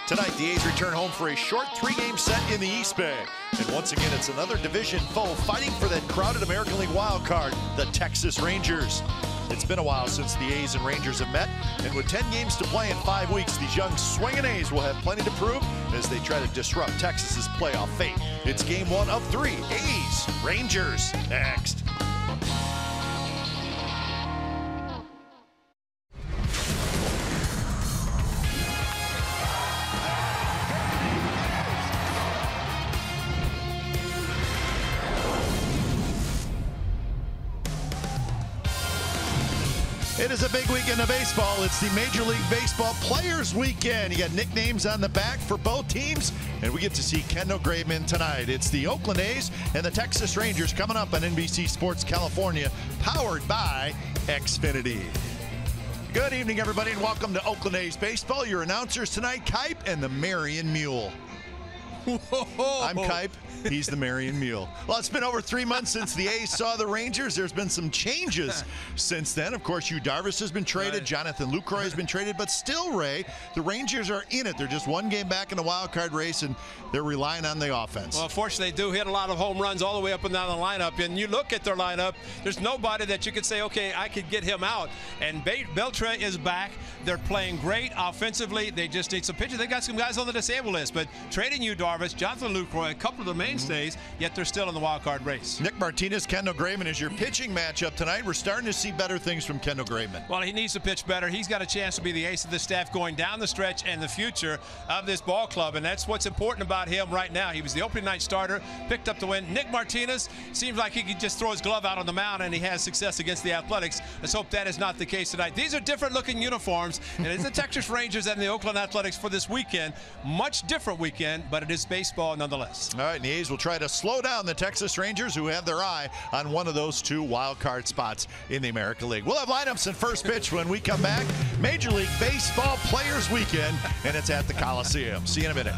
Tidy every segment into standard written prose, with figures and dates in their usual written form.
Tonight, the A's return home for a short 3-game set in the East Bay. And once again, it's another division foe fighting for that crowded American League wild card, the Texas Rangers. It's been a while since the A's and Rangers have met, and with 10 games to play in 5 weeks, these young swinging A's will have plenty to prove as they try to disrupt Texas's playoff fate. It's game 1 of 3. A's, Rangers, next. It is a big weekend of baseball. It's the Major League Baseball Players Weekend. You got nicknames on the back for both teams, and we get to see Kendall Graveman tonight. It's the Oakland A's and the Texas Rangers coming up on NBC Sports California, powered by Xfinity. Good evening, everybody, and welcome to Oakland A's Baseball. Your announcers tonight, Kipe and the Marion Mule. I'm Kipe. He's the Marion Mule. Well, it's been over 3 months since the A's saw the Rangers. There's been some changes since then. Of course, Yu Darvish has been traded. Right. Jonathan Lucroy has been traded. But still, Ray, the Rangers are in it. They're just one game back in the wild card race, and they're relying on the offense. Well, unfortunately, they do hit a lot of home runs all the way up and down the lineup. And you look at their lineup, there's nobody that you could say, okay, I could get him out. And Beltre is back. They're playing great offensively. They just need some pitchers. They got some guys on the disabled list. But trading Yu Darvish, Jonathan Lucroy, a couple of the mainstays, yet they're still in the wild card race. Nick Martinez, Kendall Graveman is your pitching matchup tonight. We're starting to see better things from Kendall Graveman. Well, he needs to pitch better. He's got a chance to be the ace of the staff going down the stretch and the future of this ball club, and that's what's important about him right now. He was the opening night starter, picked up the win. Nick Martinez seems like he could just throw his glove out on the mound, and he has success against the Athletics. Let's hope that is not the case tonight. These are different looking uniforms, and it's the Texas Rangers and the Oakland Athletics for this weekend. Much different weekend, but it is baseball nonetheless. All right, and the A's will try to slow down the Texas Rangers, who have their eye on one of those 2 wild card spots in the American League. We'll have lineups and first pitch when we come back. Major League Baseball Players Weekend, and it's at the Coliseum. See you in a minute.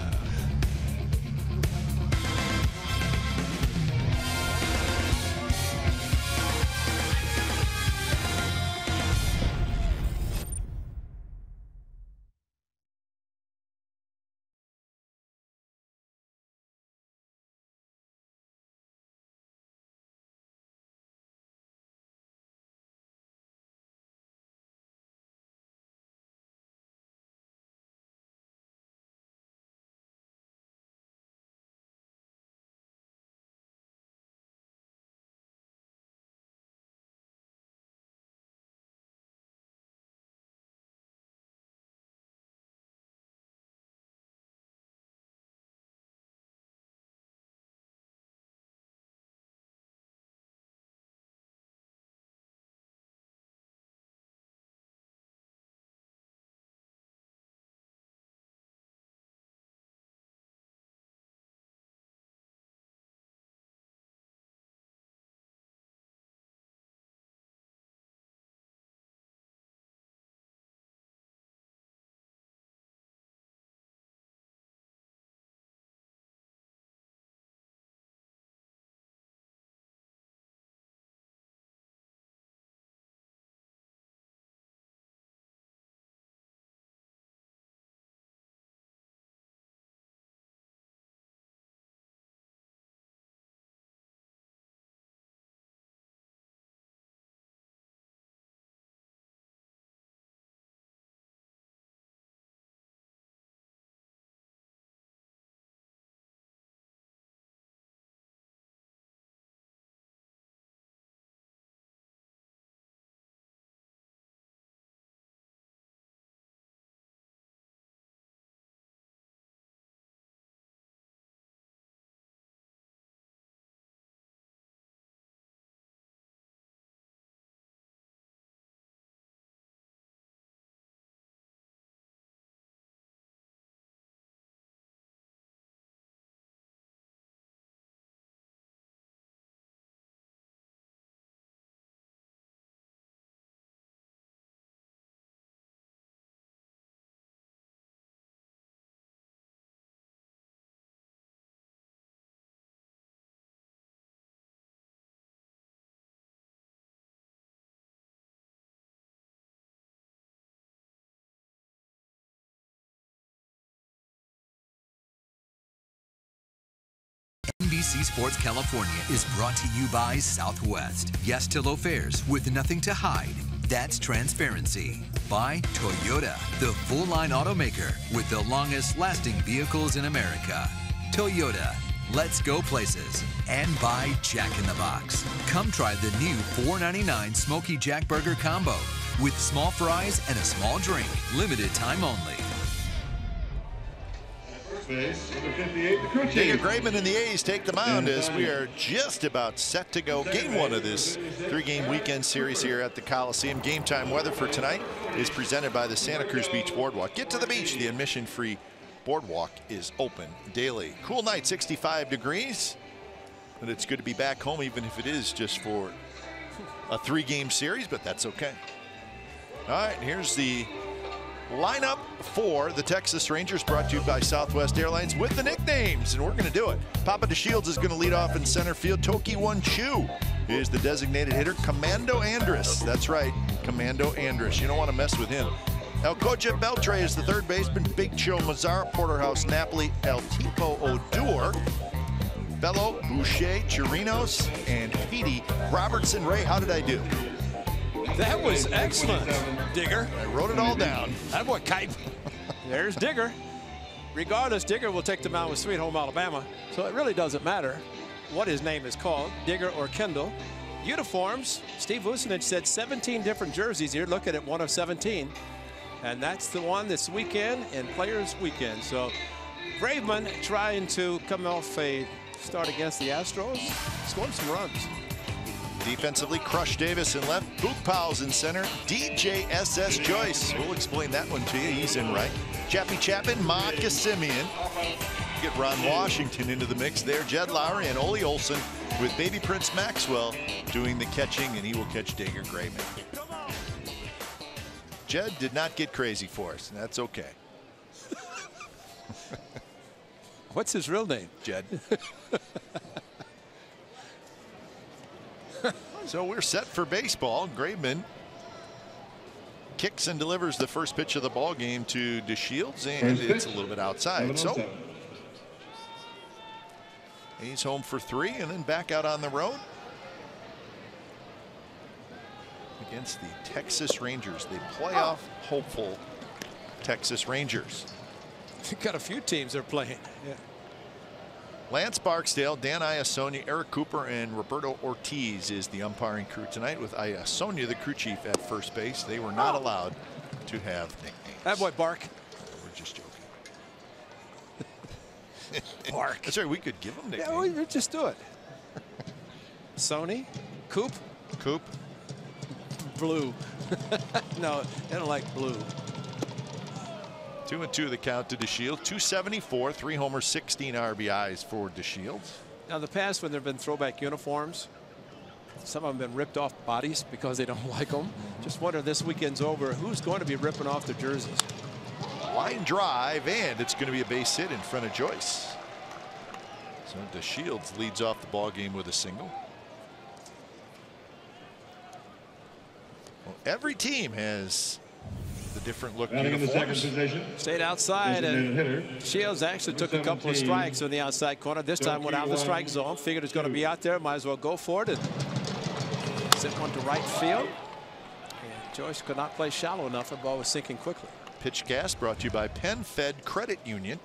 NBC Sports California is brought to you by Southwest. Yes to low fares with nothing to hide. That's transparency. By Toyota, the full-line automaker with the longest-lasting vehicles in America. Toyota, let's go places. And by Jack in the Box. Come try the new $4.99 Smoky Jack Burger Combo with small fries and a small drink. Limited time only. Digger Graveman and the A's take the mound as we are just about set to go. Game one of this three-game weekend series here at the Coliseum. Game time weather for tonight is presented by the Santa Cruz Beach Boardwalk. Get to the beach. The admission-free boardwalk is open daily. Cool night, 65 degrees. And it's good to be back home, even if it is just for a three-game series, but that's okay. All right, here's the lineup for the Texas Rangers, brought to you by Southwest Airlines with the nicknames, and we're going to do it. Papa DeShields is going to lead off in center field. Toki One Chu is the designated hitter. Commando Andrus, that's right, Commando Andrus. You don't want to mess with him. Elcoja Beltre is the third baseman. Big Cho Mazzara, Porterhouse, Napoli, El Tipo Odor, Bello, Boucher, Chirinos, and Petey. Robertson. Ray, how did I do? That was excellent, Digger. I wrote it all down. That boy kite. There's Digger. Regardless, Digger will take the mound with Sweet Home Alabama, so it really doesn't matter what his name is called, Digger or Kendall. Uniforms, Steve Vucinich said 17 different jerseys here. Look at it, 1 of 17. And that's the one this weekend in Players Weekend. So Graveman trying to come off a start against the Astros, scored some runs. Defensively, Crush Davis in left, Book Powell's in center, DJSS Joyce. We'll explain that one to you. He's in right. Chappie Chapman, Maka Simeon. Get Ron Washington into the mix there. Jed Lowry and Ole Olson with Baby Prince Maxwell doing the catching, and he will catch Digger Graveman. Jed did not get crazy for us, and that's okay. What's his real name? Jed. So we're set for baseball. Graveman kicks and delivers the first pitch of the ball game to DeShields, and it's a little bit outside. So he's home for 3 and then back out on the road against the Texas Rangers, the playoff hopeful Texas Rangers. You've got a few teams they're playing. Yeah. Lance Barksdale, Dan Iasonia, Eric Cooper, and Roberto Ortiz is the umpiring crew tonight, with Iasonia, the crew chief, at first base. They were not allowed to have nicknames. That boy Bark. We're just joking. Bark. That's right, we could give them nicknames. Yeah, well, just do it. Sony, Coop. Coop. Blue. No, they don't like blue. 2-2 the count to DeShields. 274, 3 homers, 16 RBIs for DeShields. Now, in the past, when there have been throwback uniforms, some of them have been ripped off bodies because they don't like them. Just wonder, this weekend's over, who's going to be ripping off their jerseys? Line drive, and it's going to be a base hit in front of Joyce. So DeShields leads off the ball game with a single. Well, every team has the different look uniforms. Stayed outside, and Shields actually took a couple of strikes on the outside corner. This time went out the strike zone. Figured it's going to be out there. Might as well go for it and sent one to right field. And Joyce could not play shallow enough. The ball was sinking quickly. Pitch gas brought to you by Penn Fed Credit Union.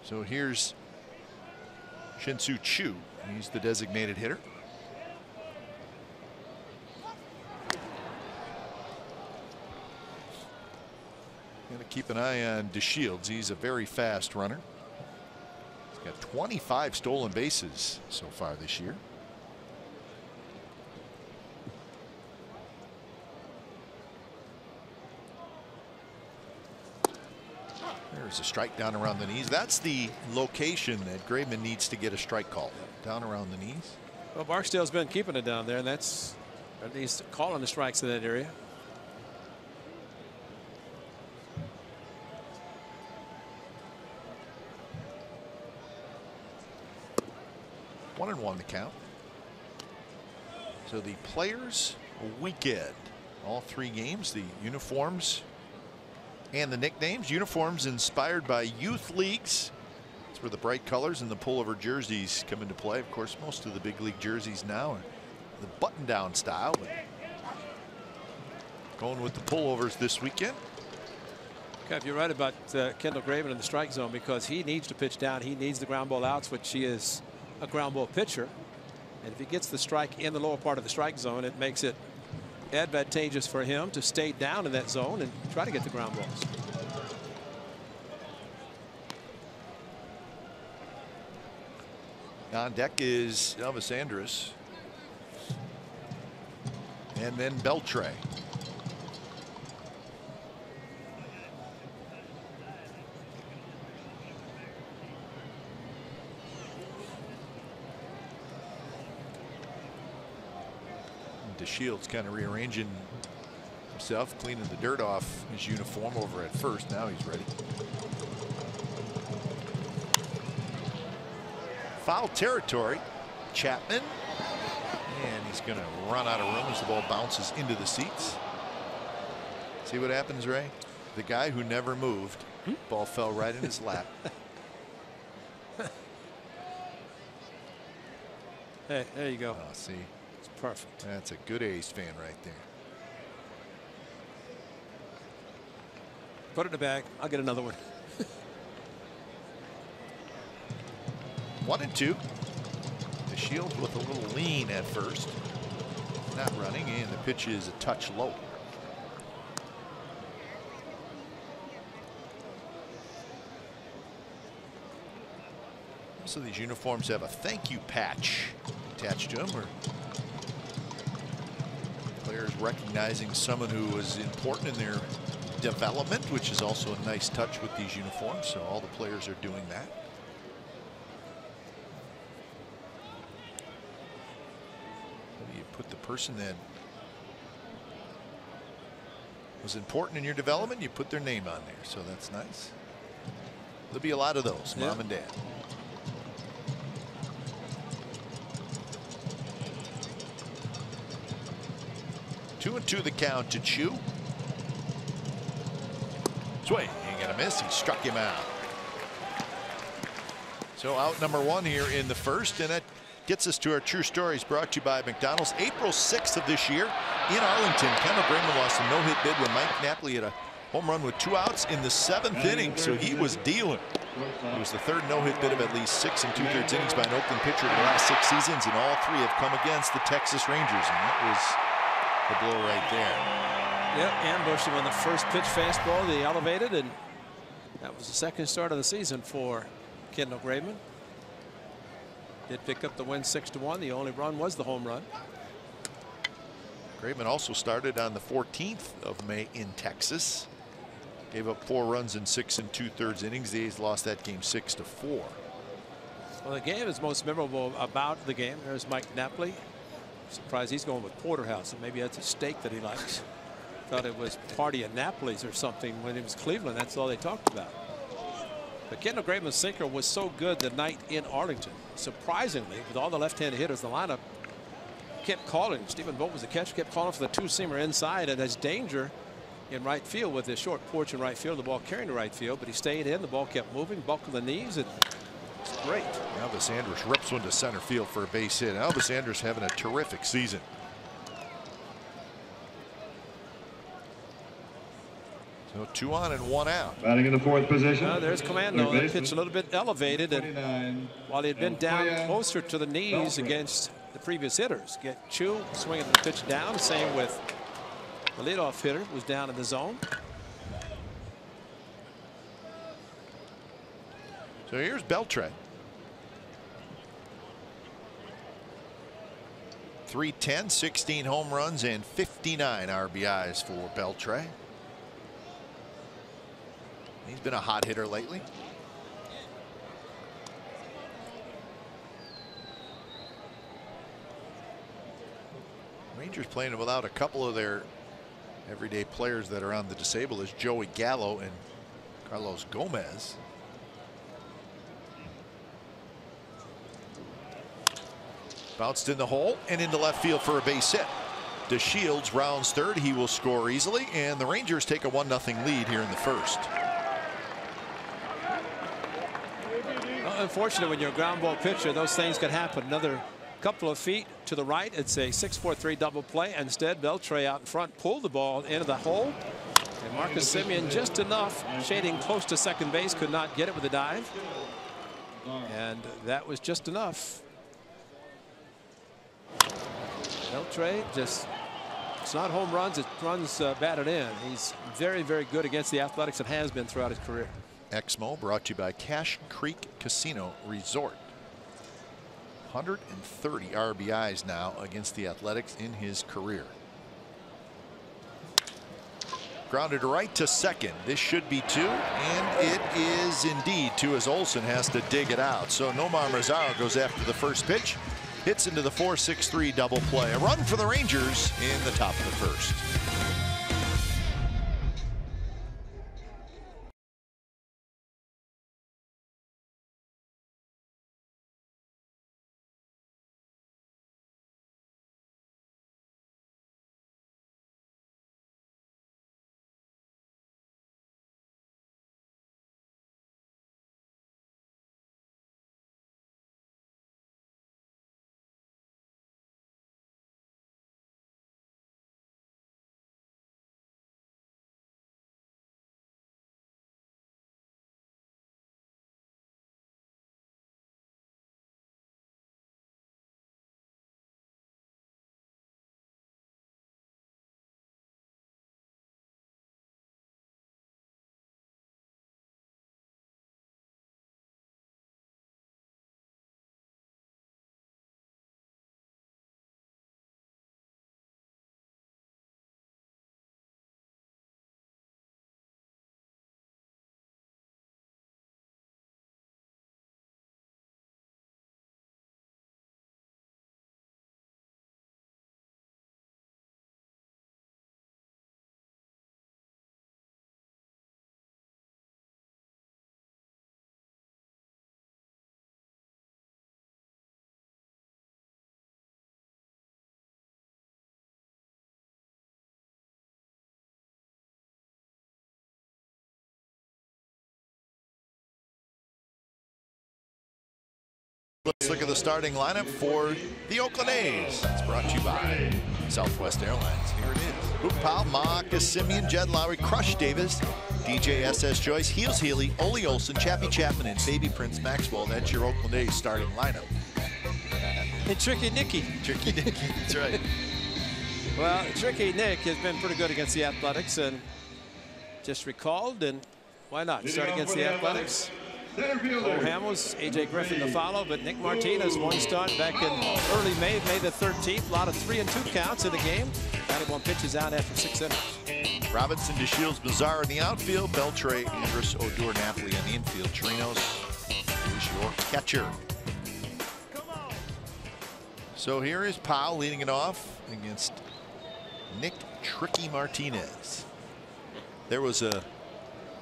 So here's Shin-Soo Choo. He's the designated hitter. Going to keep an eye on DeShields. He's a very fast runner. He's got 25 stolen bases so far this year. There's a strike down around the knees. That's the location that Graveman needs to get a strike call. Down around the knees. Well, Barksdale's been keeping it down there, and that's at least calling the strikes in that area. 1-1 the count. So the Players Weekend, all 3 games, the uniforms and the nicknames. Uniforms inspired by youth leagues. That's where the bright colors and the pullover jerseys come into play. Of course, most of the big league jerseys now are the button-down style, but going with the pullovers this weekend. Kev, you're right about Kendall Graveman in the strike zone, because he needs to pitch down. He needs the ground ball outs, which he is a ground ball pitcher. And if he gets the strike in the lower part of the strike zone, it makes it advantageous for him to stay down in that zone and try to get the ground balls. On deck is Elvis Andrus. And then Beltre. DeShields kind of rearranging himself, cleaning the dirt off his uniform over at first. Now he's ready. Foul territory. Chapman. And he's going to run out of room as the ball bounces into the seats. See what happens, Ray? The guy who never moved. Ball fell right in his lap. Hey, there you go. Oh, see. It's perfect. That's a good A's fan right there. Put it in the bag. I'll get another one. 1-2. The Shields with a little lean at first. Not running, and the pitch is a touch low. So these uniforms have a thank you patch attached to them, or players recognizing someone who was important in their development, which is also a nice touch with these uniforms. So all the players are doing that. You put the person that was important in your development, you put their name on there, so that's nice. There'll be a lot of those, yeah. Mom and Dad. Two and two the count to Chu. Swing, he got a miss. He struck him out. So out number one here in the first, and that gets us to our true stories, brought to you by McDonald's. April 6th of this year in Arlington, Kendall Graveman lost a no-hit bid when Mike Napoli had a home run with 2 outs in the 7th inning, so he was dealing. It was the third no-hit bid of at least 6 2/3 innings by an Oakland pitcher in the last 6 seasons, and all 3 have come against the Texas Rangers, and that was the blow right there. Yep, ambushed him on the first pitch fastball. They elevated, and that was the second start of the season for Kendall Graveman. Did pick up the win 6-1. The only run was the home run. Graveman also started on the 14th of May in Texas. Gave up 4 runs in 6 2/3 innings. The A's lost that game 6-4. Well, the game is most memorable about the game. There's Mike Napoli. Surprised he's going with porterhouse, and maybe that's a steak that he likes. Thought it was party at Napoli's or something when it was Cleveland. That's all they talked about. But Kendall Graveman's sinker was so good the night in Arlington. Surprisingly, with all the left-handed hitters, the lineup kept calling. Stephen Vogt was the catcher, kept calling for the 2-seamer inside, and there's danger in right field with his short porch in right field, the ball carrying to right field, but he stayed in. The ball kept moving, buckled the knees, and it's great. Elvis Andrus rips one to center field for a base hit. Elvis Andrus having a terrific season. So 2 on and 1 out. Batting in the 4th position. There's Commando. That pitch a little bit elevated, and while he had been down closer to the knees against the previous hitters, get Chu swinging the pitch down. Same with the leadoff hitter, was down in the zone. So here's Beltre. 310, 16 home runs, and 59 RBIs for Beltre. He's been a hot hitter lately. Rangers playing without a couple of their everyday players that are on the disabled list, Joey Gallo and Carlos Gomez. Bounced in the hole and into left field for a base hit. DeShields rounds third. He will score easily, and the Rangers take a 1-0 lead here in the first. unfortunate when you're a ground ball pitcher, those things can happen. Another couple of feet to the right, it's a 6-4-3 double play. Instead, Beltre out in front pulled the ball into the hole. And Marcus Semien just enough, shading close to second base, could not get it with a dive. And that was just enough. Beltre just, it's not home runs, it's runs batted in. He's very, very good against the Athletics and has been throughout his career. Exmo brought to you by Cache Creek Casino Resort. 130 RBIs now against the Athletics in his career. Grounded right to second. This should be 2, and it is indeed 2 as Olsen has to dig it out. So Nomar Mazara goes after the first pitch, hits into the 4-6-3 double play. A run for the Rangers in the top of the first. Let's look at the starting lineup for the Oakland A's. It's brought to you by Southwest Airlines. Here it is. Luke Powell, Marcus Semien, Jed Lowry, Crush Davis, DJ S.S. Joyce, Heels Healy, Ole Olsen, Chappie Chapman, and Baby Prince Maxwell. That's your Oakland A's starting lineup. And Tricky Nicky. Tricky Nicky, that's right. Well, Tricky Nick has been pretty good against the Athletics and just recalled, and why not? Start against the Athletics. Cole Hamels, A.J. Griffin to follow, but Nick Martinez, one start back in early May the 13th. A lot of 3-2 counts in the game. 91 pitches out after 6 innings. Robinson, DeShields, Mazara in the outfield. Beltre, Andrus, Odor, Napoli on the infield. Chirinos is your catcher. So here is Powell leading it off against Nick Tricky Martinez. There was a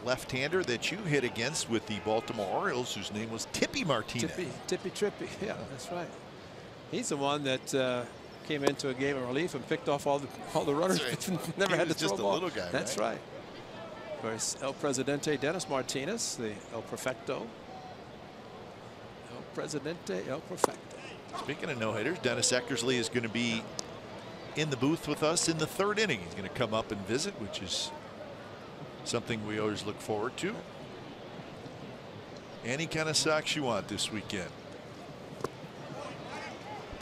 left-hander that you hit against with the Baltimore Orioles, whose name was Tippy Martinez. Tippy Trippy, yeah, that's right. He's the one that came into a game of relief and picked off all the runners. Right. Never had to throw a ball. Little guy. That's right. Of course, El Presidente Dennis Martinez, the El Perfecto. El Presidente, El Perfecto. Speaking of no-hitters, Dennis Eckersley is going to be in the booth with us in the 3rd inning. He's going to come up and visit, which is something we always look forward to. Any kind of socks you want this weekend.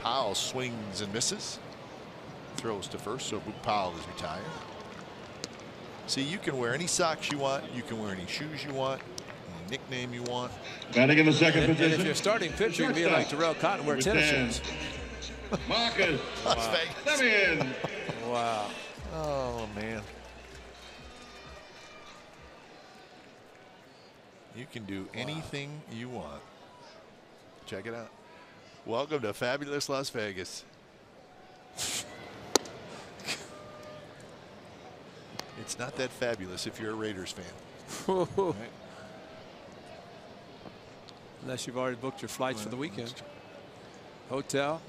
Powell swings and misses. Throws to first, so Luke Powell is retired. See, you can wear any socks you want. You can wear any shoes you want. Any nickname you want. Batting in the second position. And if you're starting pitcher, you can be like Terrell Cotton, wear tennis shoes. Marcus Semien. Wow. Oh, man. You can do anything you want. Check it out. Welcome to fabulous Las Vegas. It's not that fabulous if you're a Raiders fan. Right? Unless you've already booked your flights for the weekend. Hotel.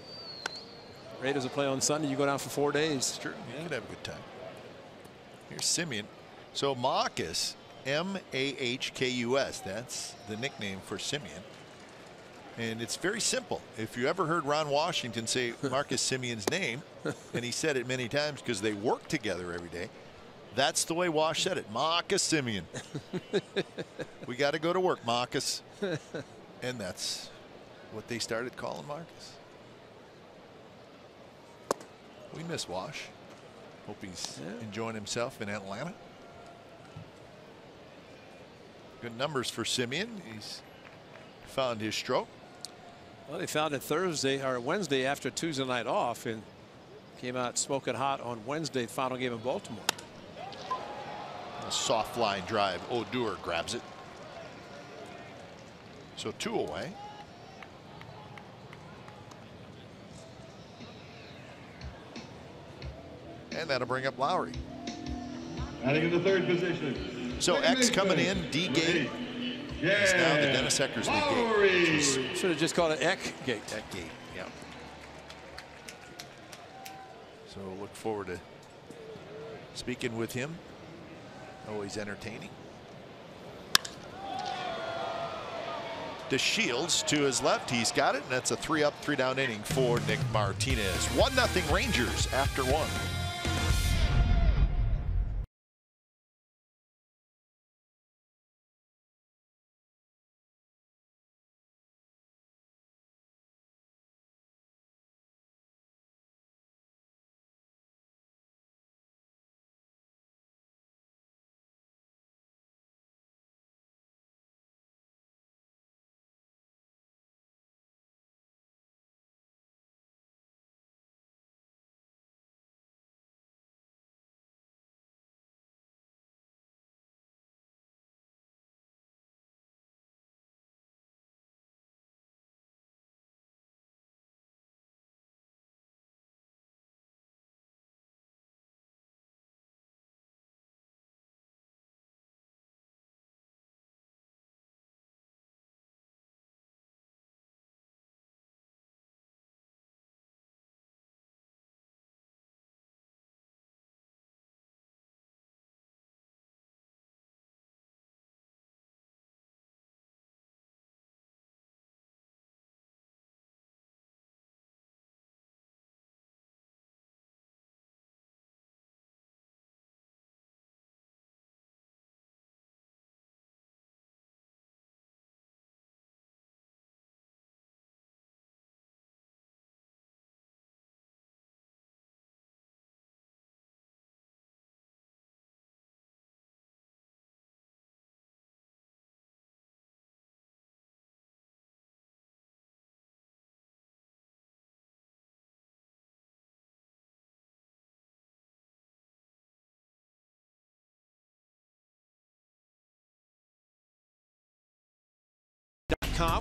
Raiders will play on Sunday. You go down for 4 days. It's true. You could have a good time. Here's Semien. So Marcus, M-A-H-K-U-S. That's the nickname for Semien. And it's very simple. If you ever heard Ron Washington say Marcus Simeon's name, and he said it many times because they work together every day, that's the way Wash said it. Marcus Simeon. We got to go to work, Marcus. And that's what they started calling Marcus. We miss Wash. Hope he's enjoying himself in Atlanta. Good numbers for Simeon. He's found his stroke. Well, they found it Thursday or Wednesday after Tuesday night off, and came out smoking hot on Wednesday, final game in Baltimore. A soft line drive. Odor grabs it. So 2 away. And that'll bring up Lowry. Batting in the 3rd position. So X coming in, D gate. It's now the Dennis Eckersley gate. Should have just called it Eck gate. Eck gate, yeah. So look forward to speaking with him. Always entertaining. To Shields to his left. He's got it, and that's a 3-up, 3-down inning for Nick Martinez. 1-0 Rangers after 1.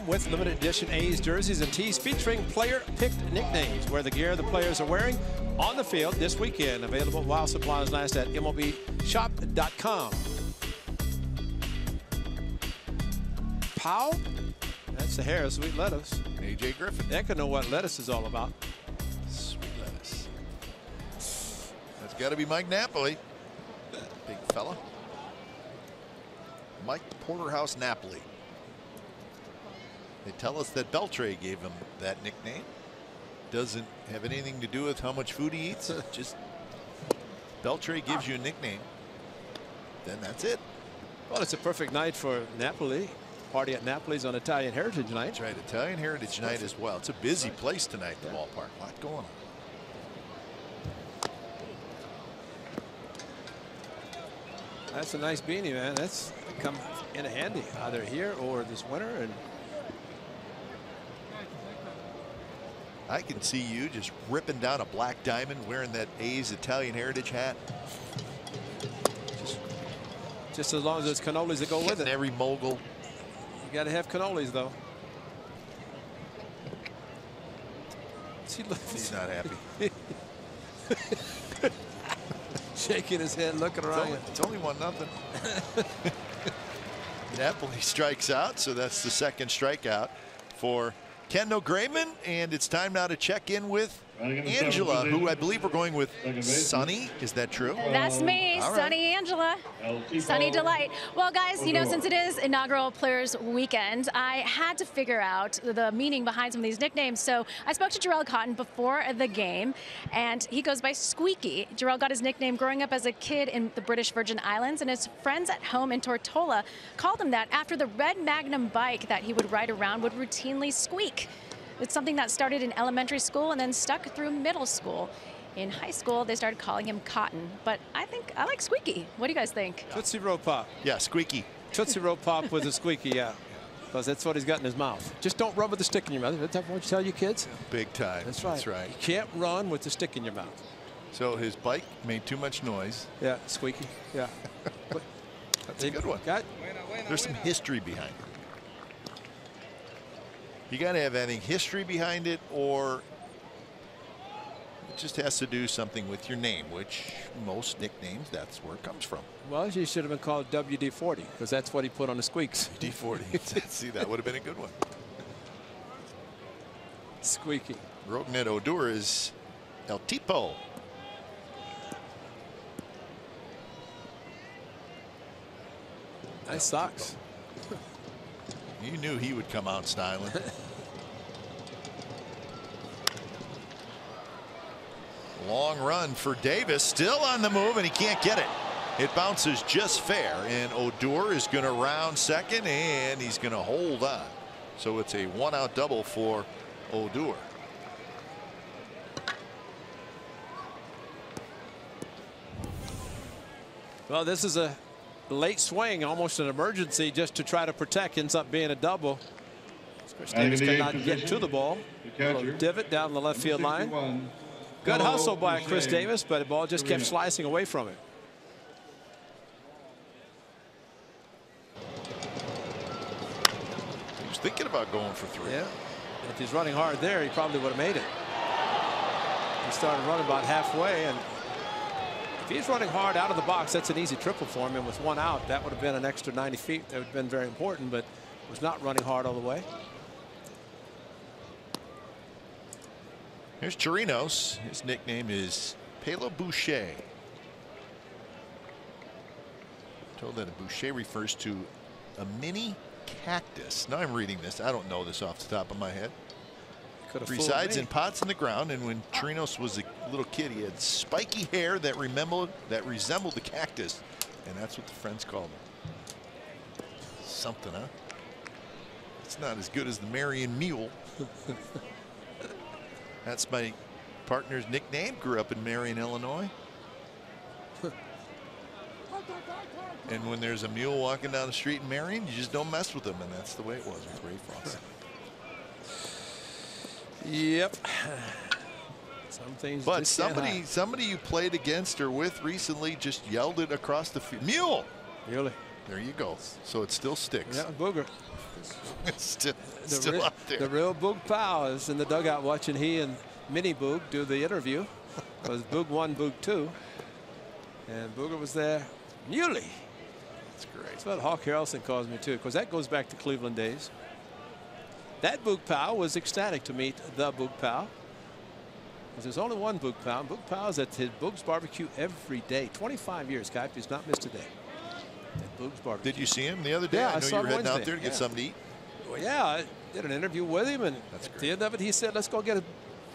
With limited edition A's jerseys and tees featuring player-picked nicknames. Wear the gear the players are wearing on the field this weekend. Available while supplies last at MLBshop.com. Powell? That's the hair of sweet lettuce. A.J. Griffin. That could know what lettuce is all about. Sweet lettuce. That's got to be Mike Napoli. Big fella. Mike Porterhouse Napoli. They tell us that Beltre gave him that nickname. Doesn't have anything to do with how much food he eats. Just Beltre gives you a nickname, then that's it. Well, it's a perfect night for Napoli. Party at Napoli's on Italian Heritage Night. That's right, Italian Heritage Night as well. It's a busy place tonight, the ballpark. A lot going on. That's a nice beanie, man. That's come in handy either here or this winter. And I can see you just ripping down a black diamond wearing that A's Italian Heritage hat. Just as long as there's cannolis that go with it. Every mogul. You got to have cannolis, though. He's not happy. Shaking his head, looking around. It's only 1-0. Napoli strikes out, so that's the second strikeout for Kendall Graveman, and it's time now to check in with Angela, who I believe we're going with Sunny. Is that true? That's me, All right. Sunny Angela. Sunny Delight. Well, guys, you know, since it is inaugural Players Weekend, I had to figure out the meaning behind some of these nicknames. So I spoke to Jarrell Cotton before the game, and he goes by Squeaky. Jarrell got his nickname growing up as a kid in the British Virgin Islands, and his friends at home in Tortola called him that after the red Magnum bike that he would ride around would routinely squeak. It's something that started in elementary school and then stuck through middle school. In high school, they started calling him Cotton, but I think I like Squeaky. What do you guys think? Tootsie Roll Pop. Yeah, Squeaky. Tootsie Roll Pop with a squeaky, yeah. Because that's what he's got in his mouth. Just don't run with the stick in your mouth. Is that what you tell your kids? Big time. That's right. That's right. You can't run with the stick in your mouth. So his bike made too much noise. Yeah, squeaky. Yeah. That's a good one. There's some history behind it. You got to have any history behind it, or it just has to do something with your name, which most nicknames, that's where it comes from. Well, he should have been called WD-40 because that's what he put on the squeaks. D40. See, that would have been a good one. Squeaky. Rognet Odor is El Tipo. Nice socks. You knew he would come out styling. Long run for Davis, still on the move, and he can't get it. It bounces just fair, and Odor is going to round second, and he's going to hold on. So it's a one-out double for Odor. Well, this is a late swing, almost an emergency just to try to protect. Ends up being a double. Chris Davis could not get to the ball. A little divot down the left field line. Good hustle by Chris Davis, but the ball just kept slicing away from him. He was thinking about going for three. Yeah. If he's running hard there, he probably would have made it. He started running about halfway, and if he's running hard out of the box, that's an easy triple for him. And with one out, that would have been an extra 90 feet. That would have been very important, but was not running hard all the way. Here's Chirinos. His nickname is Palo Boucher. Told that a boucher refers to a mini cactus. Now I'm reading this. I don't know this off the top of my head. Resides in pots in the ground, and when Chirinos was a little kid, he had spiky hair that resembled the cactus, and that's what the friends called him. Something, huh? It's not as good as the Marion Mule. That's my partner's nickname. Grew up in Marion, Illinois. And when there's a mule walking down the street in Marion, you just don't mess with them, and that's the way it was with Ray Fawcett. Yep. Some things. But somebody you played against or with recently just yelled it across the field. Mule. Really? There you go. So it still sticks. Yeah, Booger. It's still out there. The real Boog Powell is in the dugout watching he and Mini Boog do the interview. It was Boog 1, Boog 2. And Booger was there. Muley. That's great. That's what Hawk Harrelson calls me, too, because that goes back to Cleveland days. That Boog Powell was ecstatic to meet the Boog Powell. Because there's only one Boog Powell. Boog Powell's at his Boog's Barbecue every day. 25 years, Skype. He's not missed a day. At Boog's Barbecue. Did you see him the other day? Yeah, I know saw you were him heading out Wednesday. there to get something to eat. Well, yeah, I did an interview with him, and at the end of it, he said, let's go get a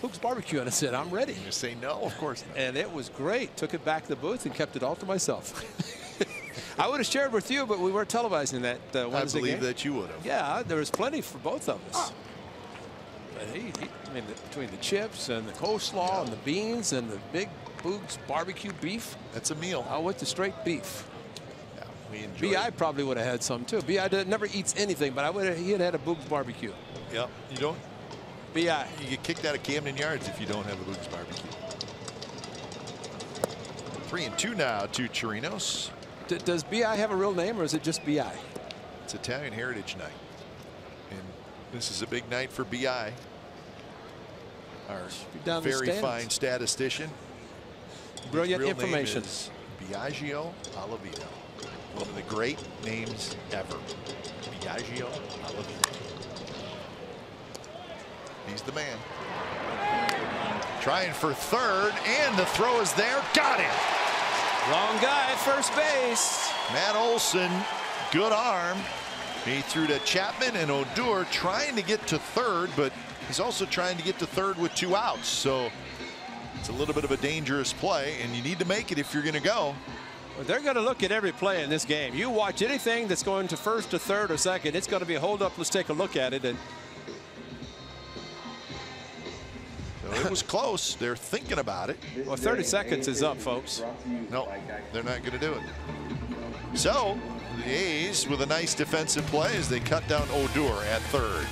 Boog's Barbecue. And I said, I'm ready. You say no? Of course not. And it was great. Took it back to the booth and kept it all to myself. I would have shared with you, but we weren't televising that Wednesday I believe game. that you would have. Yeah, there was plenty for both of us. But I mean, between the chips and the coleslaw and the beans and the big Boog's Barbecue beef. That's a meal. I went to straight beef. Yeah, we enjoyed B.I. it. probably would have had some too. B.I. never eats anything, but he had a Boog's Barbecue. Yep. You don't. B.I. You get kicked out of Camden Yards if you don't have a Boog's Barbecue. 3-2 now to Chirinos. Does B.I. have a real name, or is it just B.I.? It's Italian Heritage Night, and this is a big night for B.I. Our very fine statistician. Brilliant His real information. Name is Biagio Alavito. One of the great names ever. Biagio Alavito. He's the man. Trying for third, and the throw is there. Got it. Wrong guy at first base. Matt Olson, good arm. He threw to Chapman, and Odor trying to get to third, but he's also trying to get to third with 2 outs. So it's a little bit of a dangerous play, and you need to make it if you're going to go. Well, they're going to look at every play in this game. You watch anything that's going to first to third or second, it's going to be a hold up. Let's take a look at it. And so it was close. They're thinking about it. Well, 30 seconds is up, folks. No, they're not going to do it. So the A's with a nice defensive play as they cut down Odor at third.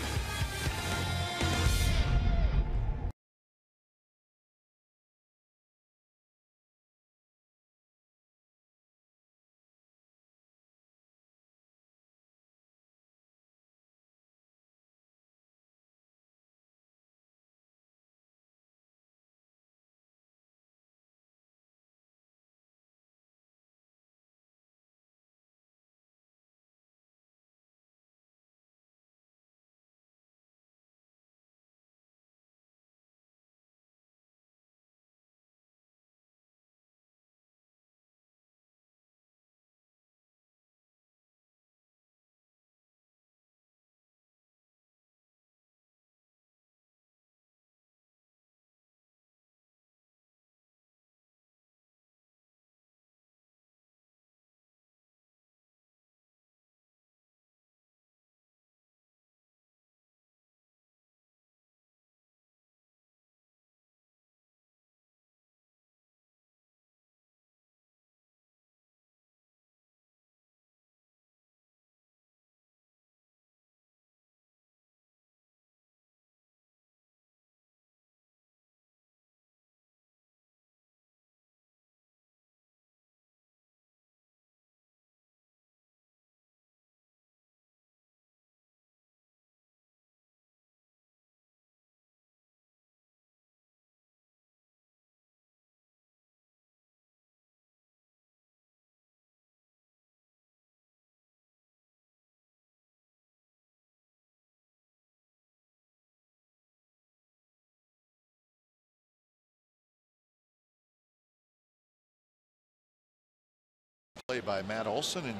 Play by Matt Olson, and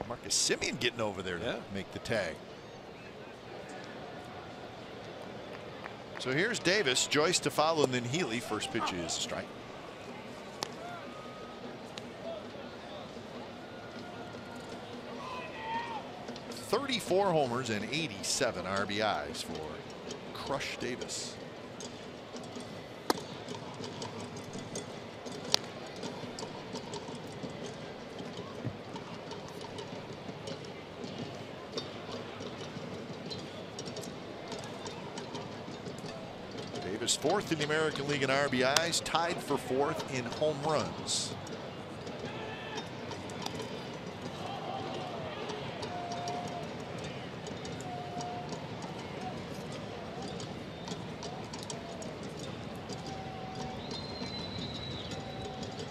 Marcus Semien getting over there to make the tag. So here's Davis, Joyce to follow, and then Healy. First pitch is a strike. .34 homers and 87 RBIs for Crush Davis. Davis 4th in the American League in RBIs, tied for 4th in home runs.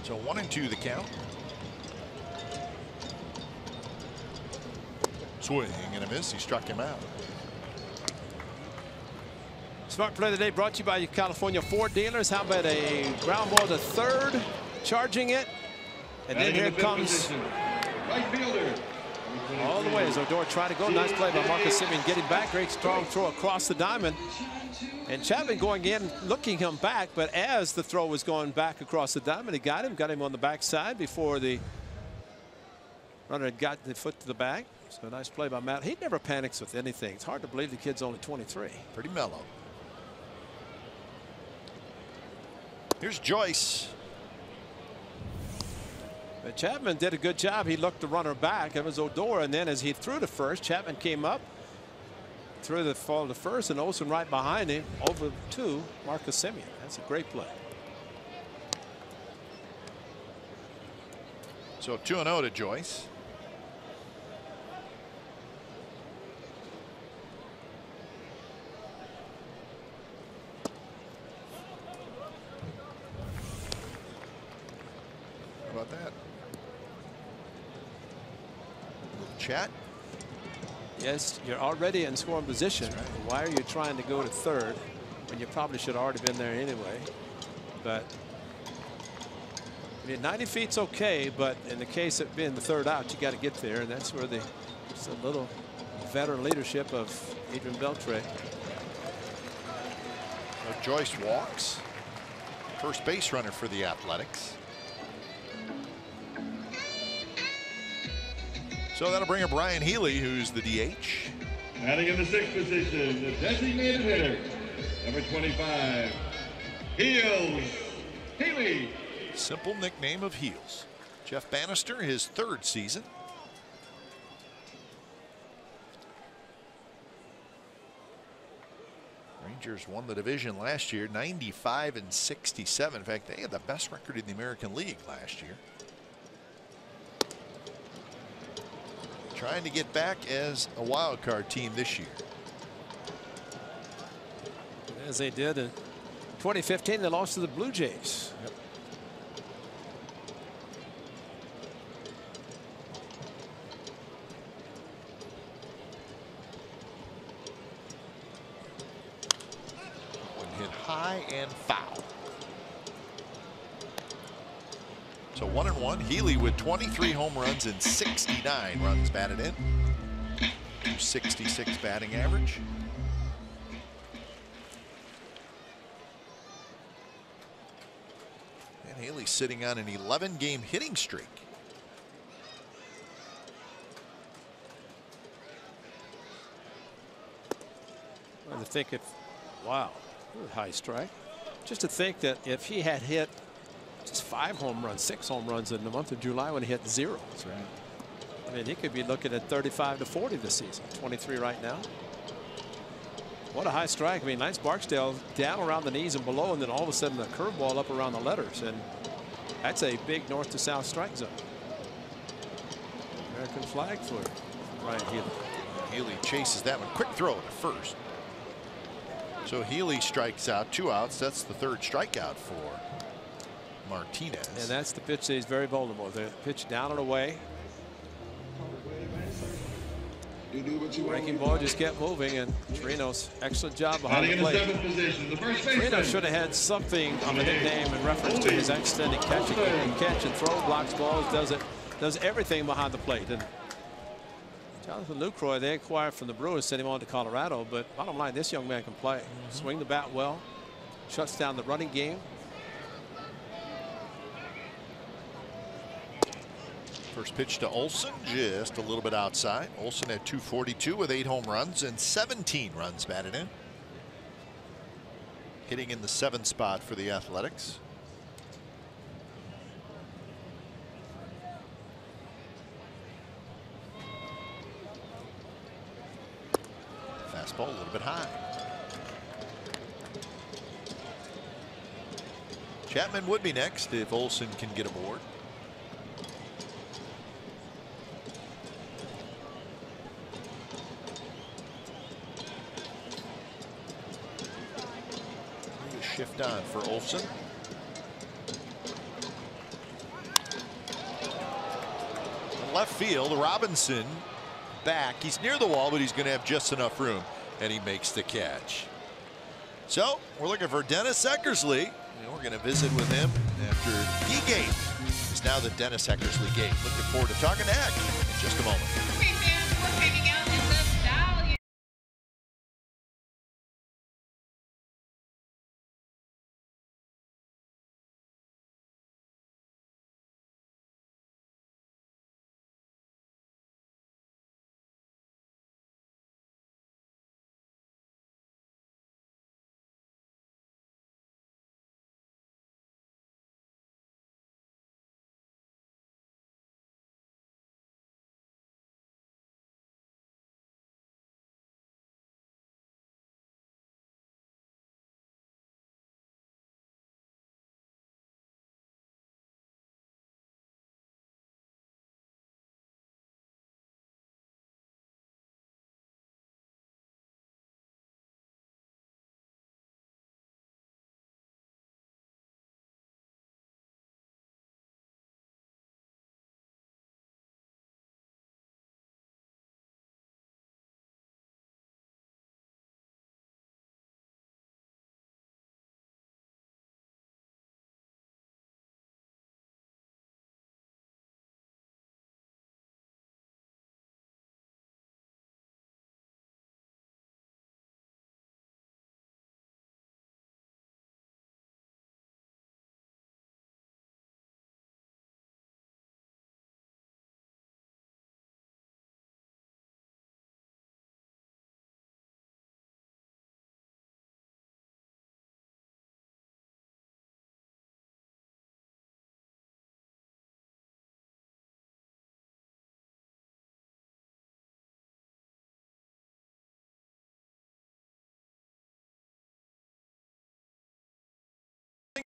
So 1-2 the count. Swing and a miss. He struck him out. Smart play of the day brought to you by your California Ford dealers. How about a ground ball to third, charging it, and then here comes right fielder. all the way as Odor trying to go. Nice play by Marcus Semien, getting back. Great strong throw across the diamond, and Chapman going in, looking him back. But as the throw was going back across the diamond, he got him on the backside before the runner had got the foot to the bag. So nice play by Matt. He never panics with anything. It's hard to believe the kid's only 23. Pretty mellow. Here's Joyce. But Chapman did a good job. He looked the runner back. It was Odor, and then as he threw to first, Chapman came up, threw the fall to first, and Olsen right behind him over to Marcus Semien. That's a great play. So 2-0 to Joyce. How about that? Chat. Yes, you're already in scoring position. Right. Why are you trying to go to third? when you probably should have already been there anyway. But I mean, 90 feet's okay, but in the case of being the third out, you got to get there, and that's where it's a little veteran leadership of Adrian Beltre. So Joyce walks. First base runner for the Athletics. So that'll bring up Brian Healy, who's the DH. Batting in the sixth position, the designated hitter, number 25, Healy. Simple nickname of Heels. Jeff Bannister, his third season. Rangers won the division last year, 95-67. In fact, they had the best record in the American League last year. Trying to get back as a wild card team this year. As they did in 2015, they lost to the Blue Jays. Yep. Hit high and foul. So 1-1. Healy with 23 home runs and 69 runs batted in. 266 batting average. And Healy's sitting on an 11-game hitting streak. I think if, wow, high strike. Just to think that if he had hit just 5 home runs, 6 home runs in the month of July when he hit 0. That's right. I mean, he could be looking at 35 to 40 this season. 23 right now. What a high strike. I mean, Lance Barksdale down around the knees and below, and then all of a sudden the curveball up around the letters. And that's a big north to south strike zone. American flag for Ryan Healy. Healy chases that one. Quick throw to first. So Healy strikes out, 2 outs. That's the third strikeout for Martinez. And that's the pitch that he's very vulnerable. The pitch down and away. Breaking ball just kept moving, and Torino's excellent job behind the plate. Torino should have had something of a nickname in reference to his extended catch and throw, blocks balls, does everything behind the plate. And Jonathan Lucroy, they acquired from the Brewers, sent him on to Colorado, but bottom line, this young man can play. Swing the bat well, shuts down the running game. First pitch to Olson, just a little bit outside. Olson at 242 with 8 home runs and 17 runs batted in. Hitting in the 7th spot for the Athletics. Fastball a little bit high. Chapman would be next if Olson can get aboard. Shift on for Olson. Left field, Robinson back. He's near the wall, but he's going to have just enough room, and he makes the catch. So we're looking for Dennis Eckersley, and we're going to visit with him after the game. It's now the Dennis Eckersley game. Looking forward to talking to Eck in just a moment.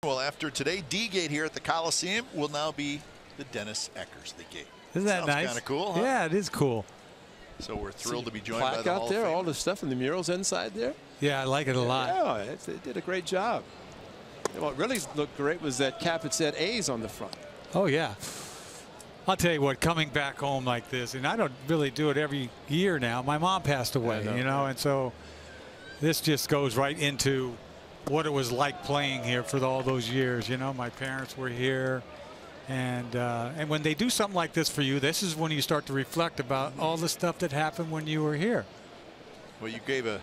Well, after today, D-Gate here at the Coliseum will now be the Dennis Eckersley Gate. Isn't that Sounds nice? Kind of cool, huh? Yeah, it is cool. So we're thrilled to be joined Plaque by the out Hall there, of Fame. all the stuff and the murals inside there. Yeah, I like it a lot. Yeah, they did a great job. What really looked great was that cap that said A's on the front. Oh, yeah. I'll tell you what, coming back home like this, and I don't really do it every year now. My mom passed away, you know, and so this just goes right into what it was like playing here for all those years. You know, my parents were here, and when they do something like this for you, this is when you start to reflect about all the stuff that happened when you were here. Well, you gave your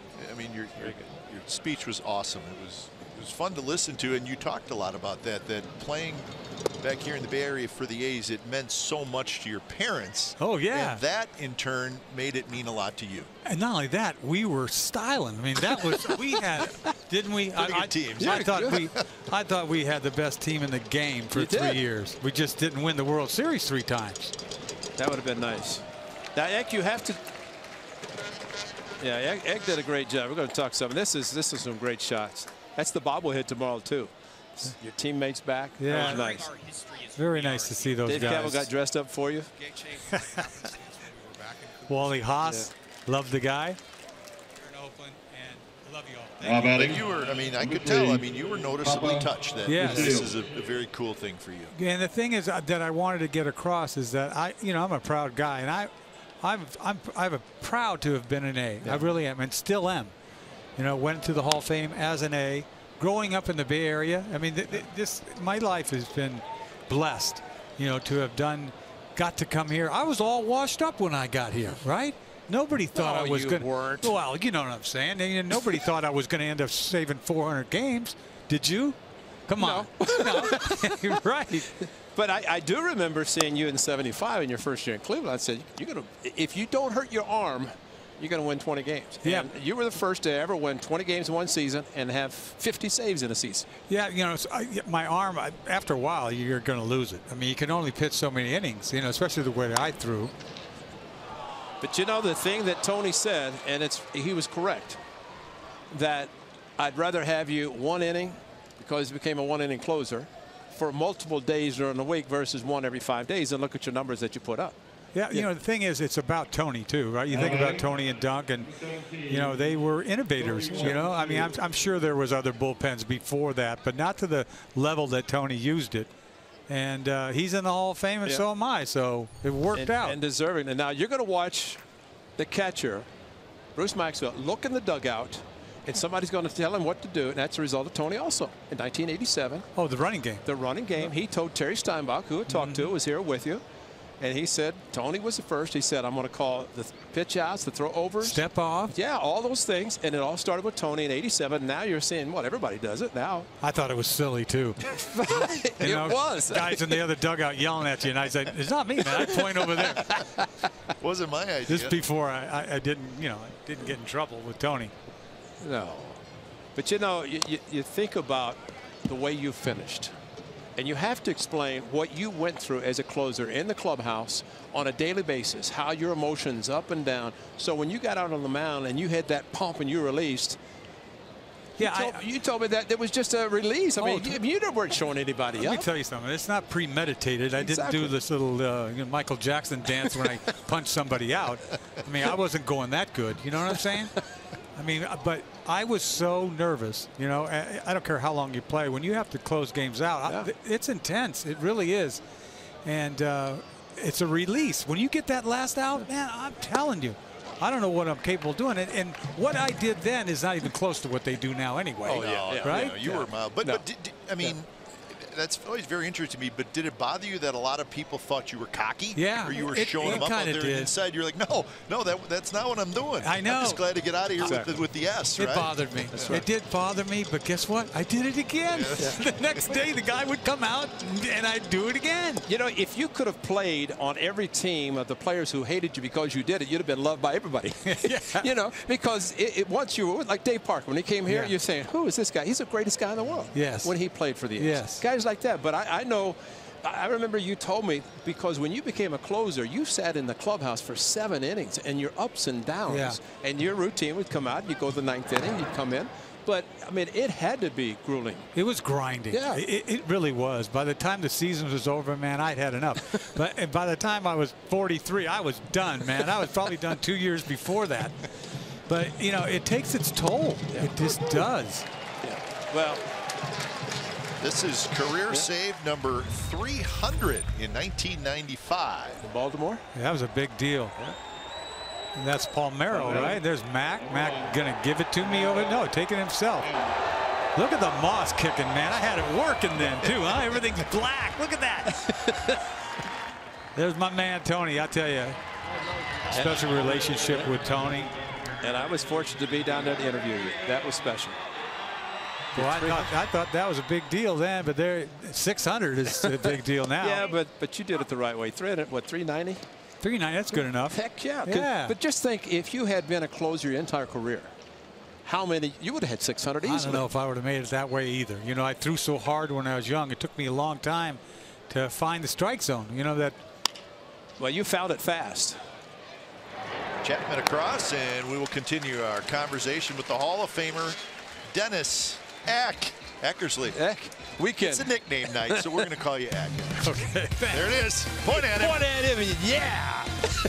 speech was awesome. It was fun to listen to, and you talked a lot about that playing back here in the Bay Area for the A's, it meant so much to your parents. Oh, yeah. And that in turn made it mean a lot to you. And not only that, we were styling. I mean, that was we had, didn't we? Pretty good teams. I thought we had the best team in the game for 3 years. We just didn't win the World Series 3 times. That would have been nice. Now, Eck, you have to. Yeah, Eck did a great job. We're going to talk some. This is some great shots. That's the bobblehead tomorrow too. Your teammates back. Yeah, that was nice. Very nice to see those Dave guys. Campbell got dressed up for you. Wally Haas, loved the guy. Here in Oakland, and love you all. But you were, I could tell. You were noticeably touched that Yes. this is a very cool thing for you. And the thing is that I wanted to get across is that I'm a proud guy, and I'm proud to have been an A. Yeah. I really am, and still am. You know, went to the Hall of Fame as an A. Growing up in the Bay Area, my life has been blessed, you know, to have got to come here. I was all washed up when I got here, right? Nobody thought I was going to. Well, you know what I'm saying. And nobody thought I was going to end up saving 400 games. Did you? Come on. No. You're right. But I do remember seeing you in '75 in your first year in Cleveland. I said, if you don't hurt your arm, you're going to win 20 games. Yeah. And you were the first to ever win 20 games in one season and have 50 saves in a season. Yeah, you know, my arm, after a while, you're going to lose it. I mean, you can only pitch so many innings, you know, especially the way that I threw. But you know, the thing that Tony said, and he was correct, that I'd rather have you 1 inning, because you became a 1-inning closer, for multiple days during the week versus 1 every 5 days, and look at your numbers that you put up. Yeah, you know, the thing is, it's about Tony, too, right? You think about Tony and Dunk, and, you know, they were innovators, you know? I mean, I'm sure there was other bullpens before that, but not to the level that Tony used it. And he's in the Hall of Fame, and so am I, so it worked out. And deserving. And now you're going to watch the catcher, Bruce Maxwell, look in the dugout, and somebody's going to tell him what to do, and that's the result of Tony also. In 1987. Oh, the running game. The running game. He told Terry Steinbach, who had talked to, was here with you. And he said, Tony was the first. He said, I'm going to call the pitch outs, the throw overs. Step off. Yeah, all those things. And it all started with Tony in '87. Now you're seeing, everybody does it now. I thought it was silly, too. It was. Guys in the other dugout yelling at you, and I said, it's not me, man. I point over there. Wasn't my idea. This before I didn't, you know, I didn't get in trouble with Tony. No. But, you know, you think about the way you finished. And you have to explain what you went through as a closer in the clubhouse on a daily basis, how your emotions up and down. So when you got out on the mound and you had that pump and you released, you told me that it was just a release. I mean, you weren't showing anybody up. Let me tell you something. It's not premeditated. I didn't do this little Michael Jackson dance when I punched somebody out. I mean, I wasn't going that good. You know what I'm saying? I mean, but I was so nervous, you know. I don't care how long you play. When you have to close games out, it's intense. It really is. And it's a release. When you get that last out, man, I'm telling you, I don't know what I'm capable of doing. And what I did then is not even close to what they do now anyway. Oh, yeah. Right? You were mild. But I mean, that's always very interesting to me, but did it bother you that a lot of people thought you were cocky? Yeah. Or you were showing them up out there, and inside you're like, no, that's not what I'm doing. I know. I'm just glad to get out of here with the S, right? It bothered me. Right. It did bother me, but guess what? I did it again. The next day, the guy would come out, and I'd do it again. You know, if you could have played on every team of the players who hated you because you did it, you'd have been loved by everybody. You know, because once you were, like Dave Parker, when he came here, you're saying, who is this guy? He's the greatest guy in the world. Yes. When he played for the A's. Yes. Guys like that. But I know, I remember you told me, because when you became a closer, you sat in the clubhouse for 7 innings, and your ups and downs. Yeah. And your routine would come out, you go to the 9th inning, you'd come in, But, I mean, it had to be grueling. It was grinding. Yeah. It really was. By the time the season was over, man, I'd had enough. But by the time I was 43, I was done, man. I was probably done 2 years before that. But, you know, it takes its toll. Yeah. It just does. Yeah. Well, this is career save number 300 in 1995. In Baltimore? Yeah, that was a big deal. Yeah. And that's Palmeiro, right? There's Mac. Mac gonna give it to me over. No, take it himself. Look at the moss kicking, man. I had it working then too, huh? Everything's black. Look at that. There's my man Tony. I tell you, special relationship with Tony. And I was fortunate to be down there to interview you. That was special. Well, I thought that was a big deal then, but there 600 is a big deal now. Yeah, but you did it the right way. 300, what, 390? 390, that's good enough. Heck yeah. Yeah. But just think, if you had been a closer your entire career, how many? You would have had 600 easily. I don't know if I would have made it that way either. You know, I threw so hard when I was young. It took me a long time to find the strike zone. You know that. Well, you found it fast. Chapman across, and we will continue our conversation with the Hall of Famer, Dennis Eck. Eckersley. Eck. Weekend. It's a nickname night, so we're going to call you Eck. Okay. There it is. Point at him. Point at him. Yeah.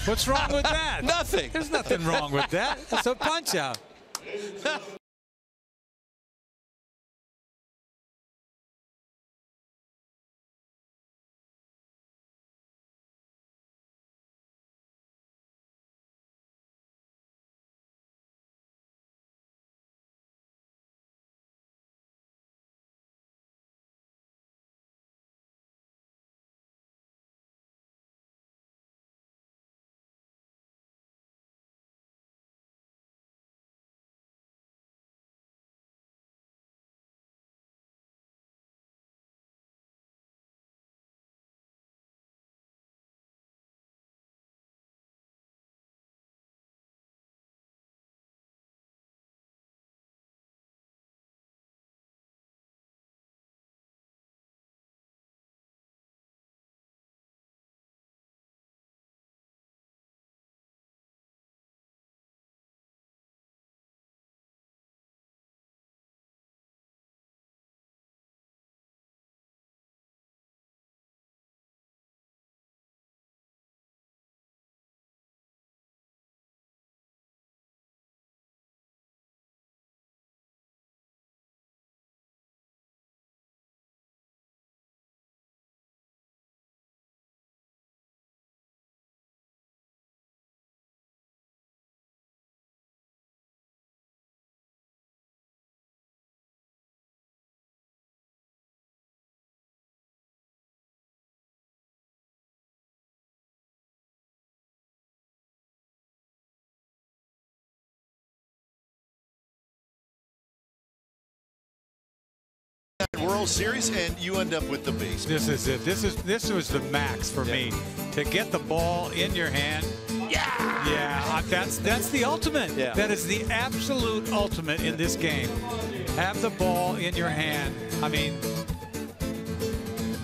What's wrong with that? Nothing. There's nothing wrong with that. That's a punch out. World Series, and you end up with the base. This is it. This was the max for me to get the ball in your hand. Yeah, that's the ultimate. Yeah. That is the absolute ultimate in this game. Have the ball in your hand. I mean,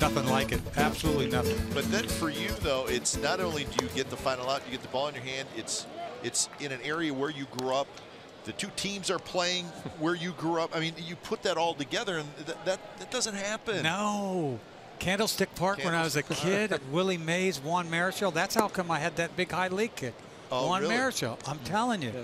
nothing like it. Absolutely nothing. But then for you though, it's not only do you get the final out, you get the ball in your hand. It's in an area where you grew up. The two teams are playing where you grew up. I mean, you put that all together, and that doesn't happen. No. Candlestick Park when I was a kid, Willie Mays, Juan Marichal. That's how come I had that big high league kick. Oh, Juan really? Marichal, I'm telling you. Yeah.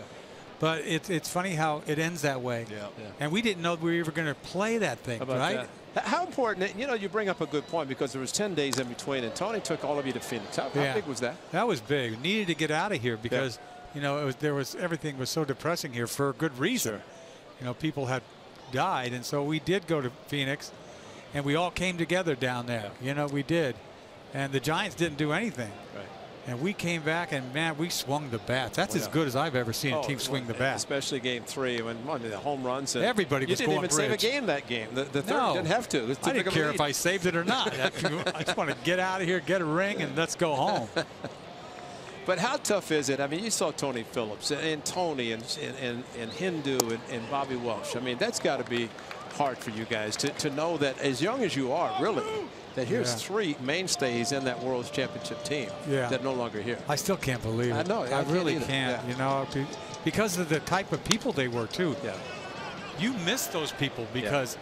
But it's funny how it ends that way. Yeah. And we didn't know we were ever going to play that thing, right? That? How important, you know, you bring up a good point because there was 10 days in between, and Tony took all of you to Phoenix. How big was that? That was big. We needed to get out of here because you know, everything was so depressing here for a good reason. Sure. You know, people had died, and so we did go to Phoenix, and we all came together down there. Yeah. You know, we did, and the Giants didn't do anything. Right. And we came back, and man, we swung the bats. That's as good as I've ever seen a team swing the bat. Especially Game 3 when the home runs. And everybody was going You didn't even save a game that game. The third didn't have to. I didn't care if I saved it or not. I just want to get out of here, get a ring, and let's go home. But how tough is it? I mean, you saw Tony Phillips and Tony and Hindu and Bobby Welsh. I mean, that's got to be hard for you guys to know that as young as you are, really, that here's three mainstays in that World Championship team that are no longer here. I still can't believe it. I know. I really can't. You know, because of the type of people they were too. Yeah. you miss those people because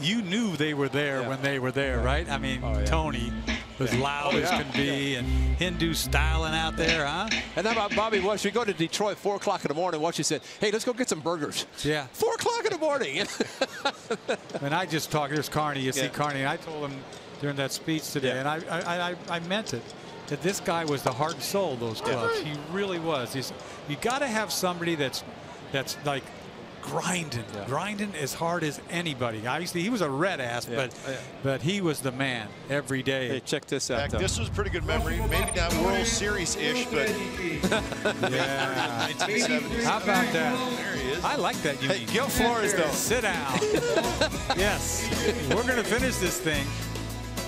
you knew they were there when they were there, right? I mean, Tony was loud as can be, and Hindu styling out there, huh? And how about Bobby Walsh? We go to Detroit 4 o'clock in the morning. Walsh said, "Hey, let's go get some burgers." Yeah. 4 o'clock in the morning. And I just talked. There's Carney. You see Carney. And I told him during that speech today, and I meant it, that this guy was the heart and soul of those clubs. He really was. You got to have somebody that's like grinding as hard as anybody. Obviously, he was a red ass, but he was the man every day. Hey, check this out. This was a pretty good memory. Maybe not World Series-ish, but yeah. 1970s. How about that? There he is. I like that. Hey, Gil Flores, though. Sit down. Yes. We're going to finish this thing.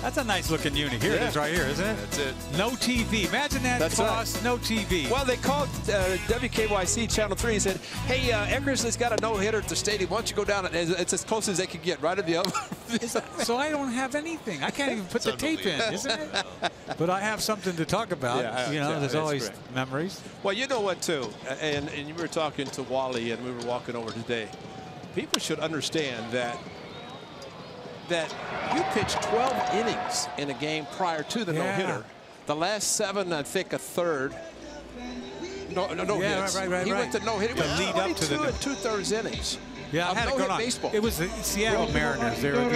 That's a nice looking uni. Here it is right here, isn't it? That's it. No TV. Imagine that cost, no TV. Well, they called WKYC Channel 3 and said, "Hey, Eckersley's got a no-hitter at the stadium. Why don't you go down? It's as close as they could get, right at the other." So I don't have anything. I can't even put the tape in, isn't it? But I have something to talk about. You know, there's always memories. Well, you know what, too? And you were talking to Wally, and we were walking over today. People should understand that you pitched 12 innings in a game prior to the no-hitter. The last 7, I think, a third. No hits. Right. He went to no-hitter. The lead up to the 2 2/3 innings. Yeah, I had it going on. Baseball. It was the Seattle Mariners. They were,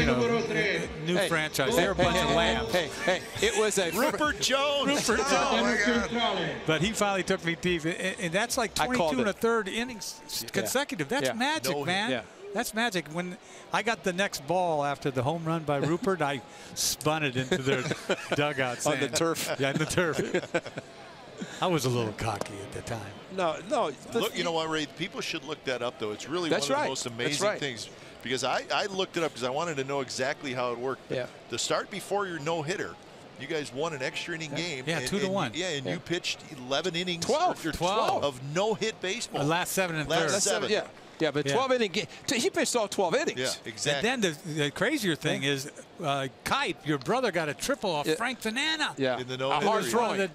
new franchise. They were a bunch of lambs. Hey, it was a Rupert Jones. Rupert Jones. But he finally took me deep, and that's like 22 1/3 innings consecutive. That's magic, man. Yeah. That's magic. When I got the next ball after the home run by Rupert, I spun it into their dugout. On the turf. Yeah, on the turf. I was a little cocky at the time. No. Look, you know what, Ray? People should look that up, though. It's really one of the most amazing things. Because I looked it up because I wanted to know exactly how it worked. Yeah. The start before your no-hitter, you guys won an extra inning game. Yeah, 2-1. And you pitched 11 innings. 12 of no-hit baseball. The last 7 1/3. Yeah, but 12 inning game. He pitched all 12 innings. Yeah, exactly. And then the crazier thing is, Kipe, your brother, got a triple off Frank Fanana. Yeah. In the no-hitter. Hard throwing. In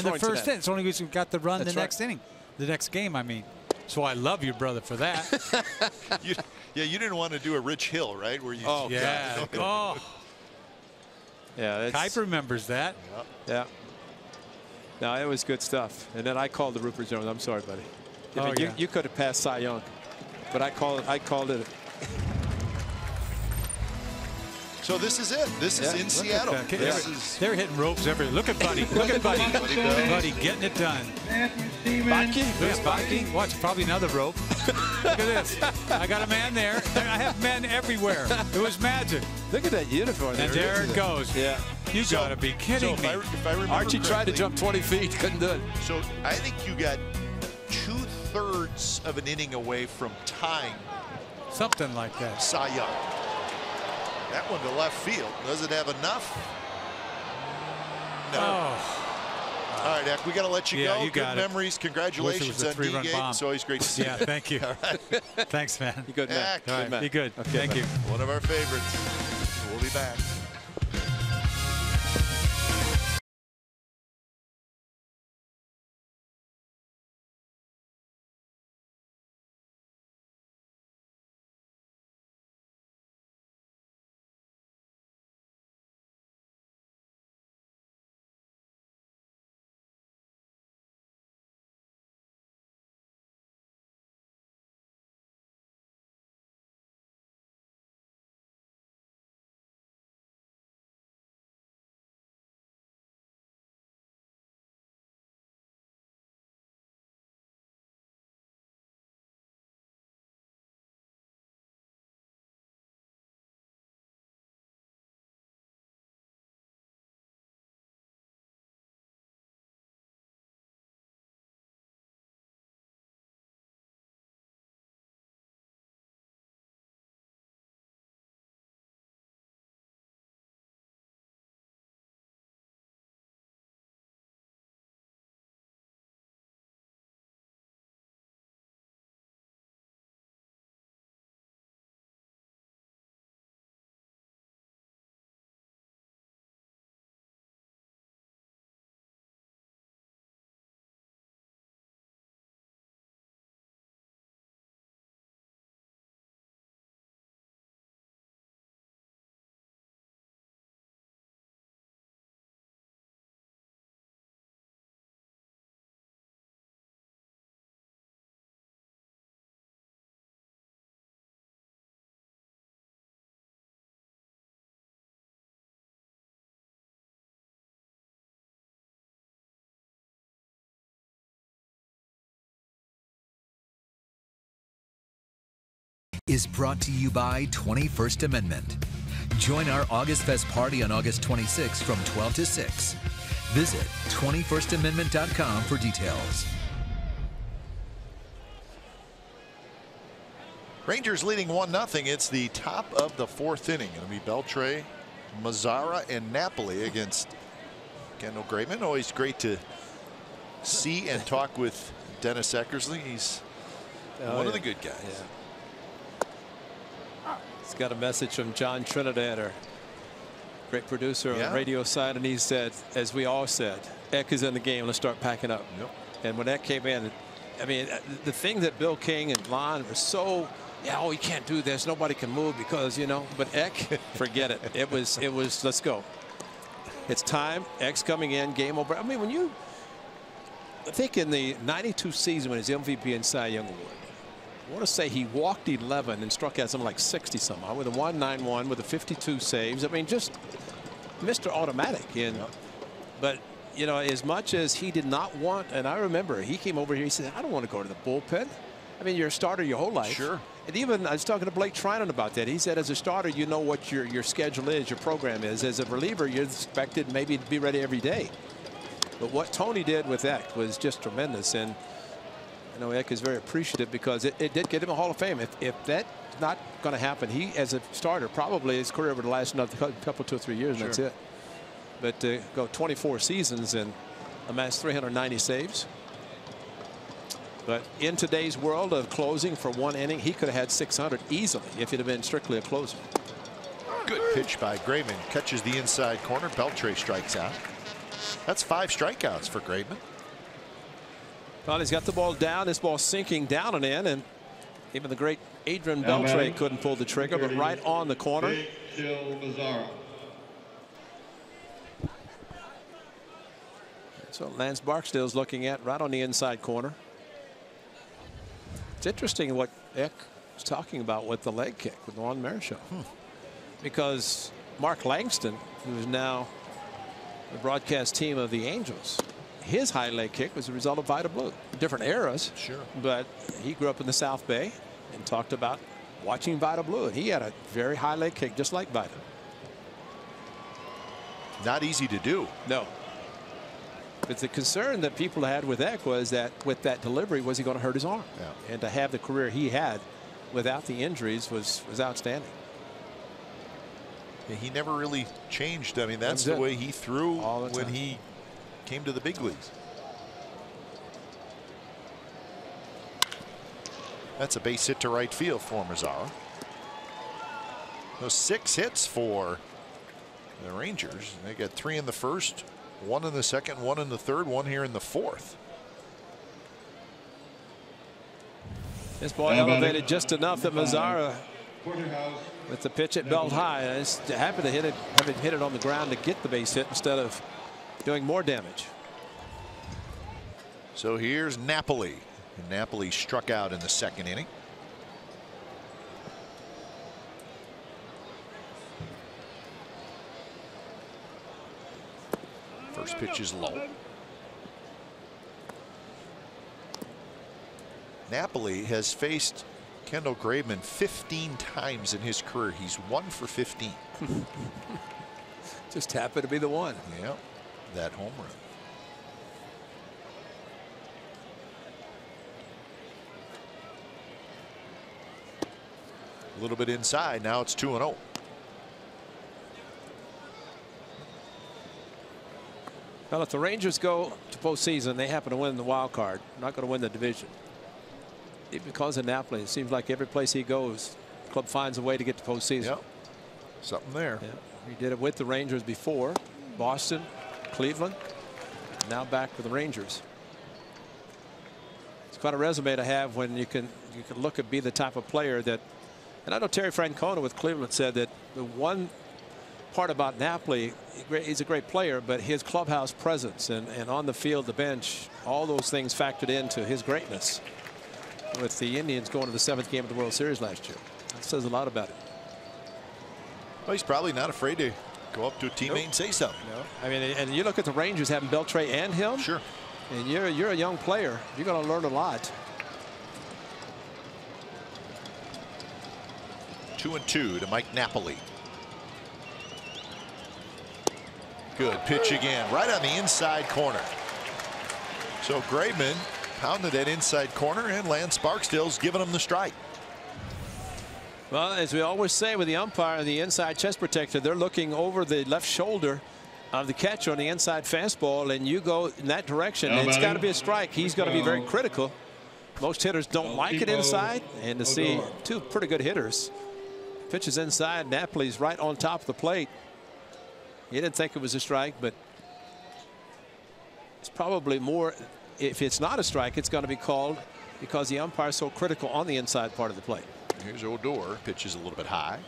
the first inning. It's only because we got the run the next inning. The next game, I mean. So I love your brother for that. you didn't want to do a Rich Hill, right? Where you Kipe remembers that. Yeah. No, it was good stuff. And then I called the Rupert Jones. I'm sorry, buddy. You could have passed Cy Young, but I called it. So this is it. This is in Seattle. They're hitting ropes everywhere. Look at Buddy. Look at Buddy. Buddy getting it done. Bodke. Watch, probably another rope. Look at this. I got a man there. I have men everywhere. It was magic. Look at that uniform. And there it goes. Yeah. You got to be kidding me. If I remember Archie tried to jump 20 feet. Couldn't do it. So I think you got 2/3 of an inning away from tying. Something like that. Cy Young. That one to left field. Does it have enough? No. Oh. All right, Eck, we got to let you go. You got Good memories. Congratulations on D-Gate. It's always great to see you. Yeah, thank you. All right. Thanks, man. You good, man. Eck. All right, be good. Okay, thank you. One of our favorites. We'll be back. is brought to you by 21st Amendment. Join our August Fest party on August 26th from 12 to 6. Visit 21stamendment.com for details. Rangers leading 1-0. It's the top of the 4th inning. It'll be Beltre, Mazzara, and Napoli against Kendall Graveman. Always great to see and talk with Dennis Eckersley. He's one of the good guys. Yeah. He's got a message from John Trinidad, our great producer on the radio side, and he said, as we all said, Eck is in the game. Let's start packing up. Yep. And when Eck came in, I mean, the thing that Bill King and Lon were so, oh, you can't do this. Nobody can move because, you know, but Eck, forget it. It was, let's go. It's time. Eck's coming in. Game over. I mean, when you, I think in the 92 season when his MVP and Cy Young Award, I want to say he walked 11 and struck out something like 60 somehow with a 191 with a 52 saves. I mean, just Mr. Automatic. And but you know, as much as he did not want, and I remember he came over here, he said, I don't want to go to the bullpen. I mean, you're a starter your whole life. Sure. And even I was talking to Blake Trinan about that. He said, as a starter, you know what your schedule is, your program is. As a reliever, you're expected maybe to be ready every day. But what Tony did with Eck was just tremendous. And you know, Eck is very appreciative because it did get him a Hall of Fame. If that's not going to happen, he, as a starter, probably his career would last another couple, 2 or 3 years, and that's it. But to go 24 seasons and amass 390 saves. But in today's world of closing for 1 inning, he could have had 600 easily if he'd have been strictly a closer. Good pitch by Graveman. Catches the inside corner. Beltre strikes out. That's 5 strikeouts for Graveman. Well, he's got the ball down. This ball sinking down and in, and even the great Adrian Beltre couldn't pull the trigger, but right on the corner. So Lance Barksdale's looking at right on the inside corner. It's interesting what Eck was talking about with the leg kick with Juan Marichal. Because Mark Langston, who is now the broadcast team of the Angels, his high leg kick was a result of Vida Blue. Different eras, sure, but he grew up in the South Bay and talked about watching Vida Blue, and he had a very high leg kick just like Vida. Not easy to do. No. But the concern that people had with Eck was that with that delivery, was he going to hurt his arm? Yeah. And to have the career he had without the injuries was outstanding. He never really changed. I mean, that's the way he threw when he came to the big leagues. That's a base hit to right field for Mazzara. Those 6 hits for the Rangers. They got 3 in the first, 1 in the second, 1 in the third, 1 here in the fourth. This ball elevated just enough that Mazzara, with the pitch at belt high, is happy to hit it on the ground to get the base hit instead of doing more damage. So here's Napoli. And Napoli struck out in the second inning. First pitch is low. Napoli has faced Kendall Graveman 15 times in his career. He's 1 for 15. Just happened to be the one. Yeah, that home run. A little bit inside. Now it's 2-0. Well, if the Rangers go to postseason, they happen to win the wild card. Not going to win the division. Because of Napoli, it seems like every place he goes, the club finds a way to get to postseason. Yep. Something there. Yeah. He did it with the Rangers before. Boston, Cleveland, now back with the Rangers. It's quite a resume to have when you can look and be the type of player that. And I know Terry Francona with Cleveland said that the one part about Napoli, he's a great player, but his clubhouse presence and on the field, the bench, all those things factored into his greatness. With the Indians going to the 7th game of the World Series last year, that says a lot about it. Well, he's probably not afraid to go up to a teammate and say something. No. I mean, and you look at the Rangers having Beltre and him. Sure. And you're a young player. You're going to learn a lot. 2-2 to Mike Napoli. Good pitch again, right on the inside corner. So Graveman pounded that inside corner, and Lance Barksdale's giving him the strike. Well, as we always say with the umpire, the inside chest protector, they're looking over the left shoulder of the catcher on the inside fastball, and you go in that direction, it's got to be a strike. He's going to be very critical. Most hitters don't like it inside, and to see two pretty good hitters. Pitches inside, Napoli's right on top of the plate. He didn't think it was a strike, but it's probably more. If it's not a strike, it's going to be called because the umpire is so critical on the inside part of the plate. Here's Odor, pitches a little bit high.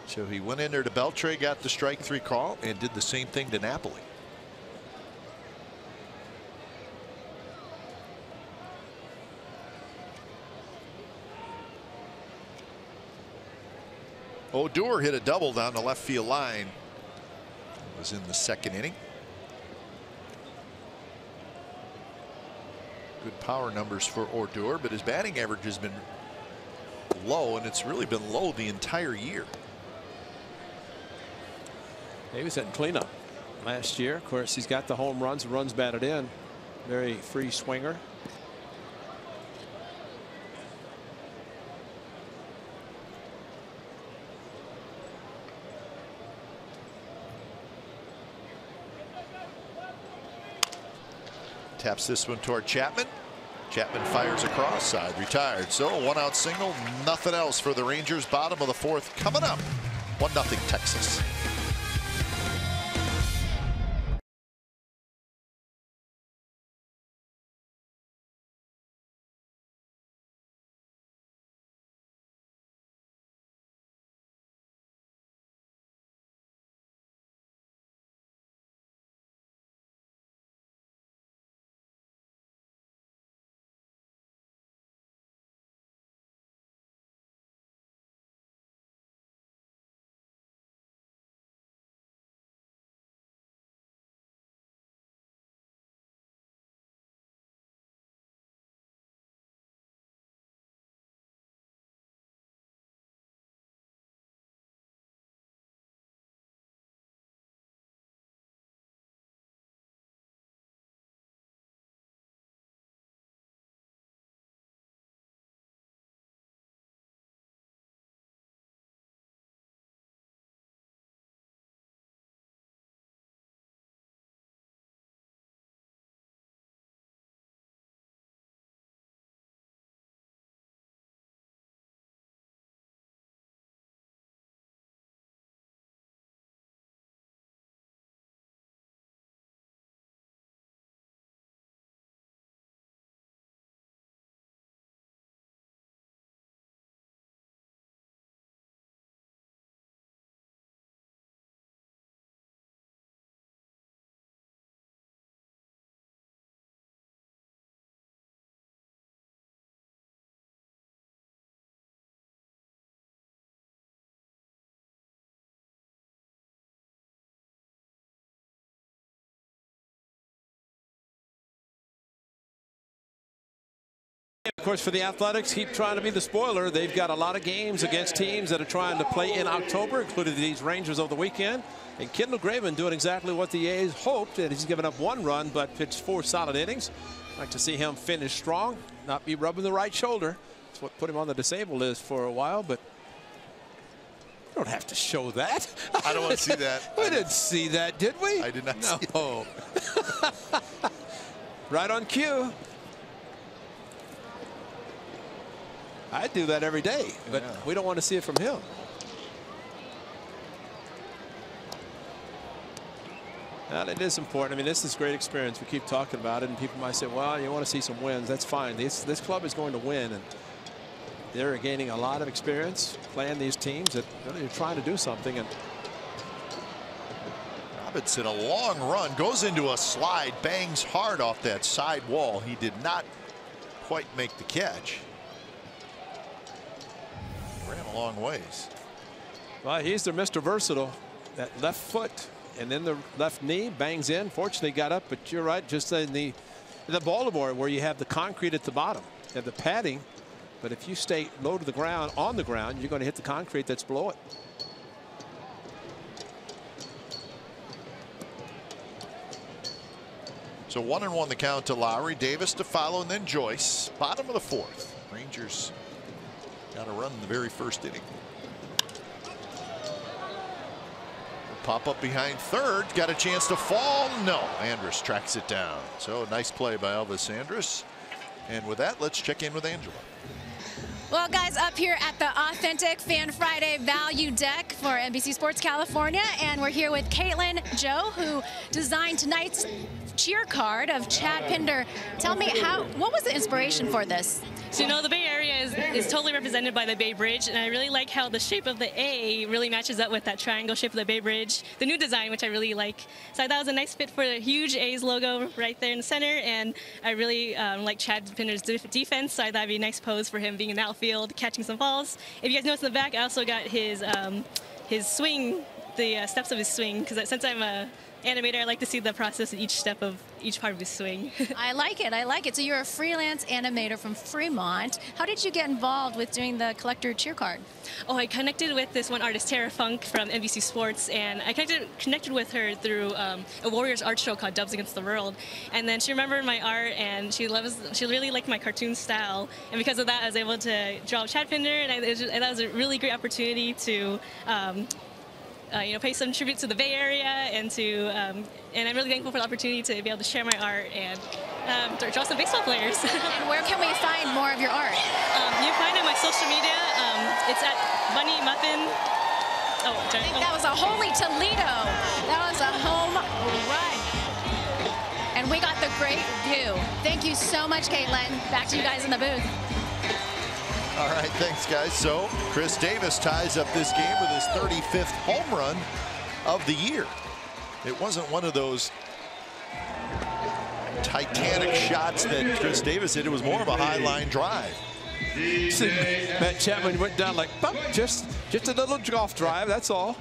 So he went in there to Beltre, got the strike 3 call, and did the same thing to Napoli. Odor hit a double down the left field line. It was in the 2nd inning. Good power numbers for Odor, but his batting average has been low, and it's really been low the entire year. He was hitting cleanup last year. Of course, he's got the home runs batted in. Very free swinger. Taps this one toward Chapman. Chapman fires across, side retired. So 1-out single, nothing else for the Rangers. Bottom of the 4th coming up. 1-0 Texas. Of course, for the Athletics, keep trying to be the spoiler. They've got a lot of games against teams that are trying to play in October, including these Rangers over the weekend. And Kendall Graveman doing exactly what the A's hoped, and he's given up 1 run but pitched 4 solid innings. I'd like to see him finish strong, not be rubbing the right shoulder. That's what put him on the disabled list for a while, but we don't have to show that. I don't want to see that. We didn't see that, did we? I did not see that. No. Right on cue. I do that every day, but we don't want to see it from him. And it is important. I mean, this is great experience. We keep talking about it, and people might say, well, you want to see some wins. That's fine. This club is going to win, and they're gaining a lot of experience playing these teams that really are trying to do something. And Robinson, a long run, goes into a slide, bangs hard off that side wall. He did not quite make the catch. Ran a long ways. Well, he's the Mr. Versatile. That left foot and then the left knee bangs in. Fortunately got up, but you're right, just in the Baltimore where you have the concrete at the bottom and the padding, But if you stay low to the ground, on the ground, you're going to hit the concrete that's below it. So 1-1 the count to Lowry, Davis to follow, and then Joyce. Bottom of the fourth. Rangers got a run in the very first inning. Pop up behind third, got a chance to fall. No, Andrus tracks it down. So nice play by Elvis Andrus. And with that, let's check in with Angela. Well, guys, up here at the Authentic Fan Friday Value Deck for NBC Sports California, and we're here with Caitlin Joe, who designed tonight's cheer card of Chad Pinder. Tell me, what was the inspiration for this? So, you know, the Bay Area is totally represented by the Bay Bridge, and I really like how the shape of the A really matches up with that triangle shape of the Bay Bridge, the new design, which I really like. So I thought it was a nice fit for the huge A's logo right there in the center, and I really like Chad Pinder's defense, so I thought it'd be a nice pose for him being in the outfield, catching some balls. If you guys notice in the back, I also got his swing, the steps of his swing, because since I'm a animator, I like to see the process of each step of each part of his swing. I like it. I like it. So you're a freelance animator from Fremont. How did you get involved with doing the collector cheer card? Oh, I connected with this one artist, Tara Funk from NBC Sports, and I connected with her through a Warriors art show called Dubs Against the World. And then she remembered my art, and she really liked my cartoon style. And because of that, I was able to draw Chad Pinder, and that was a really great opportunity to you know, pay some tribute to the Bay Area, and and I'm really thankful for the opportunity to be able to share my art and draw some baseball players. And where can we find more of your art? You can find it on my social media. It's at Bunny Muffin. Oh, I think that was a holy Toledo. That was a home run. And we got the great view. Thank you so much, Caitlin. Back to you guys in the booth. All right, thanks, guys. So Chris Davis ties up this game with his 35th home run of the year. It wasn't one of those titanic shots that Chris Davis hit. It was more of a high line drive. Matt Chapman went down like, bump, just a little golf drive, that's all.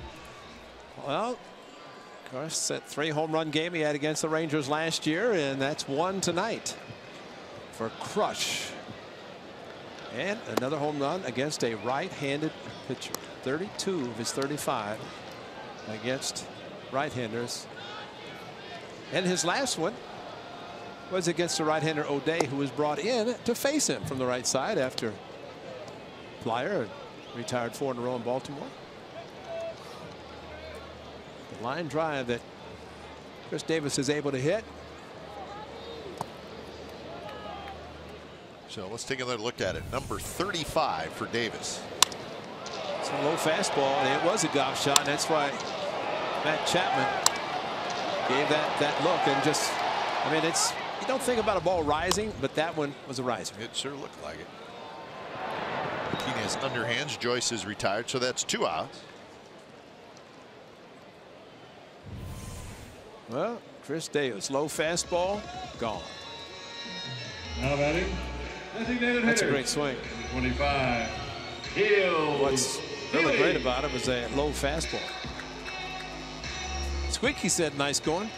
Well, of course, that 3 home run game he had against the Rangers last year, and that's 1 tonight for Crush. And another home run against a right-handed pitcher. 32 of his 35 against right-handers. And his last one was against a right-hander, O'Day, who was brought in to face him from the right side after Flyer retired 4 in a row in Baltimore. The line drive that Chris Davis is able to hit. So let's take another look at it. Number 35 for Davis. It's a low fastball, and it was a golf shot, and that's why Matt Chapman gave that look. And just, I mean, it's, you don't think about a ball rising, but that one was a riser. It sure looked like it. Martinez underhands. Joyce is retired, so that's 2 outs. Well, Chris Davis, low fastball, gone. Now batting, designated That's a hitter, great swing. 25. Hill. What's really great about it was that low fastball. Squeaky said nice going.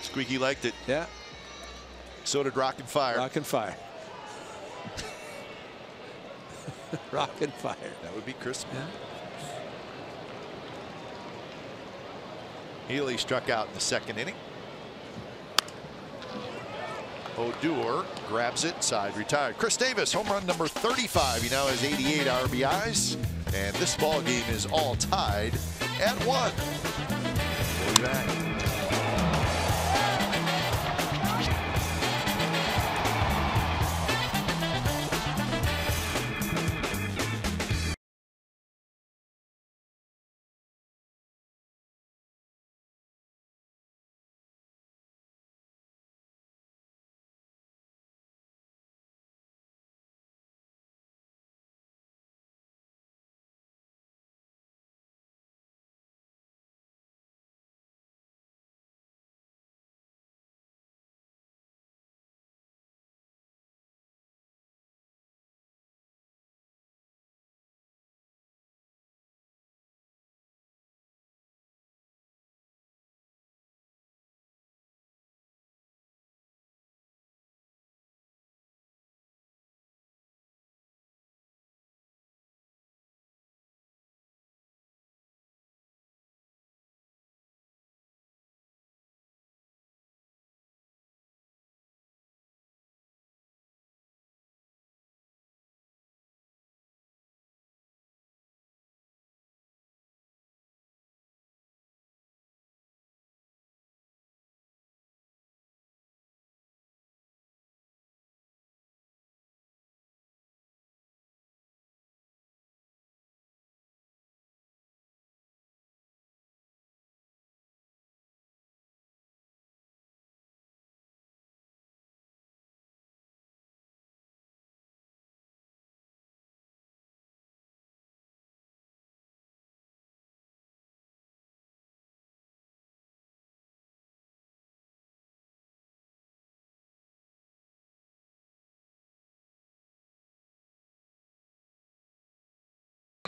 Squeaky liked it. Yeah. So did Rock and Fire. Rock and Fire. Rock and Fire. That would be Chris. Yeah. Healy struck out in the 2nd inning. Odor grabs it, side retired. Chris Davis, home run number 35. He now has 88 RBIs, and this ball game is all tied at 1. We'll be back.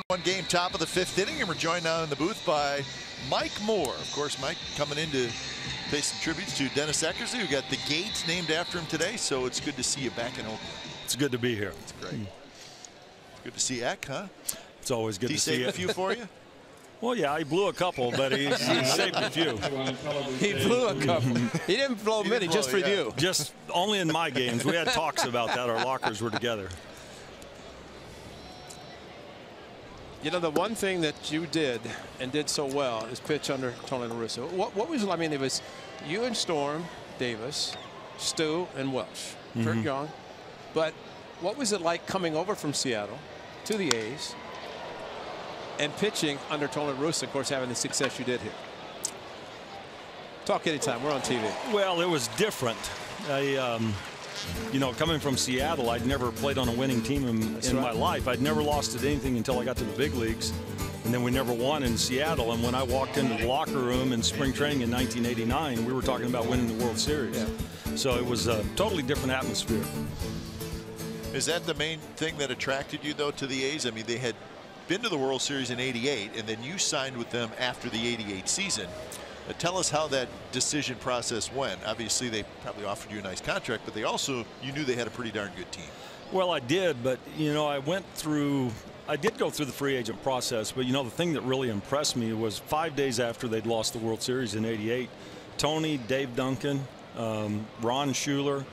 One game, top of the 5th inning, and we're joined now in the booth by Mike Moore. Of course, Mike coming in to pay some tributes to Dennis Eckersley, who got the gates named after him today. So it's good to see you back in Oakland. It's good to be here. It's great. It's good to see Eck, huh? It's always good to see you. He saved a few for you? Well, yeah, he blew a couple, but he saved a few. He blew a couple. He didn't blow many, just for you. Just only in my games. We had talks about that. Our lockers were together. You know, the one thing that you did and did so well is pitch under Tony La Russa. What was, I mean, it was you and Storm, Davis, Stu, and Welsh. Very young. But what was it like coming over from Seattle to the A's and pitching under Tony La Russa, of course, having the success you did here? Talk anytime. We're on TV. Well, it was different. You know, coming from Seattle, I'd never played on a winning team in my life. I'd never lost at anything until I got to the big leagues. And then we never won in Seattle. And when I walked into the locker room in spring training in 1989, we were talking about winning the World Series. Yeah. So it was a totally different atmosphere. Is that the main thing that attracted you, though, to the A's? I mean, they had been to the World Series in '88, and then you signed with them after the '88 season. Tell us how that decision process went. Obviously, they probably offered you a nice contract, but they also, you knew they had a pretty darn good team. Well, I did, but, you know, I did go through the free agent process, but, you know, the thing that really impressed me was 5 days after they'd lost the World Series in '88, Tony, Dave Duncan, Ron Schuler,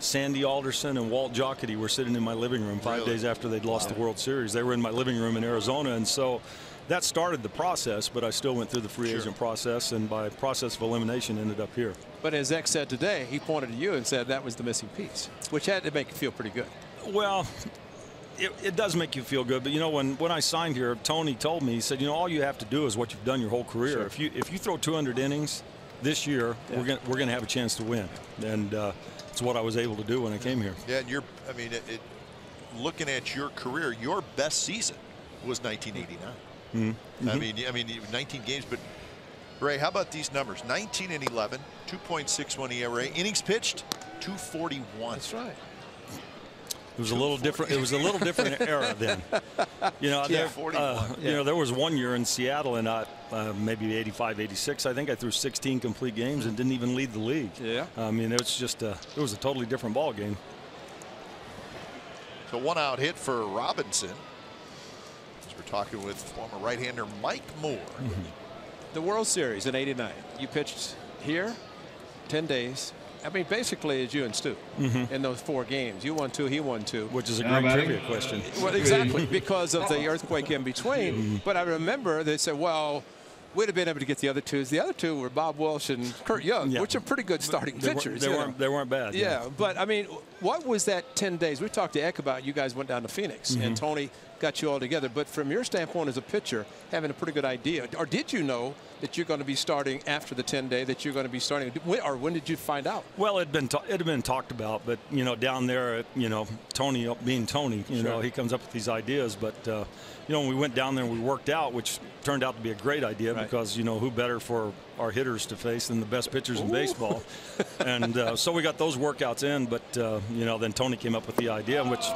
Sandy Alderson, and Walt Jocketty were sitting in my living room 5 days after they'd lost the World Series. They were in my living room in Arizona, and so that started the process, but I still went through the free agent process, and by process of elimination ended up here. But as Eck said today, he pointed to you and said that was the missing piece, which had to make you feel pretty good. Well, it does make you feel good, but you know, when I signed here, Tony told me, he said, you know, all you have to do is what you've done your whole career. If you throw 200 innings this year, we're gonna have a chance to win, and it's what I was able to do when I came here. Yeah, and I mean, looking at your career, your best season was 1989. I mean, 19 games, but Ray, how about these numbers? 19 and 11, 2.61 ERA, innings pitched, 241. That's right. It was a little different. It was a little different era then. You know, you know, there was one year in Seattle, and maybe 85, 86. I think I threw 16 complete games and didn't even lead the league. Yeah. I mean, it was just it was a totally different ball game. So one out hit for Robinson. We're talking with former right-hander Mike Moore. The World Series in '89. You pitched here 10 days. I mean, basically, it's you and Stu in those 4 games. You won 2, he won 2. Which is a great trivia question. Well, exactly, because of the earthquake in between. But I remember they said, well, we'd have been able to get the other 2s. The other 2 were Bob Welsh and Kurt Young, which are pretty good starting pitchers. They weren't bad. Yeah, but I mean, what was that 10 days? We talked to Eck about you guys went down to Phoenix, and Tony got you all together. But from your standpoint as a pitcher, having a pretty good idea, or did you know that you're going to be starting after the 10-day, that you're going to be starting, or when did you find out? Well, it had been talked about, but you know, down there, you know, Tony being Tony, you know, he comes up with these ideas. But you know, when we went down there and we worked out, which turned out to be a great idea because you know, who better for our hitters to face than the best pitchers in baseball. And so we got those workouts in, but you know, then Tony came up with the idea, which,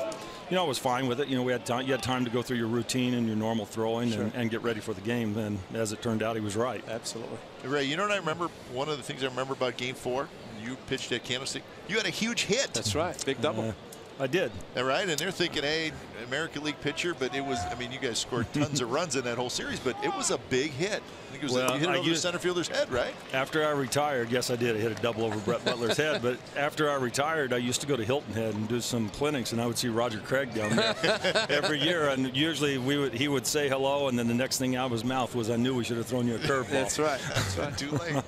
you know, I was fine with it. You know, we had time. You had time to go through your routine and your normal throwing and get ready for the game. And as it turned out, he was right. Absolutely. Ray, you know what I remember? One of the things I remember about Game 4, you pitched at Candlestick. You had a huge hit. That's right. Big double. I did. All right, and they're thinking, hey, American League pitcher, but it was, I mean, you guys scored tons of runs in that whole series, but it was a big hit. I think it was you hit it over the center fielder's head, right? After I retired, yes, I did. I hit a double over Brett Butler's head, but after I retired, I used to go to Hilton Head and do some clinics, and I would see Roger Craig down there every year, and usually he would say hello, and then the next thing out of his mouth was, I knew we should have thrown you a curveball. That's right. That's right. Too late.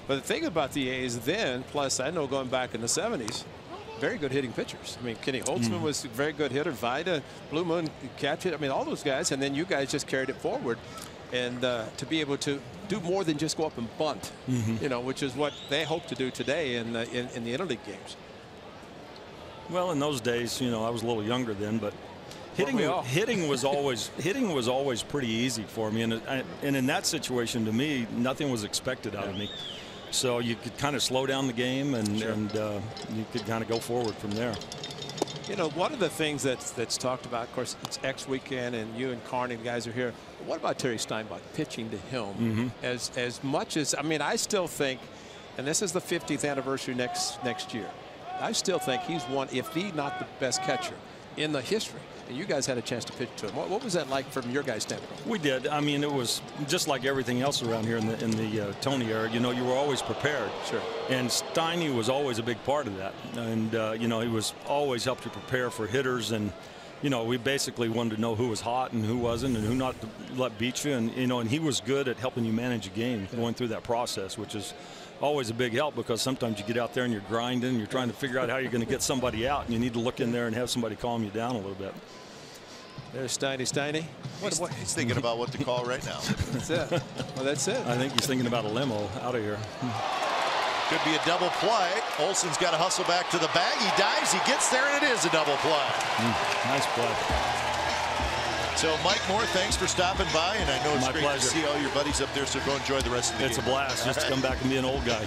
But the thing about the A's then, plus I know going back in the 70s, very good hitting pitchers. I mean, Kenny Holtzman was a very good hitter. Vida, Blue Moon, catch it. I mean, all those guys. And then you guys just carried it forward. And to be able to do more than just go up and bunt, you know, which is what they hope to do today in the interleague games. Well, in those days, you know, I was a little younger then, but hitting was always pretty easy for me. And in that situation, to me, nothing was expected out of me. So you could kind of slow down the game and you could kind of go forward from there. You know, one of the things that's talked about, of course, it's X weekend, and you and Carney, the guys are here. But what about Terry Steinbach pitching to him? As much as, I mean, I still think, and this is the 50th anniversary next year, I still think he's one, if he not the best catcher in the history. And you guys had a chance to pitch to him. What was that like from your guys' standpoint? We did. I mean, it was just like everything else around here in the Tony era. You know, you were always prepared. Sure. And Steiny was always a big part of that. And you know, he was always helped you prepare for hitters. And you know, we basically wanted to know who was hot and who wasn't, and who not to let beat you. And you know, and he was good at helping you manage a game, going through that process, which is always a big help, because sometimes you get out there and you're grinding, you're trying to figure out how you're going to get somebody out, and you need to look in there and have somebody calm you down a little bit. There's Steiny. He's thinking about what to call right now. That's it. Well, that's it. I think he's thinking about a limo out of here. Could be a double play. Olson's got to hustle back to the bag. He dives, he gets there, and it is a double play. Nice play. So, Mike Moore, thanks for stopping by, and I know it's great pleasure to see all your buddies up there, so go enjoy the rest of the game. It's a blast just to come back and be an old guy.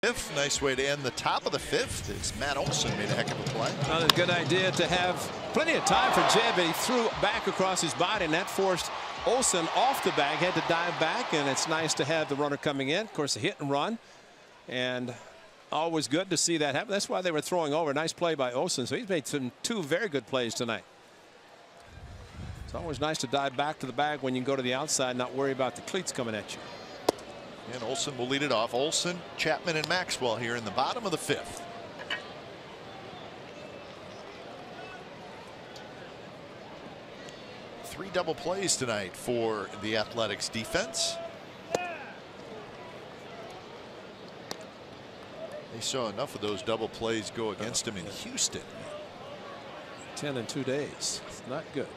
Fifth, nice way to end the top of the fifth. As Matt Olson made a heck of a play. Well, it's a good idea to have plenty of time for Jed, but he threw back across his body, and that forced Olson off the bag, had to dive back, and it's nice to have the runner coming in. Of course, a hit and run, and always good to see that happen. That's why they were throwing over. Nice play by Olson. So he's made two very good plays tonight. It's always nice to dive back to the bag when you can go to the outside and not worry about the cleats coming at you. And Olson will lead it off. Olson, Chapman, and Maxwell here in the bottom of the fifth. Three double plays tonight for the Athletics defense. They saw enough of those double plays go against him in Houston. 10 in 2 days. It's not good.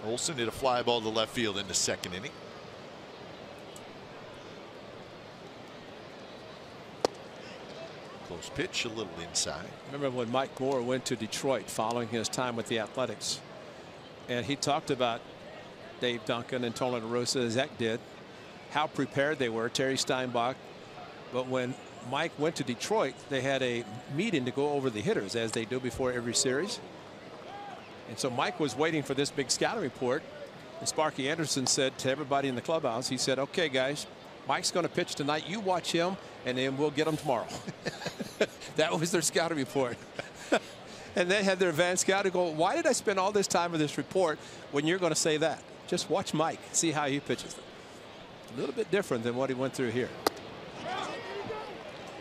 Olson did a fly ball to left field in the second inning. Close pitch, a little inside. Remember when Mike Moore went to Detroit following his time with the Athletics, and he talked about Dave Duncan and Tony La Russa, as Zach did, how prepared they were, Terry Steinbach. But when Mike went to Detroit, they had a meeting to go over the hitters, as they do before every series. And so Mike was waiting for this big scouting report, and Sparky Anderson said to everybody in the clubhouse, he said, okay guys, Mike's going to pitch tonight, you watch him, and then we'll get him tomorrow. That was their scouting report. And they had their advanced scout to go, why did I spend all this time with this report when you're going to say that? Just watch Mike, see how he pitches. A little bit different than what he went through here.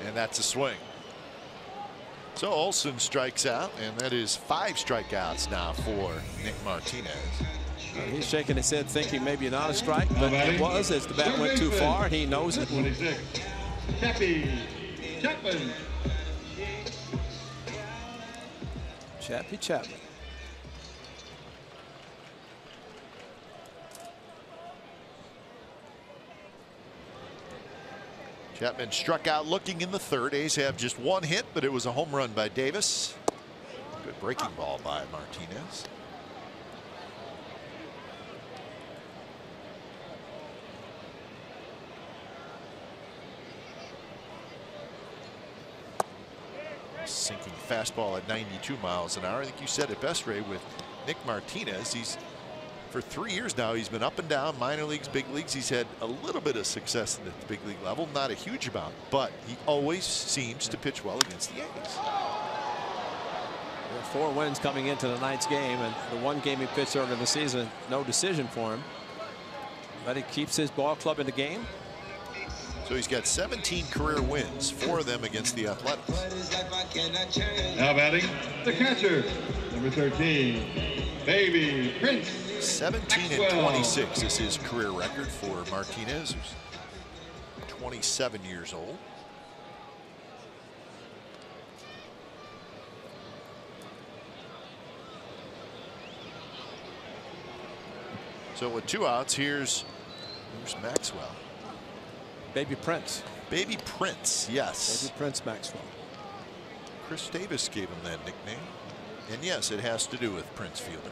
And that's a swing. So Olson strikes out, and that is 5 strikeouts now for Nick Martinez. He's shaking his head thinking maybe not a strike, but it was as the bat went too far. He knows it. 26. Chapman. Chapman. Chapman struck out looking in the 3rd. A's have just 1 hit, but it was a home run by Davis. Good breaking ball by Martinez. Sinking fastball at 92 miles an hour. I think you said it best, Ray, with Nick Martinez. He's, for 3 years now, he's been up and down, minor leagues, big leagues. He's had a little bit of success at the big league level, not a huge amount, but he always seems to pitch well against the Yankees. 4 wins coming into the 9th game, and the 1 game he pitched earlier in the season, no decision for him. But he keeps his ball club in the game. So he's got 17 career wins, 4 of them against the Athletics. Now batting, the catcher, number 13, Baby Prince. 17 and 26 is his career record for Martinez, who's 27 years old. So with 2 outs, here's Maxwell. Baby Prince. Baby Prince, yes. Baby Prince Maxwell. Chris Davis gave him that nickname. And yes, it has to do with Prince Fielder.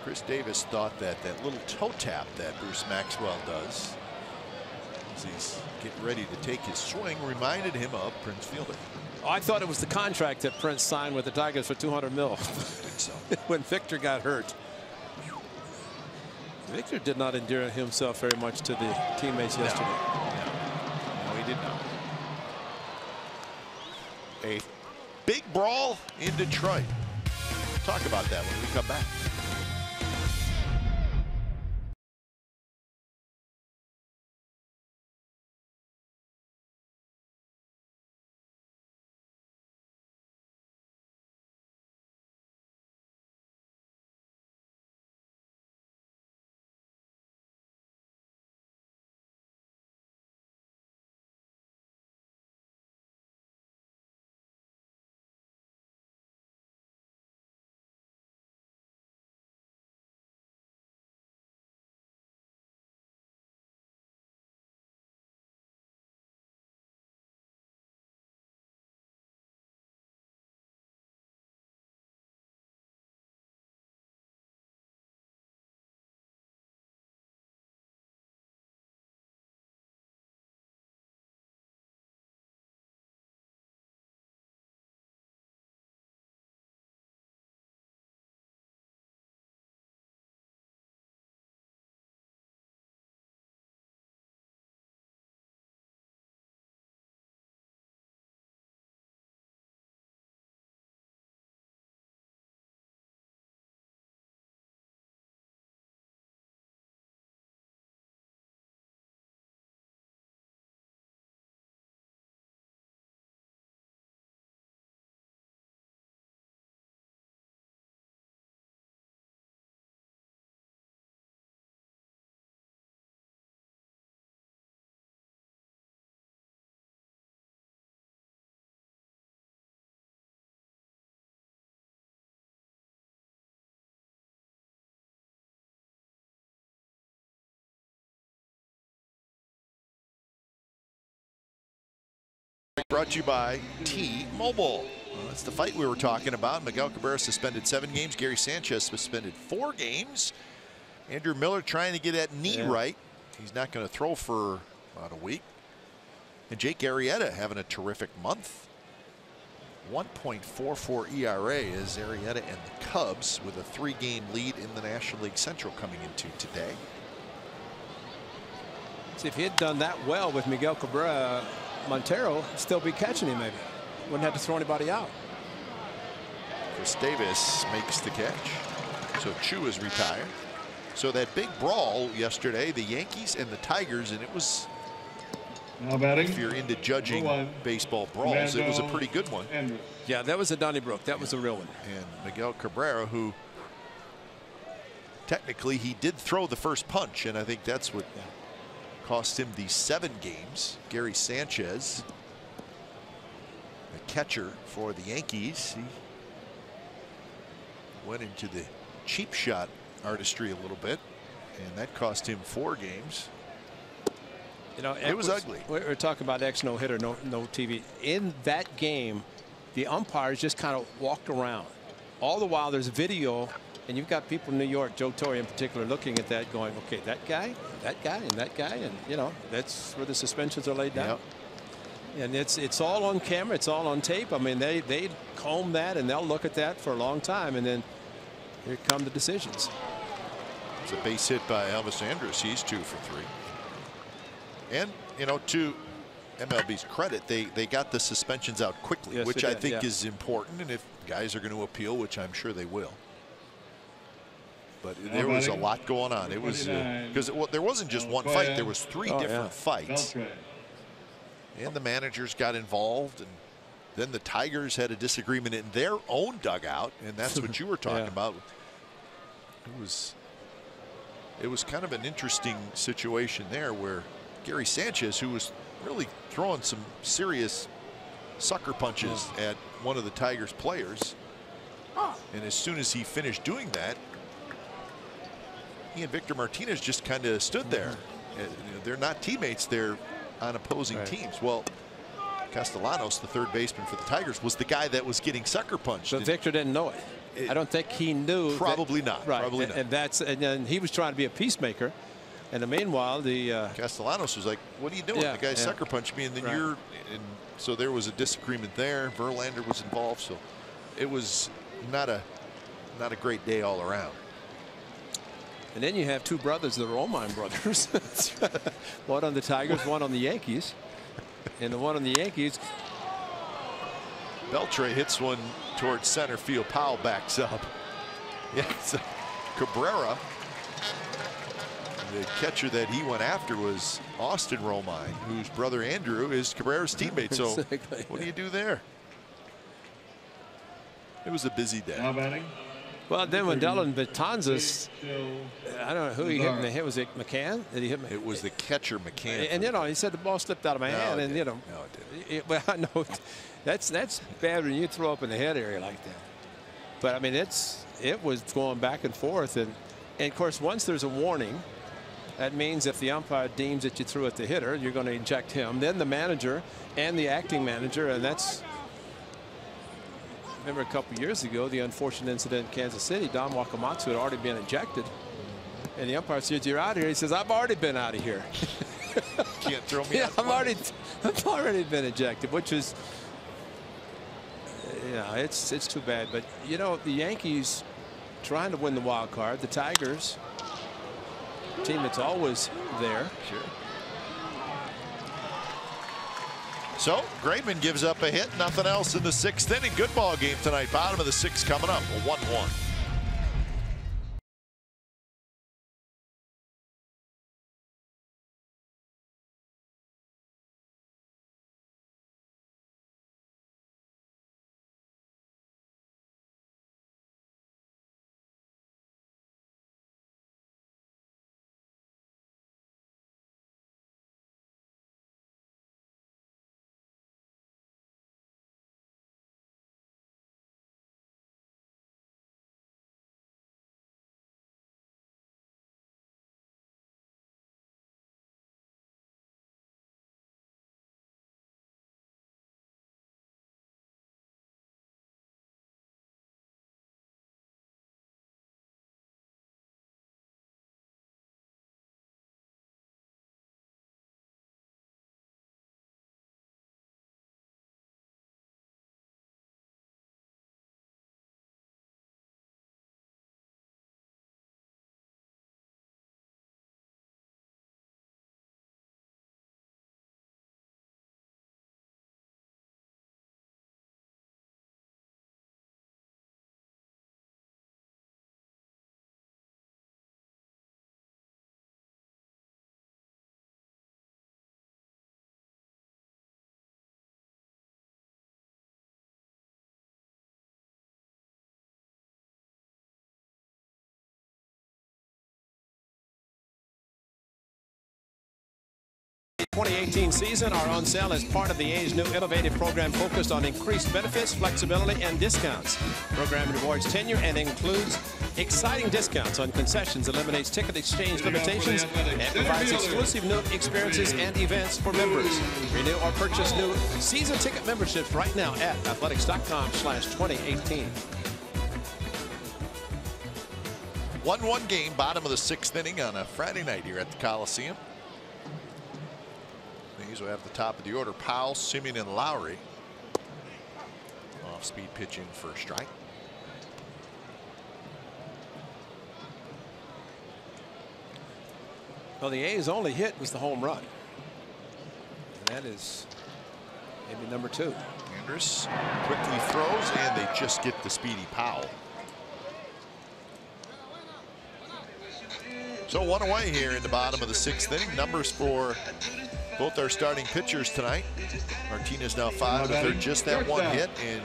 Chris Davis thought that that little toe tap that Bruce Maxwell does as he's getting ready to take his swing reminded him of Prince Fielder. Oh, I thought it was the contract that Prince signed with the Tigers for $200 million. So. When Victor got hurt. Victor did not endear himself very much to the teammates yesterday. No, he did not. A big brawl in Detroit. We'll talk about that when we come back. Brought to you by T-Mobile. That's the fight we were talking about. Miguel Cabrera suspended 7 games. Gary Sanchez suspended 4 games. Andrew Miller trying to get that knee right. He's not going to throw for about a week. And Jake Arrieta having a terrific month. 1.44 ERA is Arrieta and the Cubs with a 3-game lead in the National League Central coming into today. See, if he had done that well with Miguel Cabrera, Montero still be catching him maybe. Wouldn't have to throw anybody out. Chris Davis makes the catch. So Chu is retired. So that big brawl yesterday, the Yankees and the Tigers, and it was, if you're into judging baseball brawls, it was a pretty good one. Yeah, that was a Donnybrook. That was a real one. And Miguel Cabrera, who technically he did throw the first punch, and I think that's what cost him the 7 games. Gary Sanchez, the catcher for the Yankees, he went into the cheap shot artistry a little bit, and that cost him 4 games. You know, it was ugly. We're talking about X no hitter, no TV. In that game, the umpires just kind of walked around. All the while, there's video, and you've got people in New York, Joe Torre in particular, looking at that, going, "Okay, that guy, and that guy," and you know, that's where the suspensions are laid down. Yep. And it's all on camera, it's all on tape. I mean, they comb that, and they'll look at that for a long time, and then here come the decisions. It's a base hit by Elvis Andrus. He's 2 for 3. And, you know, to MLB's credit, they got the suspensions out quickly, yes, which I think is important. And if guys are going to appeal, which I'm sure they will. But there was a lot going on. It was because there wasn't just one fight. There was 3 different fights. And the managers got involved. And then the Tigers had a disagreement in their own dugout. And that's what you were talking about. It was kind of an interesting situation there where Gary Sanchez, who was really throwing some serious sucker punches at one of the Tigers players, and as soon as he finished doing that, he and Victor Martinez just kind of stood there. You know, they're not teammates, they're on opposing teams. Well, Castellanos, the third baseman for the Tigers, was the guy that was getting sucker punched. But Victor didn't know it. I don't think he knew. Probably not. Right. Probably not. And then he was trying to be a peacemaker. And meanwhile, the Castellanos was like, "What are you doing? The guy sucker punched me, and then and so there was a disagreement there. Verlander was involved, so it was not a great day all around." And then you have 2 brothers that are Romine brothers. One on the Tigers, one on the Yankees. And the one on the Yankees, Beltre hits one towards center field. Powell backs up. Yes, Cabrera. The catcher that he went after was Austin Romine, whose brother Andrew is Cabrera's teammate. So what do you do there? It was a busy day. Well, then when Dylan Betanzas, I don't know who he hit in the hit. Was it McCann? Did he hit me? It was the catcher McCann. And you know, he said the ball slipped out of my hand, and you know, well, I know that's bad when you throw up in the head area like that. But I mean, it was going back and forth, and of course, once there's a warning, that means if the umpire deems that you threw at the hitter, you're going to eject him. Then the manager and the acting manager, and that's. Remember a couple years ago, the unfortunate incident in Kansas City, Don Wakamatsu had already been ejected. And the umpire says, "You're out of here." He says, "I've already been out of here." Can't throw me out. I've already been ejected, which is, you know, it's too bad. But, you know, the Yankees trying to win the wild card. The Tigers, team that's always there. Sure. So Graveman gives up a hit. Nothing else in the 6th inning. Good ball game tonight. Bottom of the 6th coming up. A 1-1. 2018 season are on sale as part of the A's new innovative program focused on increased benefits, flexibility, and discounts. Program rewards tenure and includes exciting discounts on concessions, eliminates ticket exchange limitations, and provides exclusive new experiences and events for members. Renew or purchase new season ticket memberships right now at athletics.com/2018. 1-1 game, bottom of the 6th inning on a Friday night here at the Coliseum. These will have the top of the order. Powell, Simeon, and Lowry. Off-speed pitch in for a strike. Well, the A's only hit was the home run. And that is maybe number 2. Andrus quickly throws, and they just get the speedy Powell. So 1 away here in the bottom of the 6th inning. Numbers for both our starting pitchers tonight. Martinez now 5 with just that 1 hit, and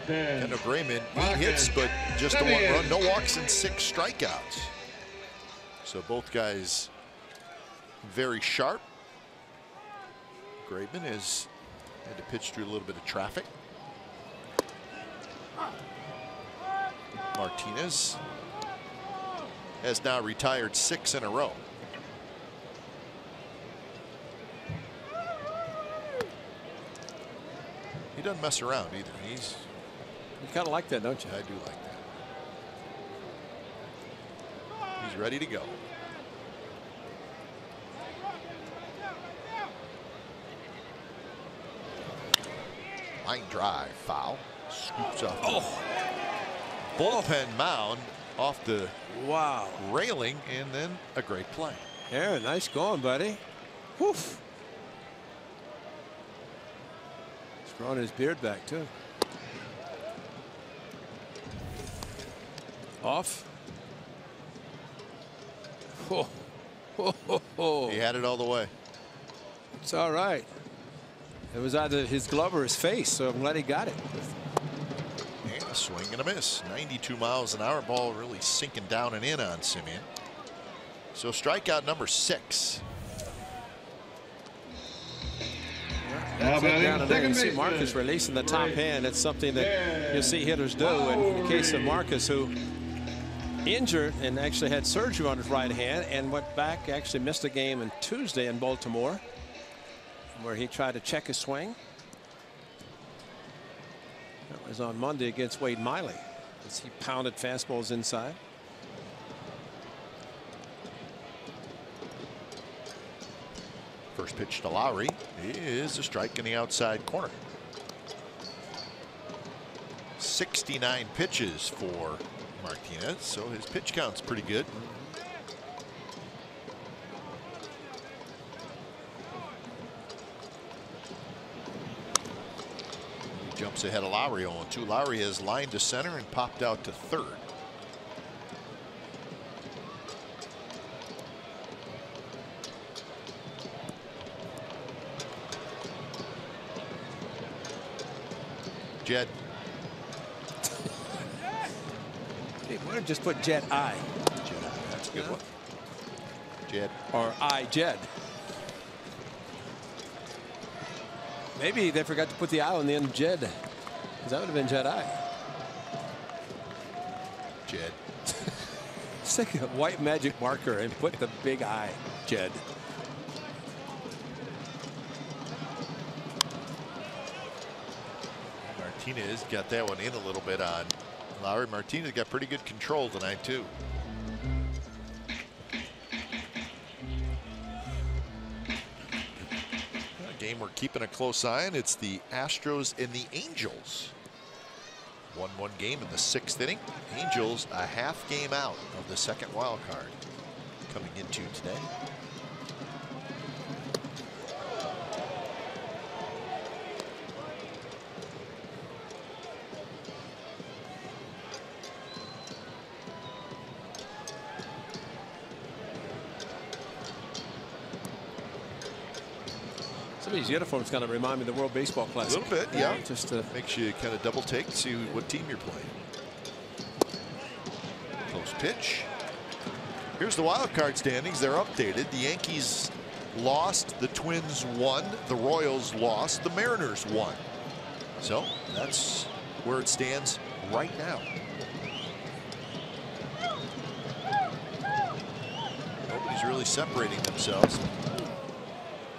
Kendall Grayman 8 hits, but just the 1 run. No walks and 6 strikeouts. So both guys very sharp. Grayman has had to pitch through a little bit of traffic. Martinez has now retired 6 in a row. He doesn't mess around either. You kind of like that, don't you? I do like that. He's ready to go. Line drive, foul. Scoops up. Oh. Bullpen mound off the railing, and then a great play. Yeah, nice going, buddy. Woof. He's growing his beard back too. Off. Oh. He had it all the way. It's all right. It was either his glove or his face, so I'm glad he got it. And a swing and a miss. 92 miles an hour. Ball really sinking down and in on Simeon. So strikeout number 6. Now down there, you see Marcus releasing the top hand. It's something that you'll see hitters do. And in the case of Marcus, who injured and actually had surgery on his right hand and went back, actually missed a game on Tuesday in Baltimore, where he tried to check his swing. That was on Monday against Wade Miley as he pounded fastballs inside. First pitch to Lowry is a strike in the outside corner. 69 pitches for Martinez, so his pitch count's pretty good. Jumps ahead of Lowry 0-2. Lowry has lined to center and popped out to third. Jed. Hey, why don't just put Jed I? Jed I. That's a good one. Jed. Or I Jed. Maybe they forgot to put the I on the end of Jed, because that would have been Jedi. Jed. Just take a white magic marker and put the big I, Jed. Martinez got that one in a little bit on Lowry. Martinez got pretty good control tonight too. Game we're keeping a close eye on. It's the Astros and the Angels. 1-1 game in the 6th inning. Angels a half game out of the second wild card coming into today. Some of these uniforms kind of remind me of the World Baseball Classic. A little bit, yeah. Just makes you kind of double take to see what team you're playing. Close pitch. Here's the wild card standings. They're updated. The Yankees lost, the Twins won, the Royals lost, the Mariners won. So that's where it stands right now. Nobody's really separating themselves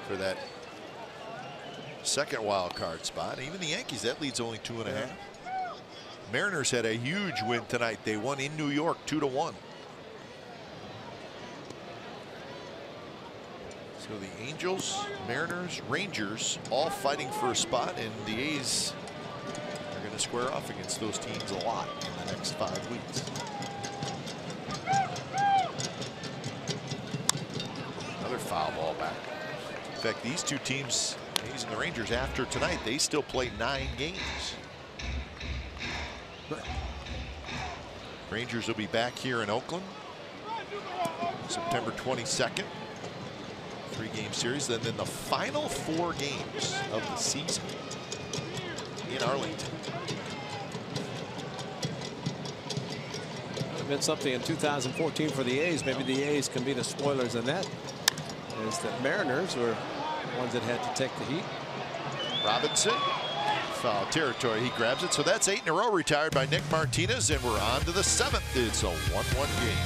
for that second wild card spot. Even the Yankees, that lead's only 2.5. Mariners had a huge win tonight. They won in New York 2-1. So the Angels, Mariners, Rangers all fighting for a spot, and the A's are going to square off against those teams a lot in the next 5 weeks. Another foul ball back. In fact, these two teams, A's and the Rangers, after tonight, they still play 9 games. Rangers will be back here in Oakland September 22nd. 3-game series, then in the final 4 games of the season in Arlington. It meant something in 2014 for the A's. Maybe the A's can be the spoilers in that. Is that Mariners were ones that had to take the heat. Robinson, foul territory. He grabs it. So that's 8 in a row retired by Nick Martinez, and we're on to the 7th. It's a 1-1 game.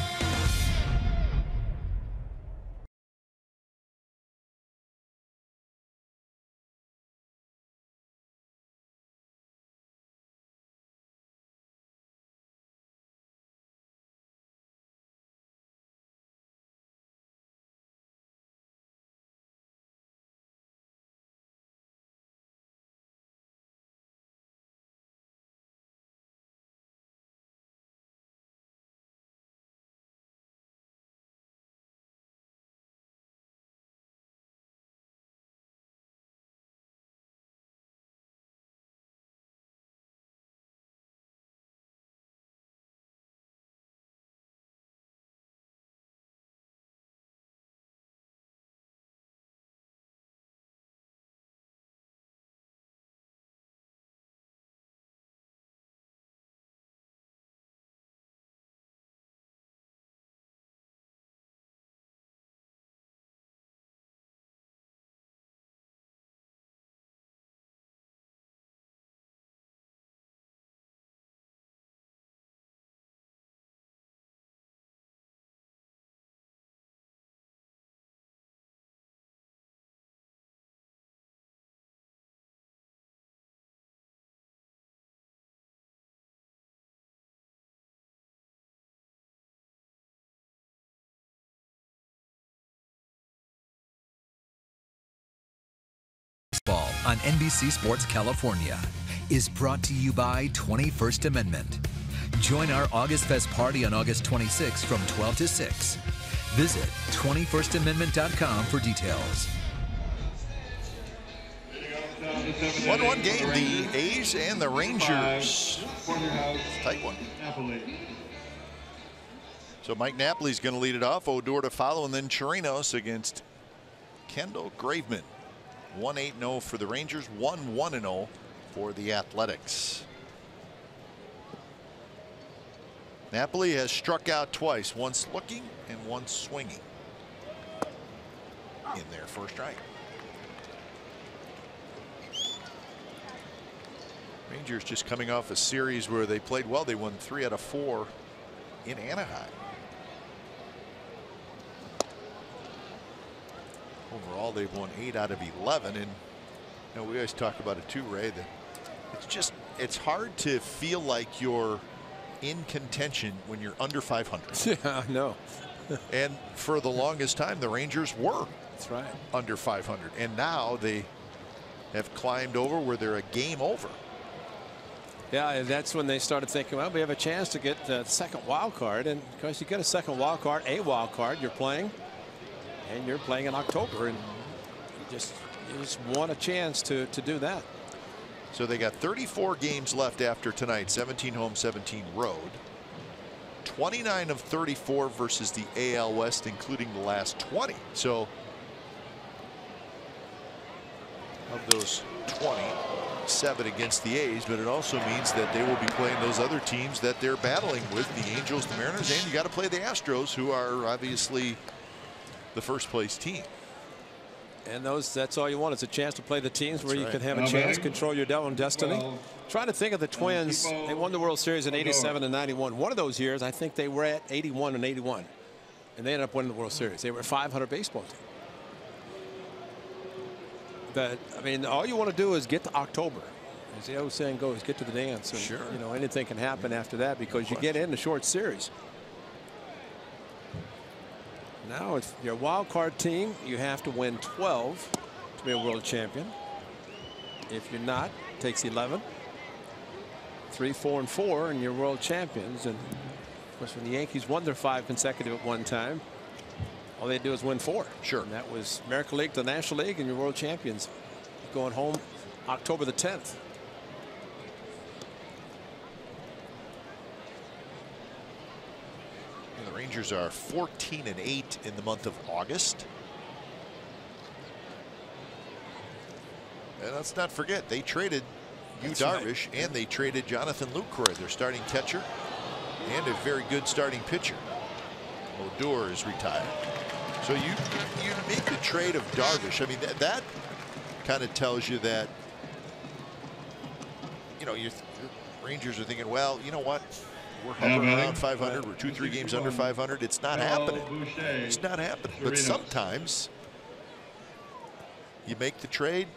Baseball on NBC Sports California is brought to you by 21st Amendment. Join our August Fest party on August 26 from 12 to 6. Visit 21stamendment.com for details. 1-1 game, the A's and the Rangers. Tight one. So Mike Napoli's going to lead it off. Odor to follow, and then Chirinos against Kendall Graveman. 1-8-0 for the Rangers, 1-1-0 for the Athletics. Napoli has struck out twice, once looking and once swinging in their first strike. Rangers just coming off a series where they played well. They won 3 out of 4 in Anaheim. Overall, they've won 8 out of 11, and you know, we always talk about it too, Ray, that it's hard to feel like you're in contention when you're under 500. Yeah, I know. And for the longest time, the Rangers were. That's right. Under 500, and now they have climbed over where they're a game over. Yeah, and that's when they started thinking, well, we have a chance to get the second wild card, and because you get a second wild card, you're playing. And you're playing in October, and you just want a chance to do that. So they got 34 games left after tonight, 17 home, 17 road. 29 of 34 versus the AL West, including the last 20. So of those 20, 7 against the A's, but it also means that they will be playing those other teams that they're battling with, the Angels, the Mariners, and you got to play the Astros, who are obviously the first place team. And that's all you want is a chance to play the teams where you can have a chance, control your own destiny. Trying to think of the Twins. They won the World Series in '87 and '91. One of those years, I think they were at 81 and 81. And they ended up winning the World Series. They were a 500 baseball team. But, I mean, all you want to do is get to October. As the old saying goes, get to the dance. And, sure. You know, anything can happen after that because you get in the short series. Now, if you're a wild card team, you have to win 12 to be a world champion. If you're not, it takes 11. 3, 4, and 4, and you're world champions. And of course, when the Yankees won their 5 consecutive at one time, all they do is win 4. Sure. And that was American League to the National League, and you're world champions. Going home October the 10th. And the Rangers are 14-8 in the month of August. And let's not forget, they traded Darvish, and they traded Jonathan Lucroy, their starting catcher, and a very good starting pitcher. Odor is retired. So you make the trade of Darvish. I mean, that kind of tells you that, you know, your Rangers are thinking, well, you know what? We're hovering around 500. We're 2-3 games under 500. It's not happening. It's not happening. But sometimes you make the trade.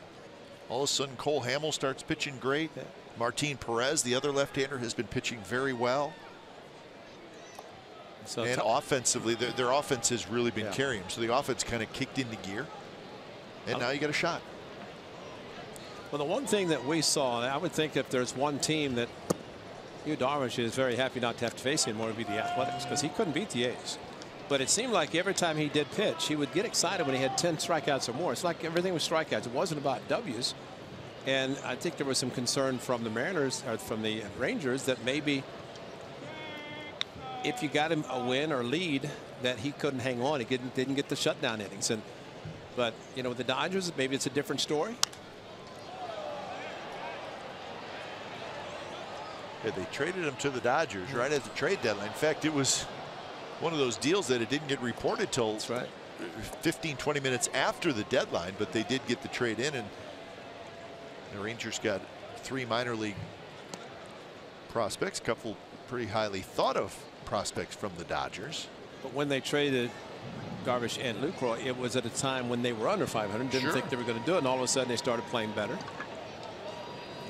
All of a sudden, Cole Hamels starts pitching great. Martin Perez, the other left-hander, has been pitching very well. So and offensively, their offense has really been carrying them. So the offense kind of kicked into gear. And now you got a shot. Well, the one thing that we saw, I would think if there's one team that Darvish is very happy not to have to face anymore, would be the Athletics, because he couldn't beat the A's. But it seemed like every time he did pitch, he would get excited when he had 10 strikeouts or more. It's like everything was strikeouts. It wasn't about W's. And I think there was some concern from the Mariners, or from the Rangers, that maybe if you got him a win or lead, that he couldn't hang on. He didn't get the shutdown innings. But, you know, with the Dodgers, maybe it's a different story. Yeah, they traded him to the Dodgers right at the trade deadline. In fact, it was one of those deals that it didn't get reported till 15-20 minutes after the deadline, but they did get the trade in, and the Rangers got 3 minor league prospects, a couple pretty highly thought of prospects from the Dodgers. But when they traded Darvish and Lucroy, it was at a time when they were under 500. Didn't think they were going to do it, and all of a sudden they started playing better.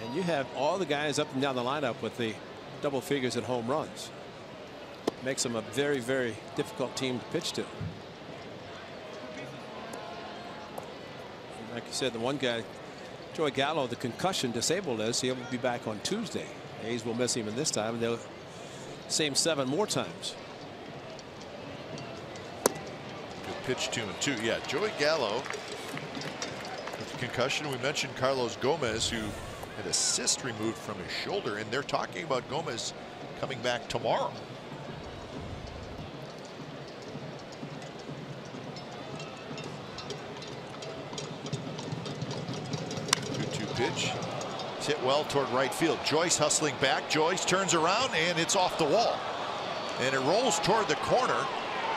And you have all the guys up and down the lineup with the double figures at home runs. Makes them a very, very difficult team to pitch to. And like you said, the one guy, Joey Gallo, the concussion disabled us. He'll be back on Tuesday. The A's will miss him in this time, and they'll see him 7 more times. Good pitch, 2-2. Yeah, Joey Gallo with the concussion. We mentioned Carlos Gomez, who had a cyst removed from his shoulder, and they're talking about Gomez coming back tomorrow. 2-2 pitch. It's hit well toward right field. Joyce hustling back. Joyce turns around, and it's off the wall. And it rolls toward the corner,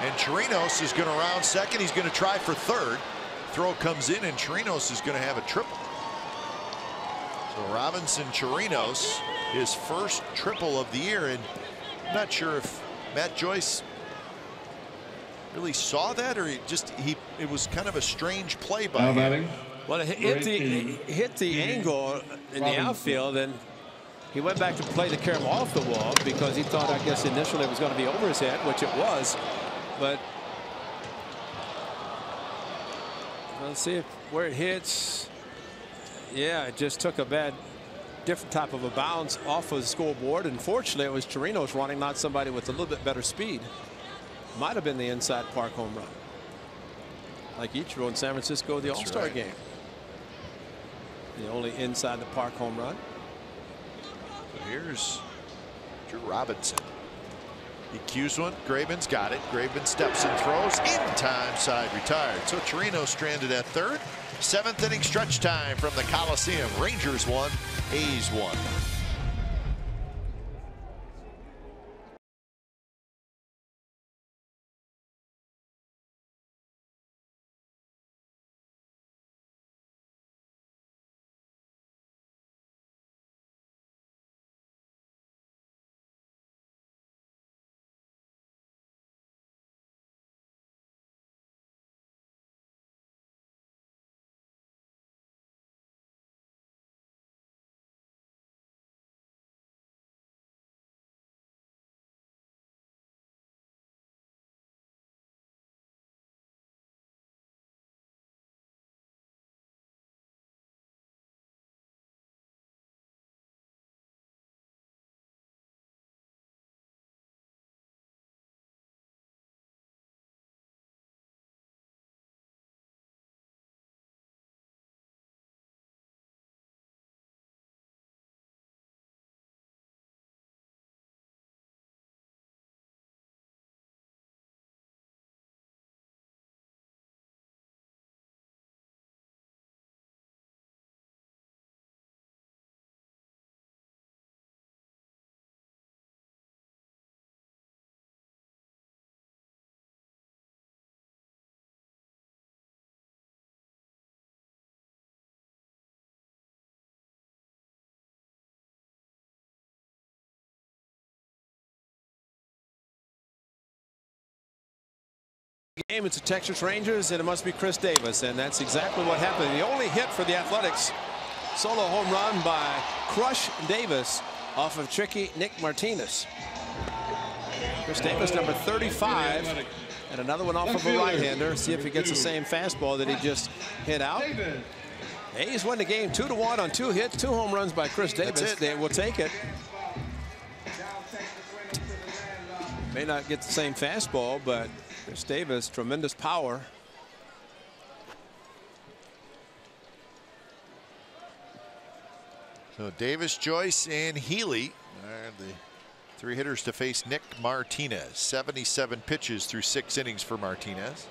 and Chirinos is going to round second. He's going to try for third. Throw comes in, and Chirinos is going to have a triple. So Robinson Chirinos, his first triple of the year, and I'm not sure if Matt Joyce really saw that, or it was kind of a strange play by him. Well, it hit the angle in the outfield, and he went back to play the carom off the wall because he thought, I guess, initially it was going to be over his head, which it was. But let's see where it hits. Yeah, it just took a different type of a bounce off of the scoreboard. And fortunately, it was Chirinos running, not somebody with a little bit better speed. Might have been the inside park home run, like Ichiro in San Francisco, the All-Star game. The only inside the park home run. So here's Drew Robinson. He cues one. Graven's got it. Graven steps and throws in time. Side retired. So Chirinos stranded at third. 7th inning stretch time from the Coliseum. Rangers 1, A's 1. game. It's the Texas Rangers, and it must be Chris Davis, and that's exactly what happened. The only hit for the Athletics, solo home run by Crush Davis off of tricky Nick Martinez. Chris Davis, number 35, and another one off of a right-hander. See if he gets the same fastball that he just hit out. A's win the game 2-1 on 2 hits, 2 home runs by Chris Davis. They will take it. May not get the same fastball, but Chris Davis, tremendous power. So Davis, Joyce, and Healy are the 3 hitters to face Nick Martinez. 77 pitches through 6 innings for Martinez.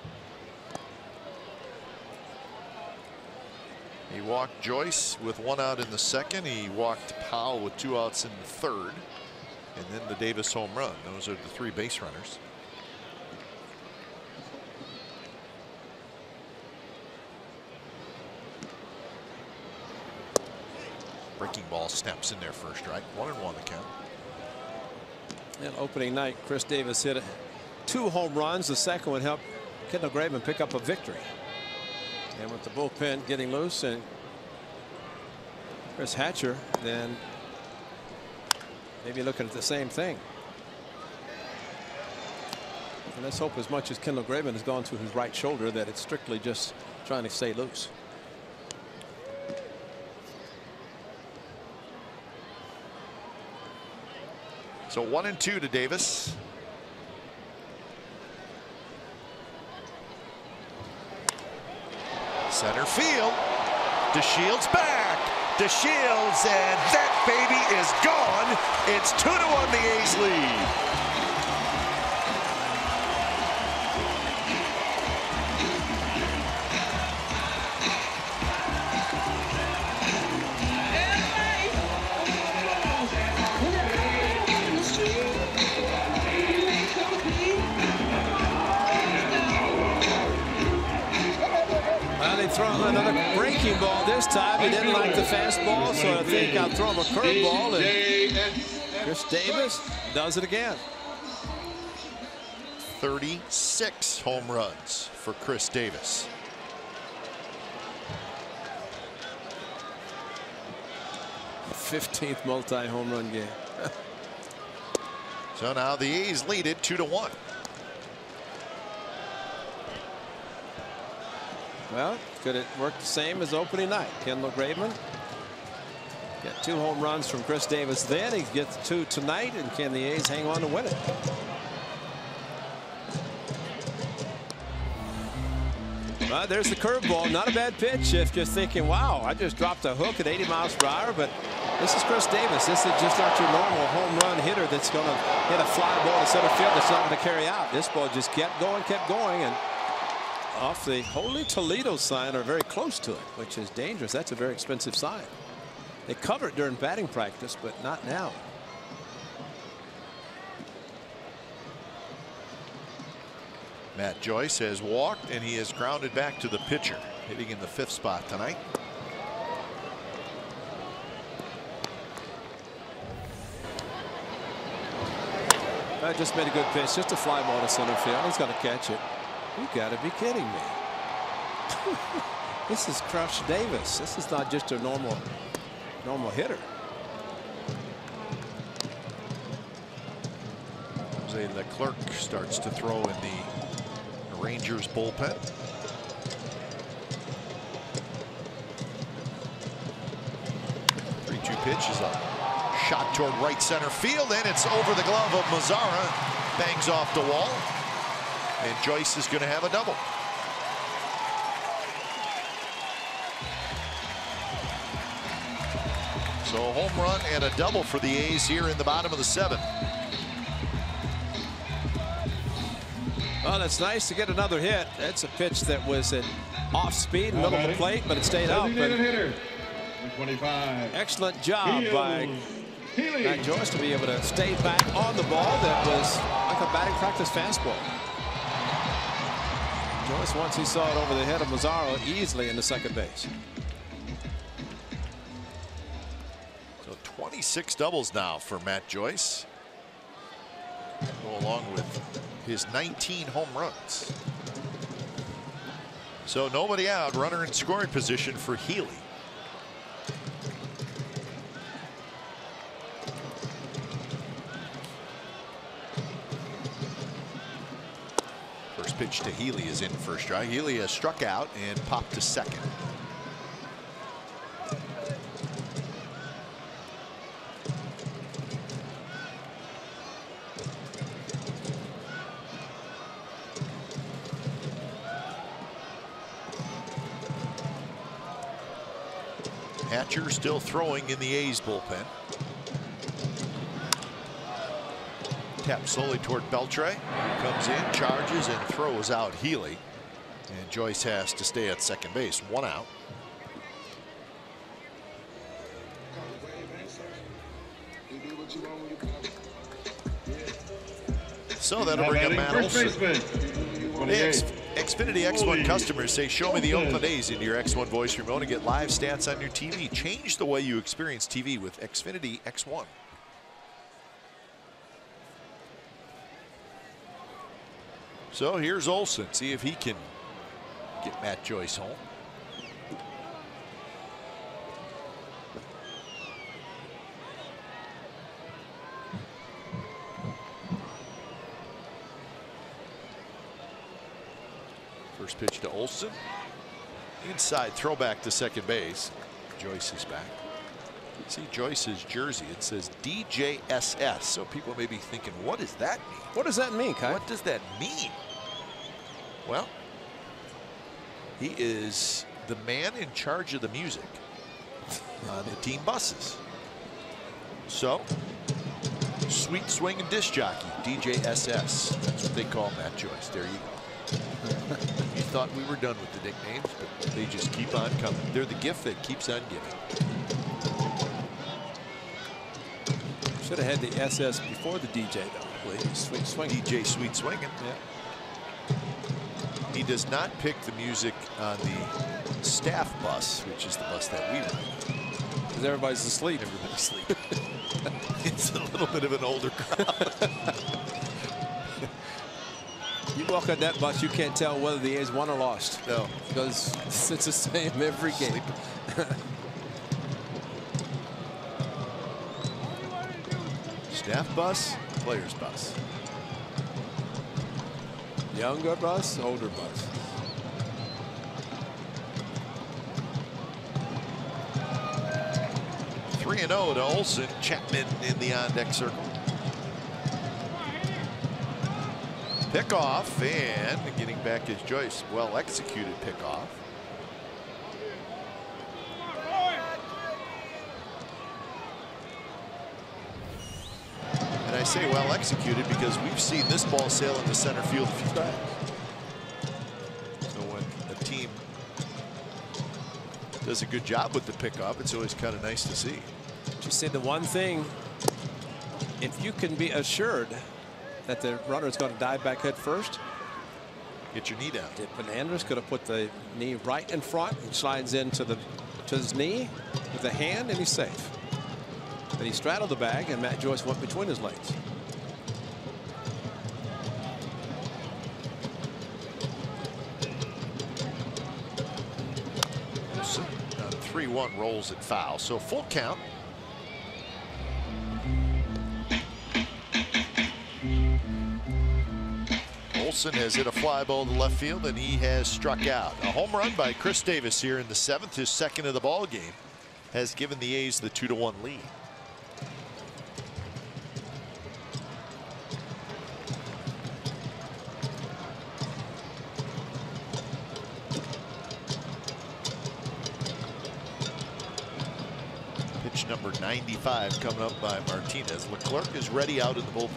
He walked Joyce with 1 out in the 2nd. He walked Powell with 2 outs in the 3rd. And then the Davis home run. Those are the 3 base runners. Breaking ball snaps in there for a strike. 1-1 the count. And opening night, Chris Davis hit 2 home runs. The second one helped Kendall Graveman pick up a victory. And with the bullpen getting loose and Chris Hatcher, then maybe looking at the same thing. And let's hope, as much as Kendall Graveman has gone to his right shoulder, that it's strictly just trying to stay loose. So 1-2 to Davis. Center field. DeShields back. DeShields, and that baby is gone. It's 2-1 the A's lead. Throw another breaking ball this time. He didn't like the fastball, so I think I'll throw him a curveball. And Chris Davis does it again. 36 home runs for Chris Davis. '15th multi-home run game. So now the A's lead it 2-1. Well, could it work the same as opening night? Kendall Graveman got 2 home runs from Chris Davis then. He gets 2 tonight, and can the A's hang on to win it? There's the curveball. Not a bad pitch if you're thinking, wow, I just dropped a hook at 80 miles per hour. But this is Chris Davis. This is just not your normal home run hitter that's going to hit a fly ball to center field that's not going to carry out. This ball just kept going, and off the Holy Toledo sign, or very close to it, which is dangerous. That's a very expensive sign. They cover it during batting practice, but not now. Matt Joyce has walked, and he has grounded back to the pitcher, hitting in the 5th spot tonight. I just made a good pitch, just a fly ball to center field. He's going to catch it. You got to be kidding me. This is Crush Davis. This is not just a normal hitter. Jose Leclerc starts to throw in the Rangers bullpen. Three-two pitch is a shot toward right center field, and it's over the glove of Mazzara. Bangs off the wall. And Joyce is going to have a double. So a home run and a double for the A's here in the bottom of the 7th. Well, it's nice to get another hit. That's a pitch that was at off speed, middle of the plate, but it stayed out. Excellent job by Matt Joyce to be able to stay back on the ball. That was like a batting practice fastball. Joyce, once he saw it over the head of Mazzaro, easily into second base. So 26 doubles now for Matt Joyce. Go along with his 19 home runs. So nobody out. Runner in scoring position for Healy. First pitch to Healy is in first strike. Healy has struck out and popped to second. Hatcher still throwing in the A's bullpen. Tap slowly toward Beltre. Comes in, charges, and throws out Healy. And Joyce has to stay at second base. 1 out. So that'll bring up Matt Olson. Xfinity X1 customers say, show me the Oakland A's into your X1 voice remote and get live stats on your TV. Change the way you experience TV with Xfinity X1. So here's Olson. See if he can get Matt Joyce home. First pitch to Olson. Inside throwback to second base. Joyce is back. See Joyce's jersey. It says DJSS. So people may be thinking, what does that mean? What does that mean, Kai? What does that mean? Well, he is the man in charge of the music on the team buses. So, sweet swinging disc jockey, DJSS. That's what they call Matt Joyce. There you go. You thought we were done with the nicknames, but they just keep on coming. They're the gift that keeps on giving. Should have had the SS before the DJ, though. Sweet swinging. DJ Sweet Swinging. Yeah. He does not pick the music on the staff bus, which is the bus that we ride. Because everybody's asleep. Everybody's asleep. It's a little bit of an older crowd. You walk on that bus, you can't tell whether the A's won or lost. No. Because it's the same every game. Staff bus, players bus. Younger bus, older bus. Three 3-0 to Olson. Chapman in the on-deck circle. Pickoff, and getting back is Joyce. Well executed pickoff. And I say well executed because we've seen this ball sail into center field a few times. So when a team does a good job with the pickoff, it's always kind of nice to see. Just say the one thing, if you can be assured that the runner is going to dive back head first, get your knee down. Fernandez could have put the knee right in front and slides into his knee with the hand, and he's safe. Then he straddled the bag, and Matt Joyce went between his legs. So, 3-1 rolls it foul. So full count. Olson has hit a fly ball to left field, and he has struck out. A home run by Chris Davis here in the 7th, his second of the ball game, has given the A's the 2-1 lead. Pitch number 95 coming up by Martinez. Leclerc is ready out in the bullpen.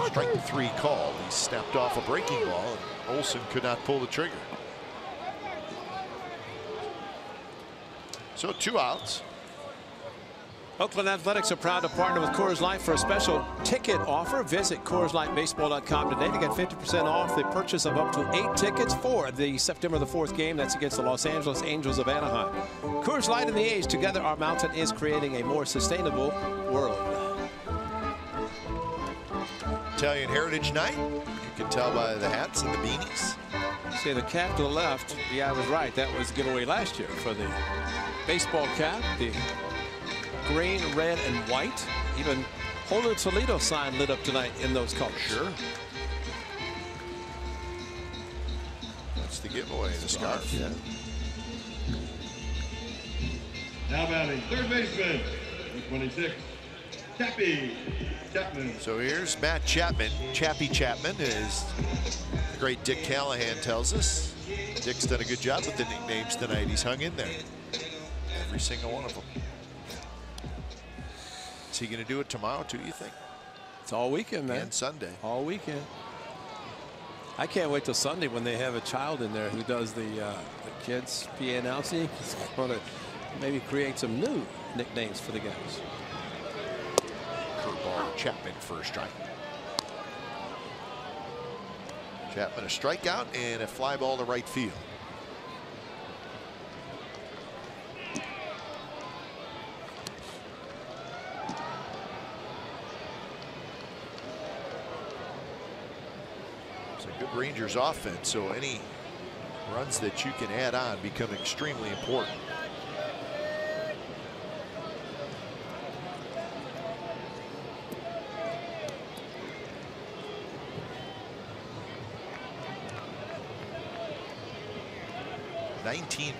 Strike 3 call. He snapped off a breaking ball, and Olson could not pull the trigger. So 2 outs. Oakland Athletics are proud to partner with Coors Light for a special ticket offer. Visit CoorsLightBaseball.com today to get 50% off the purchase of up to 8 tickets for the September the 4th game. That's against the Los Angeles Angels of Anaheim. Coors Light and the A's together, our mountain is creating a more sustainable world. Italian Heritage Night. You can tell by the hats and the beanies. See the cap to the left. Yeah, I was right. That was a giveaway last year for the baseball cap. The green, red, and white. Even Julio Toledo sign lit up tonight in those colors. Sure. That's the giveaway, the scarf. Yeah. Now batting third baseman, number 26, Chappie Chapman. So here's Matt Chapman. Chappie Chapman, as the great Dick Callahan tells us. Dick's done a good job with the nicknames tonight. He's hung in there. Every single one of them. Is he going to do it tomorrow too, you think? It's all weekend, man. And Sunday. All weekend. I can't wait till Sunday when they have a child in there who does the kids PA announcing. He's going to maybe create some new nicknames for the guys. Curveball, Chapman for a strike. Chapman a strikeout and a fly ball to right field. It's a good Rangers offense, so any runs that you can add on become extremely important.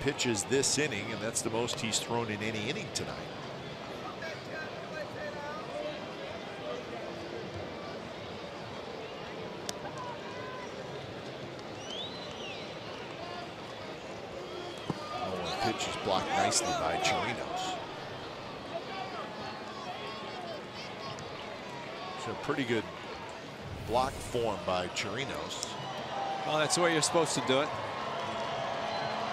Pitches this inning, and that's the most he's thrown in any inning tonight. Oh, the pitch is blocked nicely by Chirinos. So pretty good block form by Chirinos. Well, that's the way you're supposed to do it.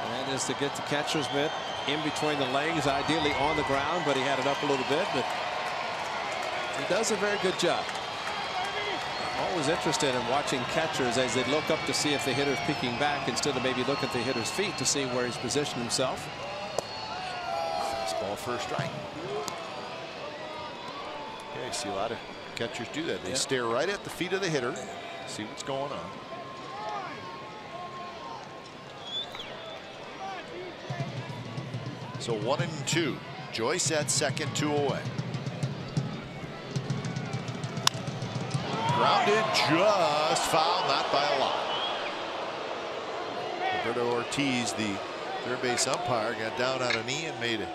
That is to get the catcher's mitt in between the legs, ideally on the ground, but he had it up a little bit. But he does a very good job. I'm always interested in watching catchers as they look up to see if the hitter's peeking back instead of maybe look at the hitter's feet to see where he's positioned himself. Fastball for a strike. Yeah, you see a lot of catchers do that. They stare right at the feet of the hitter, see what's going on. So 1-2. Joyce at second, 2 away. Grounded, just foul, not by a lot. Roberto Ortiz, the third base umpire, got down on a knee and made a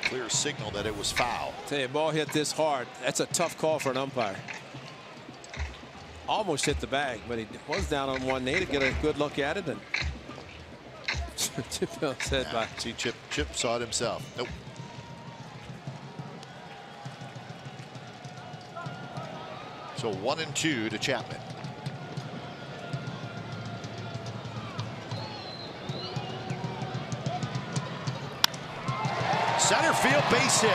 clear signal that it was foul. Tell you, ball hit this hard. That's a tough call for an umpire. Almost hit the bag, but he was down on one knee to get a good look at it. And Chip said by. See, Chip saw it himself. Nope. So 1-2 to Chapman. Center field base hit.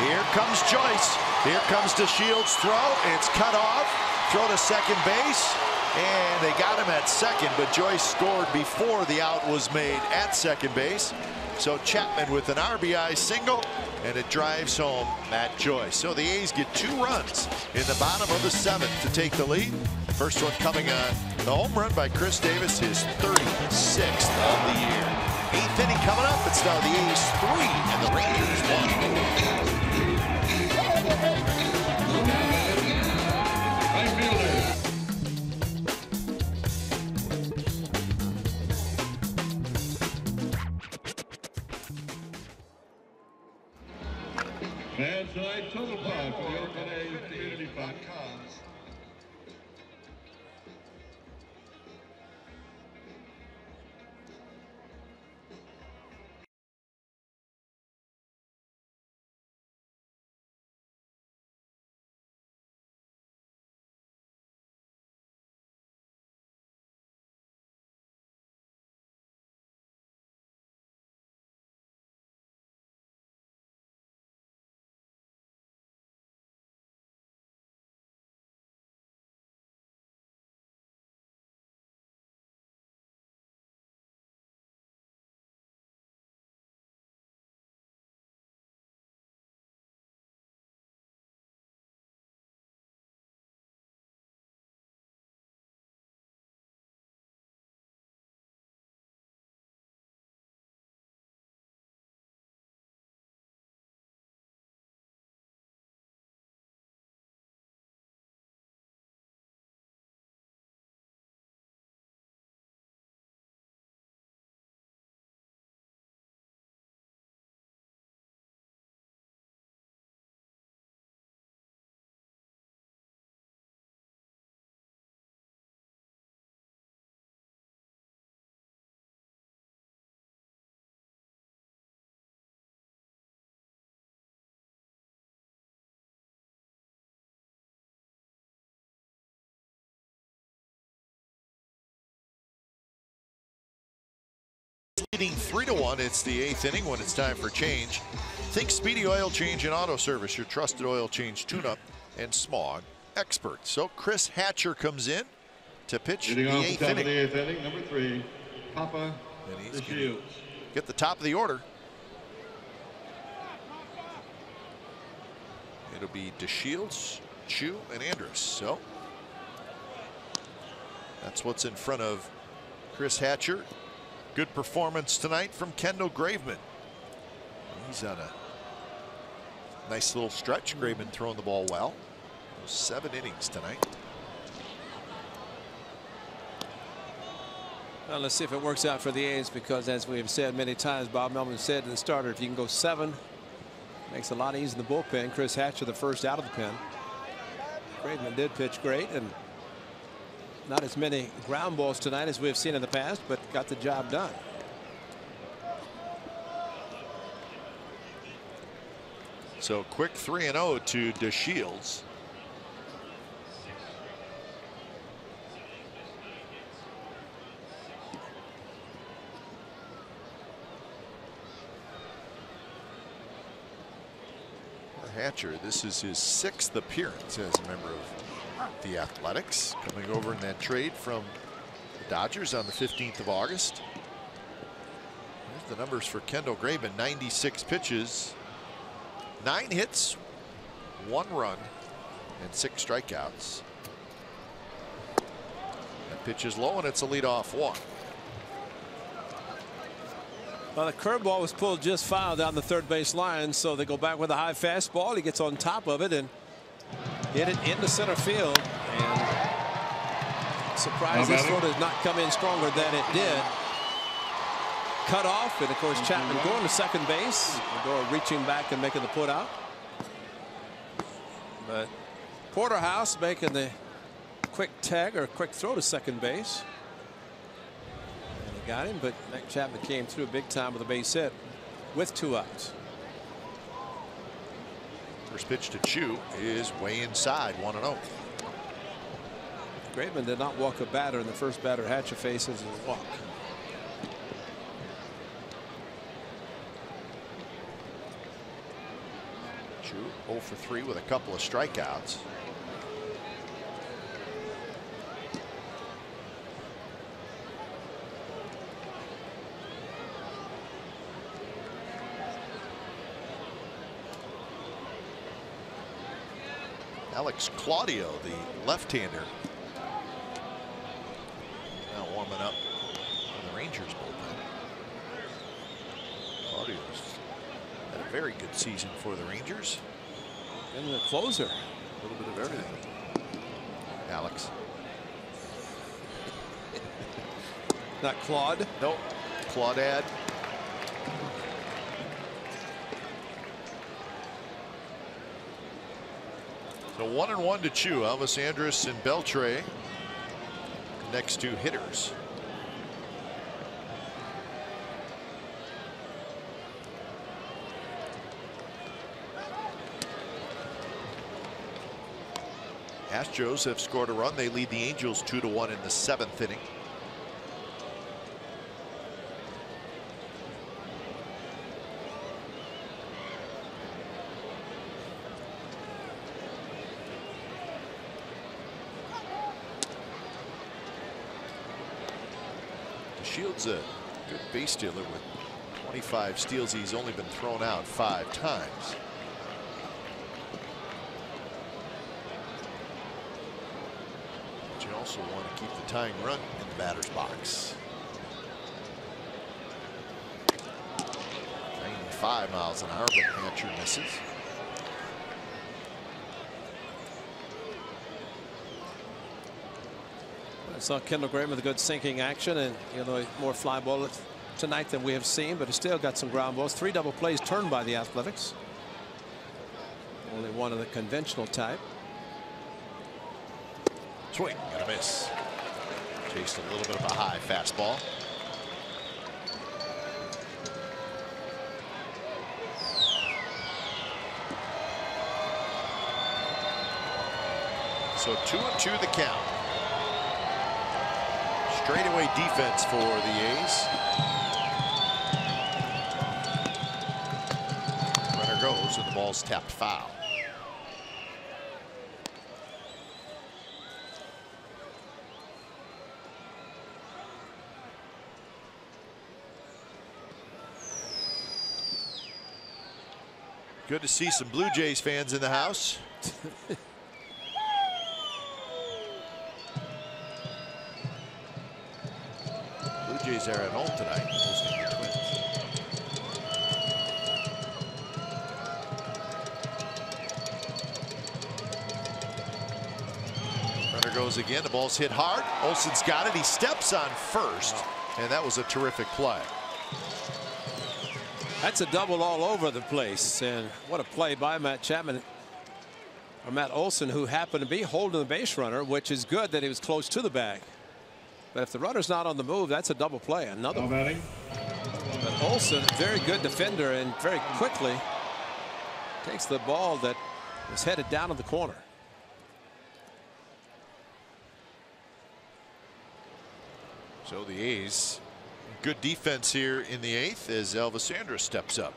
Here comes Joyce. Here comes DeShields' throw. It's cut off. Throw to second base. And they got him at second, but Joyce scored before the out was made at second base. So Chapman with an RBI single, and it drives home Matt Joyce. So the A's get 2 runs in the bottom of the 7th to take the lead. First one coming on the home run by Chris Davis, his 36th of the year. 8th inning coming up. It's now the A's 3 and the Rangers 1. Right fielder. Fans tonight, total pod for the Oakland A's Community Fund. leading 3-1. It's the 8th inning when it's time for change. Think Speedy Oil Change and Auto Service, your trusted oil change tune-up and smog expert. So Chris Hatcher comes in to pitch the 8th inning. The 8th inning, number 3, Papa DeShields. Get the top of the order. It'll be DeShields, Chu, and Andrus. So that's what's in front of Chris Hatcher. Good performance tonight from Kendall Graveman. He's on a nice little stretch. Graveman throwing the ball well. 7 innings tonight. Well, let's see if it works out for the A's, because as we've said many times, Bob Melvin said to the starter, if you can go 7, makes it a lot easier in the bullpen. Chris Hatcher the first out of the pen. Graveman did pitch great, and not as many ground balls tonight as we've seen in the past, but got the job done. So quick 3-0 to DeShields. Hatcher, this is his 6th appearance as a member of the Athletics, coming over in that trade from the Dodgers on the 15th of August. Here's the numbers for Kendall Graveman. 96 pitches, 9 hits, 1 run, and 6 strikeouts. That pitch is low, and it's a leadoff walk. Well, the curveball was pulled just foul down the third base line, so they go back with a high fastball. He gets on top of it and hit it into center field. And surprised this throw did not come in stronger than it did. Cut off, and of course Chapman going to second base. Lindor reaching back and making the put out. But Porterhouse making the quick tag or quick throw to second base. Got him, but Matt Chapman came through big time with a base hit with 2 outs. First pitch to Chu is way inside, 1-0. Graveman did not walk a batter, and the first batter Hatcher faces is a walk. Chu 0 for 3 with a couple of strikeouts. Alex Claudio, the left-hander, now warming up for the Rangers bullpen. Claudio's had a very good season for the Rangers. And the closer. A little bit of everything. Alex. Not Claude. Nope. Claudad. So 1-1 to Chu. Elvis Andrus and Beltre, next 2 hitters. Astros have scored a run. They lead the Angels 2-1 in the 7th inning. Shields a good base stealer with 25 steals. He's only been thrown out 5 times. But you also want to keep the tying run in the batter's box. 95 miles an hour, but Hatcher misses. I saw Kendall Graveman with a good sinking action, and more fly ball tonight than we have seen, but he still got some ground balls. 3 double plays turned by the Athletics. Only one of the conventional type. Swing and a miss. Chased a little bit of a high fastball. So 2-2 the count. Straightaway defense for the A's. when the ball's tapped foul. Good to see some Blue Jays fans in the house. Blue Jays are at home tonight, hosting the Twins. Runner goes again. The ball's hit hard. Olsen's got it. He steps on first, and that was a terrific play. That's a double all over the place, and what a play by Matt Chapman, or Matt Olson, who happened to be holding the base runner, which is good that he was close to the bag. But if the runner's not on the move, that's a double play. Another one. But Olson, very good defender, and very quickly takes the ball that was headed down to the corner. So the A's, good defense here in the 8th as Elvis Andrus steps up.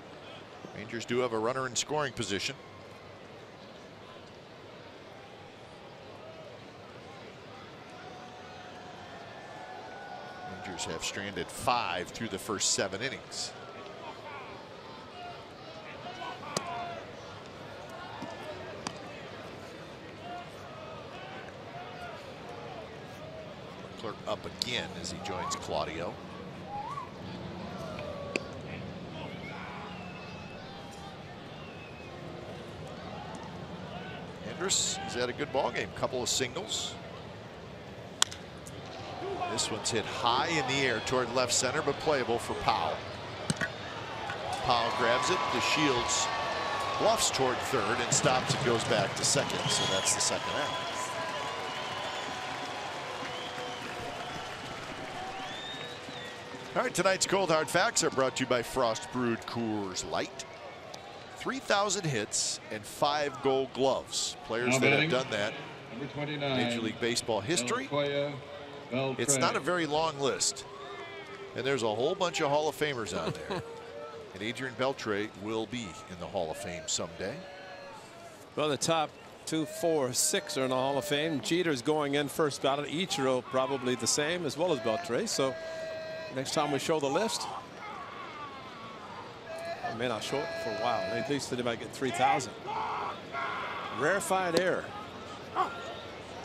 Rangers do have a runner in scoring position. Rangers have stranded 5 through the first 7 innings. Clerk up again as he joins Claudio. Andrus has had a good ball game. Couple of singles. This one's hit high in the air toward left center, but playable for Powell. Powell grabs it. DeShields bluffs toward third and stops and goes back to second. So that's the second out. All right, tonight's Cold Hard Facts are brought to you by Frost Brewed Coors Light. 3,000 hits and 5 Gold Gloves. Players that have done that in Major League Baseball history. It's not a very long list, and there's a whole bunch of Hall of Famers on there. And Adrian Beltre will be in the Hall of Fame someday. Well, the top 2, 4, 6 are in the Hall of Fame. Jeter's going in first ballot. Ichiro probably the same, as well as Beltre. So next time we show the list, I may not show it for a while. At least they might get 3,000. Rarefied air.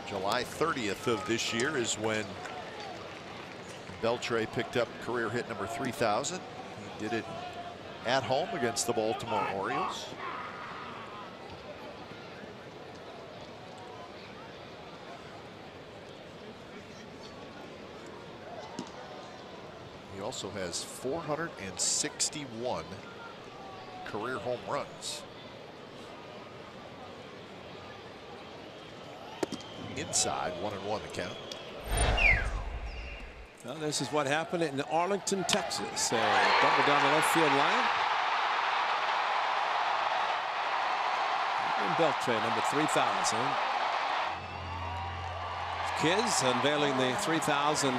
July 30th of this year is when Beltre picked up career hit number 3,000. He did it at home against the Baltimore Orioles. He also has 461 career home runs. Inside, 1-1 the count. Well, this is what happened in Arlington, Texas. Double down the left field line. And Beltre, number 3,000. Kids unveiling the 3,000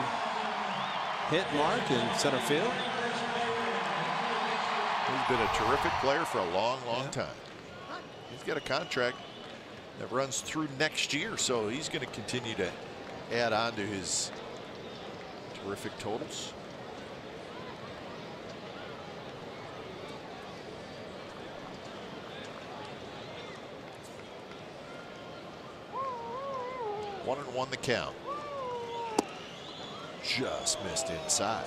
hit mark in center field. He's been a terrific player for a long time. He's got a contract that runs through next year, so he's going to continue to add on to his terrific totals. One and one the count. Just missed inside.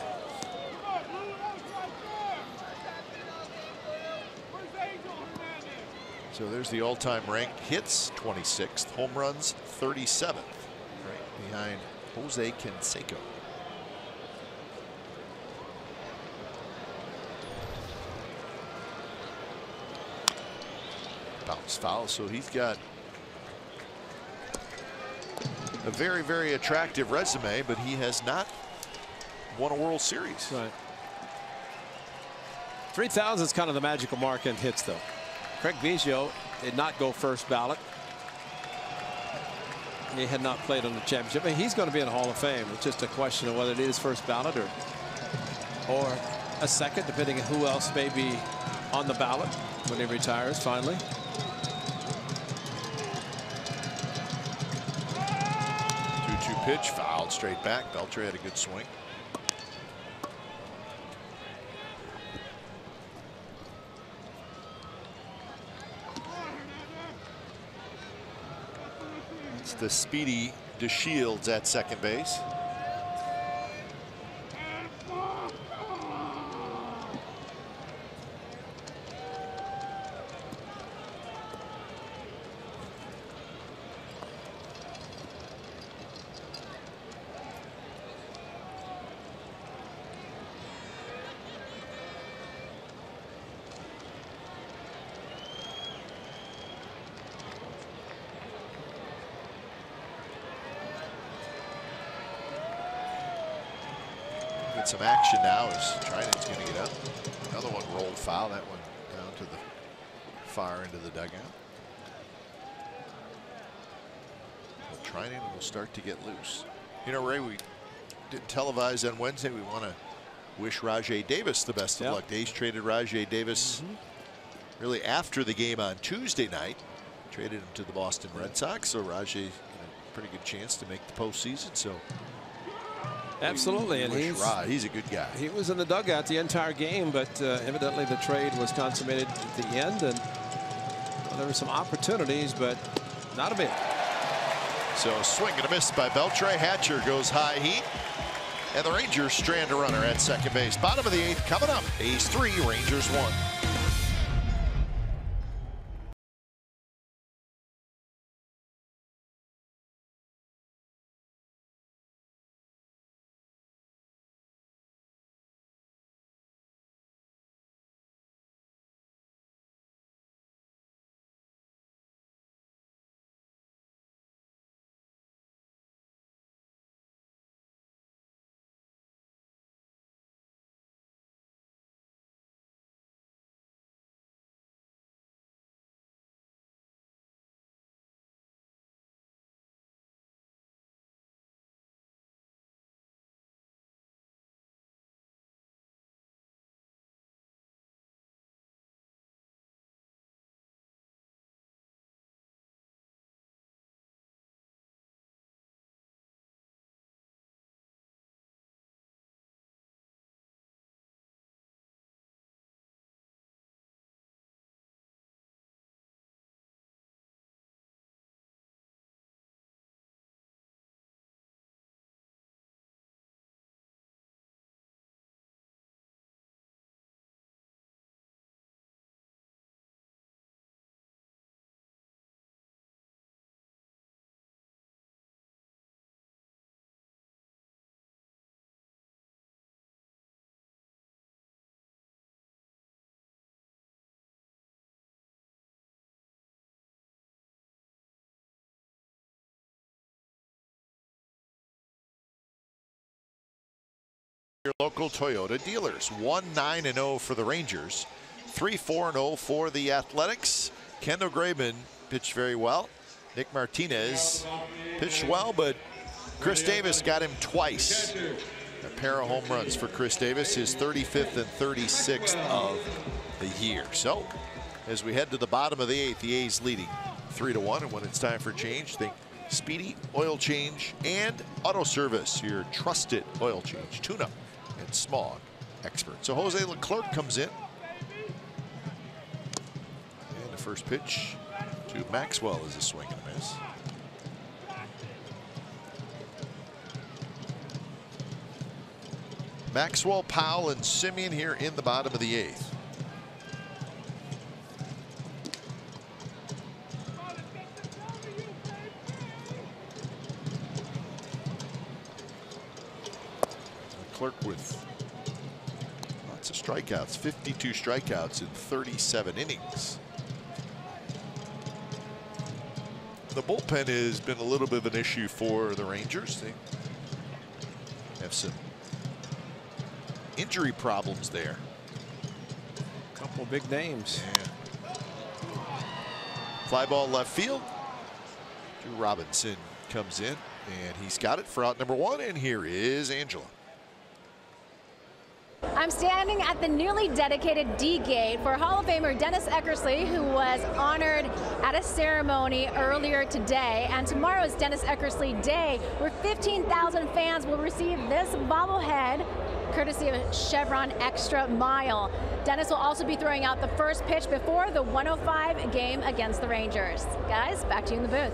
So there's the all-time ranked hits, 26th, home runs, 37th, right behind Jose Canseco. Bounce foul, so he's got a very attractive resume, but he has not won a World Series. Right. 3,000 is kind of the magical mark in hits, though. Craig Biggio did not go first ballot. He had not played on the championship, but he's going to be in the Hall of Fame. It's just a question of whether it is first ballot or a second, depending on who else may be on the ballot when he retires finally. Pitch fouled straight back. Beltre had a good swing. It's the speedy DeShields at second base. Some action now as Trident's going to get up. Another one rolled foul. That one down to the far end of the dugout. But Trident will start to get loose. You know, Ray, we didn't televise on Wednesday. We want to wish Rajai Davis the best of luck. The A's traded Rajai Davis really after the game on Tuesday night. Traded him to the Boston Red Sox. So Rajai, pretty good chance to make the postseason. So. Absolutely, and he's a good guy. He was in the dugout the entire game, but evidently the trade was consummated at the end, and there were some opportunities, but not a bit. So a swing and a miss by Beltre. Hatcher goes high heat, and the Rangers strand a runner at second base. Bottom of the 8th coming up. A's 3, Rangers 1. Your local Toyota dealers. 1-9-0 for the Rangers. 3-4-0 for the Athletics. Kendall Graveman pitched very well. Nick Martinez pitched well, but Chris Davis got him twice. A pair of home runs for Chris Davis, his 35th and 36th of the year. So, as we head to the bottom of the 8th, the A's leading 3-1, and when it's time for change, think Speedy Oil Change and Auto Service, your trusted oil change, tune-up, and smog expert. So Jose Leclerc comes in. And the first pitch to Maxwell is a swing and a miss. Maxwell, Powell, and Simeon here in the bottom of the 8th. Leclerc with lots of strikeouts, 52 strikeouts in 37 innings. The bullpen has been a little bit of an issue for the Rangers. They have some injury problems there. A couple big names. Yeah. Fly ball left field. Drew Robinson comes in, and he's got it for out number 1. And here is Angela. I'm standing at the newly dedicated D gate for Hall of Famer Dennis Eckersley, who was honored at a ceremony earlier today. And tomorrow is Dennis Eckersley Day, where 15,000 fans will receive this bobblehead courtesy of Chevron Extra Mile. Dennis will also be throwing out the first pitch before the 105 game against the Rangers. Guys, back to you in the booth.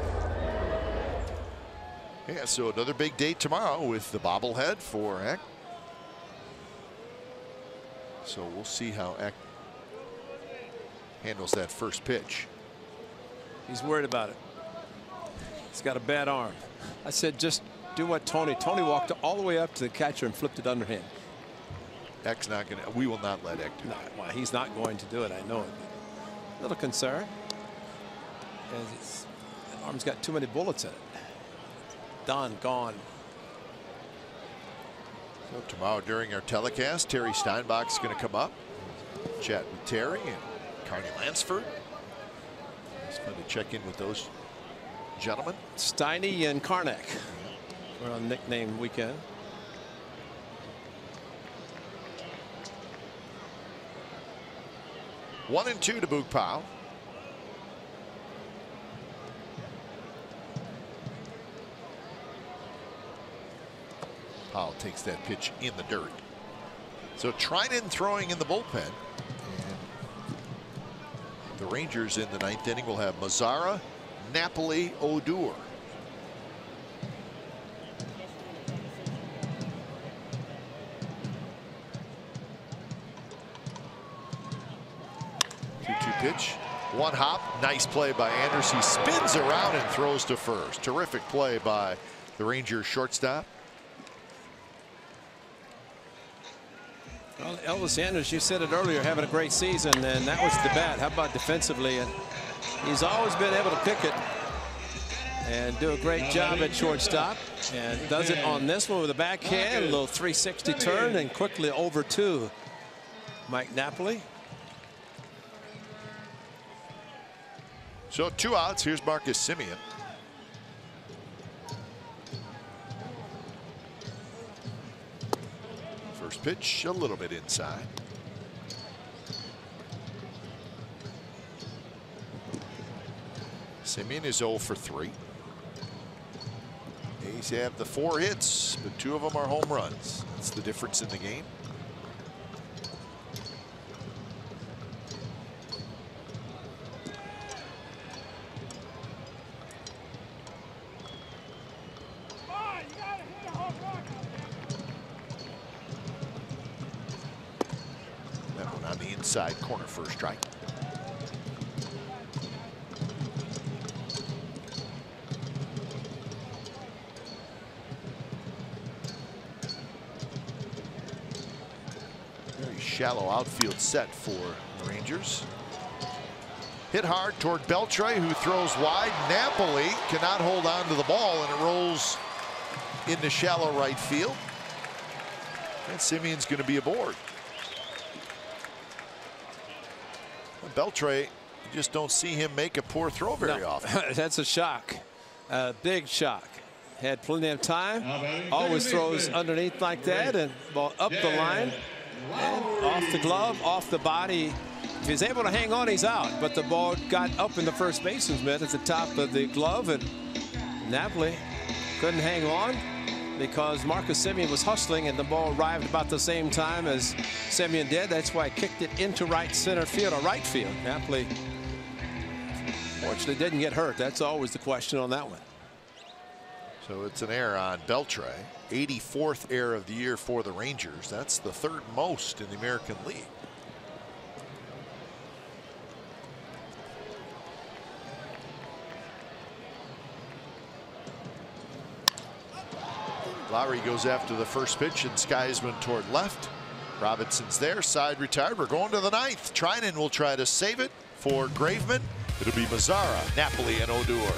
Yeah, so another big day tomorrow with the bobblehead for Eck. So we'll see how Eck handles that first pitch. He's worried about it. He's got a bad arm. I said just do what Tony. Tony walked all the way up to the catcher and flipped it underhand. Eck's not going to. We will not let Eck do that. Well, he's not going to do it. I know it. A little concern. As his arm's got too many bullets in it. Done, gone. So tomorrow during our telecast, Terry Steinbach's going to come up, chat with Terry and Carney Lansford. It's fun to check in with those gentlemen. Steiny and Karnak. We're on nickname weekend. One and two to Boog Powell. Powell takes that pitch in the dirt. So Trinan throwing in the bullpen. And the Rangers in the ninth inning will have Mazzara, Napoli, Odor. Pitch, one hop, nice play by Anders. He spins around and throws to first. Terrific play by the Rangers shortstop. Well, Elvis Anders, you said it earlier, having a great season, and that was the bat. How about defensively? And he's always been able to pick it and do a great job at shortstop, and does it on this one with a backhand, a little 360 turn, and quickly over to Mike Napoli. So 2 outs. Here's Marcus Semien. First pitch a little bit inside. Semien is 0 for 3. A's have the 4 hits, but 2 of them are home runs. That's the difference in the game. Inside corner first strike. Very shallow outfield set for the Rangers. Hit hard toward Beltre, who throws wide. Napoli cannot hold on to the ball, and it rolls into shallow right field. And Semien's going to be aboard. Beltre, you just don't see him make a poor throw very often. That's a shock, a big shock. Had plenty of time, always throws underneath like that, and ball up the line, and off the glove, off the body. If he's able to hang on, he's out, but the ball got up in the first baseman's mitt at the top of the glove, and Napoli couldn't hang on because Marcus Semien was hustling, and the ball arrived about the same time as Semien did. That's why I kicked it into right center field or right field. Napoli fortunately didn't get hurt. That's always the question on that one. So it's an error on Beltre. 84th error of the year for the Rangers. That's the 3rd most in the American League. Lowry goes after the first pitch and skies one toward left. Robinson's there, side retired. We're going to the 9th. Trinan will try to save it for Graveman. It'll be Mazzara, Napoli, and Odor.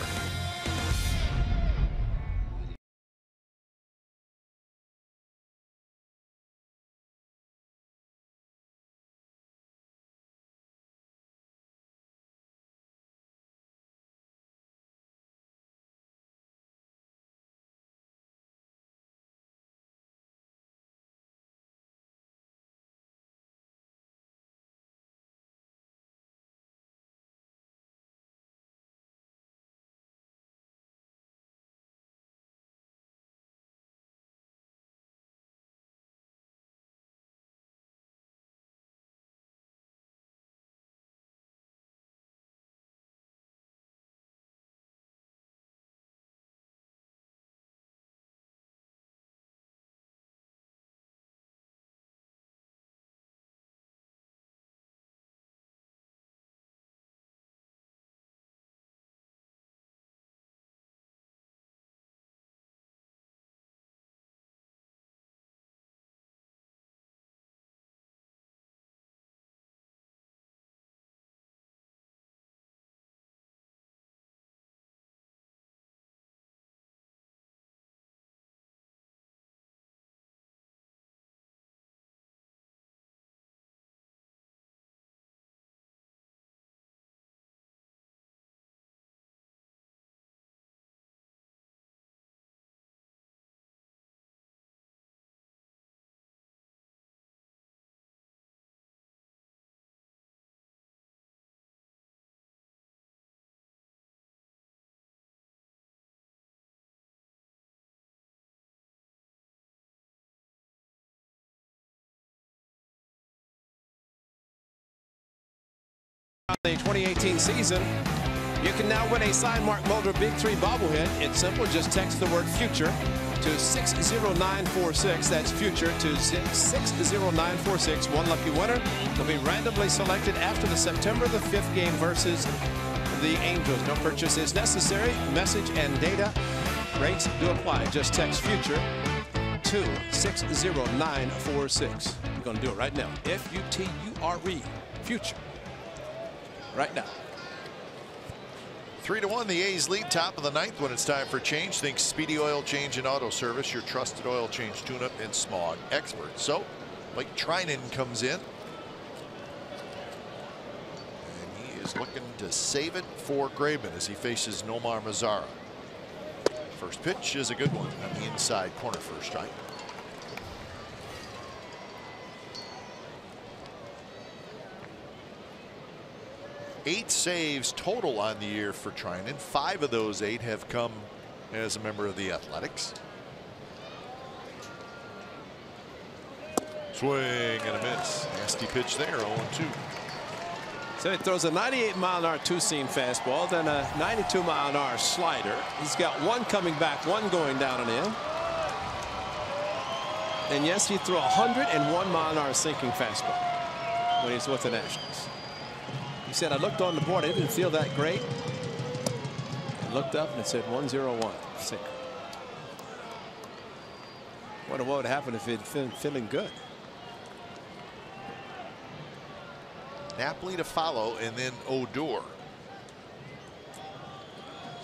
The 2018 season, you can now win a signed Mark Mulder Big 3 bobblehead. It's simple. Just text the word future to 60946. That's future to 60946. One lucky winner will be randomly selected after the September the 5th game versus the Angels. No purchase is necessary. Message and data rates do apply. Just text future to 60946. You're going to do it right now. F-U-T-U-R-E. Future. Right now. 3-1, the A's lead, top of the 9th. When it's time for change, think Speedy Oil Change and Auto Service, your trusted oil change, tune-up, and smog experts. So, Mike Trinan comes in. And he is looking to save it for Graveman as he faces Nomar Mazara. First pitch is a good one on the inside corner for a strike. 8 saves total on the year for Trinan. 5 of those 8 have come as a member of the Athletics. Swing and a miss. Nasty pitch there, 0-2. So he throws a 98-mile-an-hour two-seam fastball, then a 92-mile-an-hour slider. He's got one coming back, one going down and in. And yes, he threw a 101-mile-an-hour sinking fastball when he's with the Nationals. He said, I looked on the board, it didn't feel that great. I looked up and it said 101 sinker. Wonder what would happen if he'd been feeling good. Napoli to follow, and then Odor.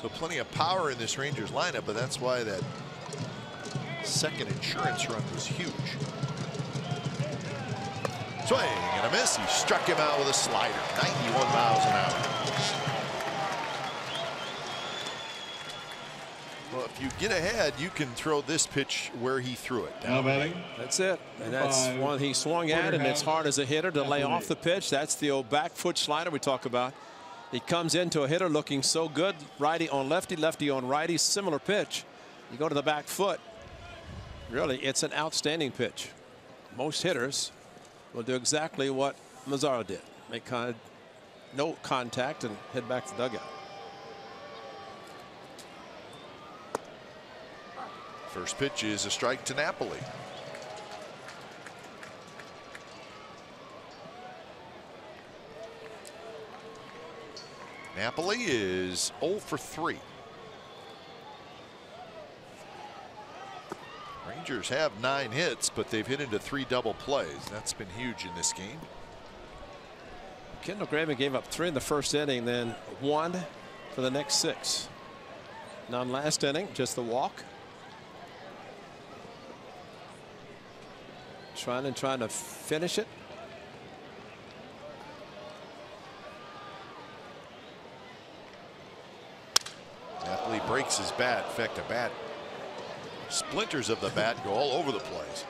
So plenty of power in this Rangers lineup, but that's why that second insurance run was huge. Swing and a miss. He struck him out with a slider. 91 miles an hour. Well, if you get ahead, you can throw this pitch where he threw it. That's it. And that's one he swung at, and it's hard as a hitter to lay off the pitch. That's the old back foot slider we talk about. He comes into a hitter looking so good. Righty on lefty, lefty on righty. Similar pitch. You go to the back foot. Really, it's an outstanding pitch. Most hitters will do exactly what Mazara did. Make no contact and head back to the dugout. First pitch is a strike to Napoli. Napoli is 0 for 3. Rangers have 9 hits, but they've hit into 3 double plays. That's been huge in this game. Kendall Graveman gave up 3 in the first inning, then 1 for the next 6. None last inning, just the walk. Trying to finish it. Napoli breaks his bat. In fact, the bat, splinters of the bat go all over the place.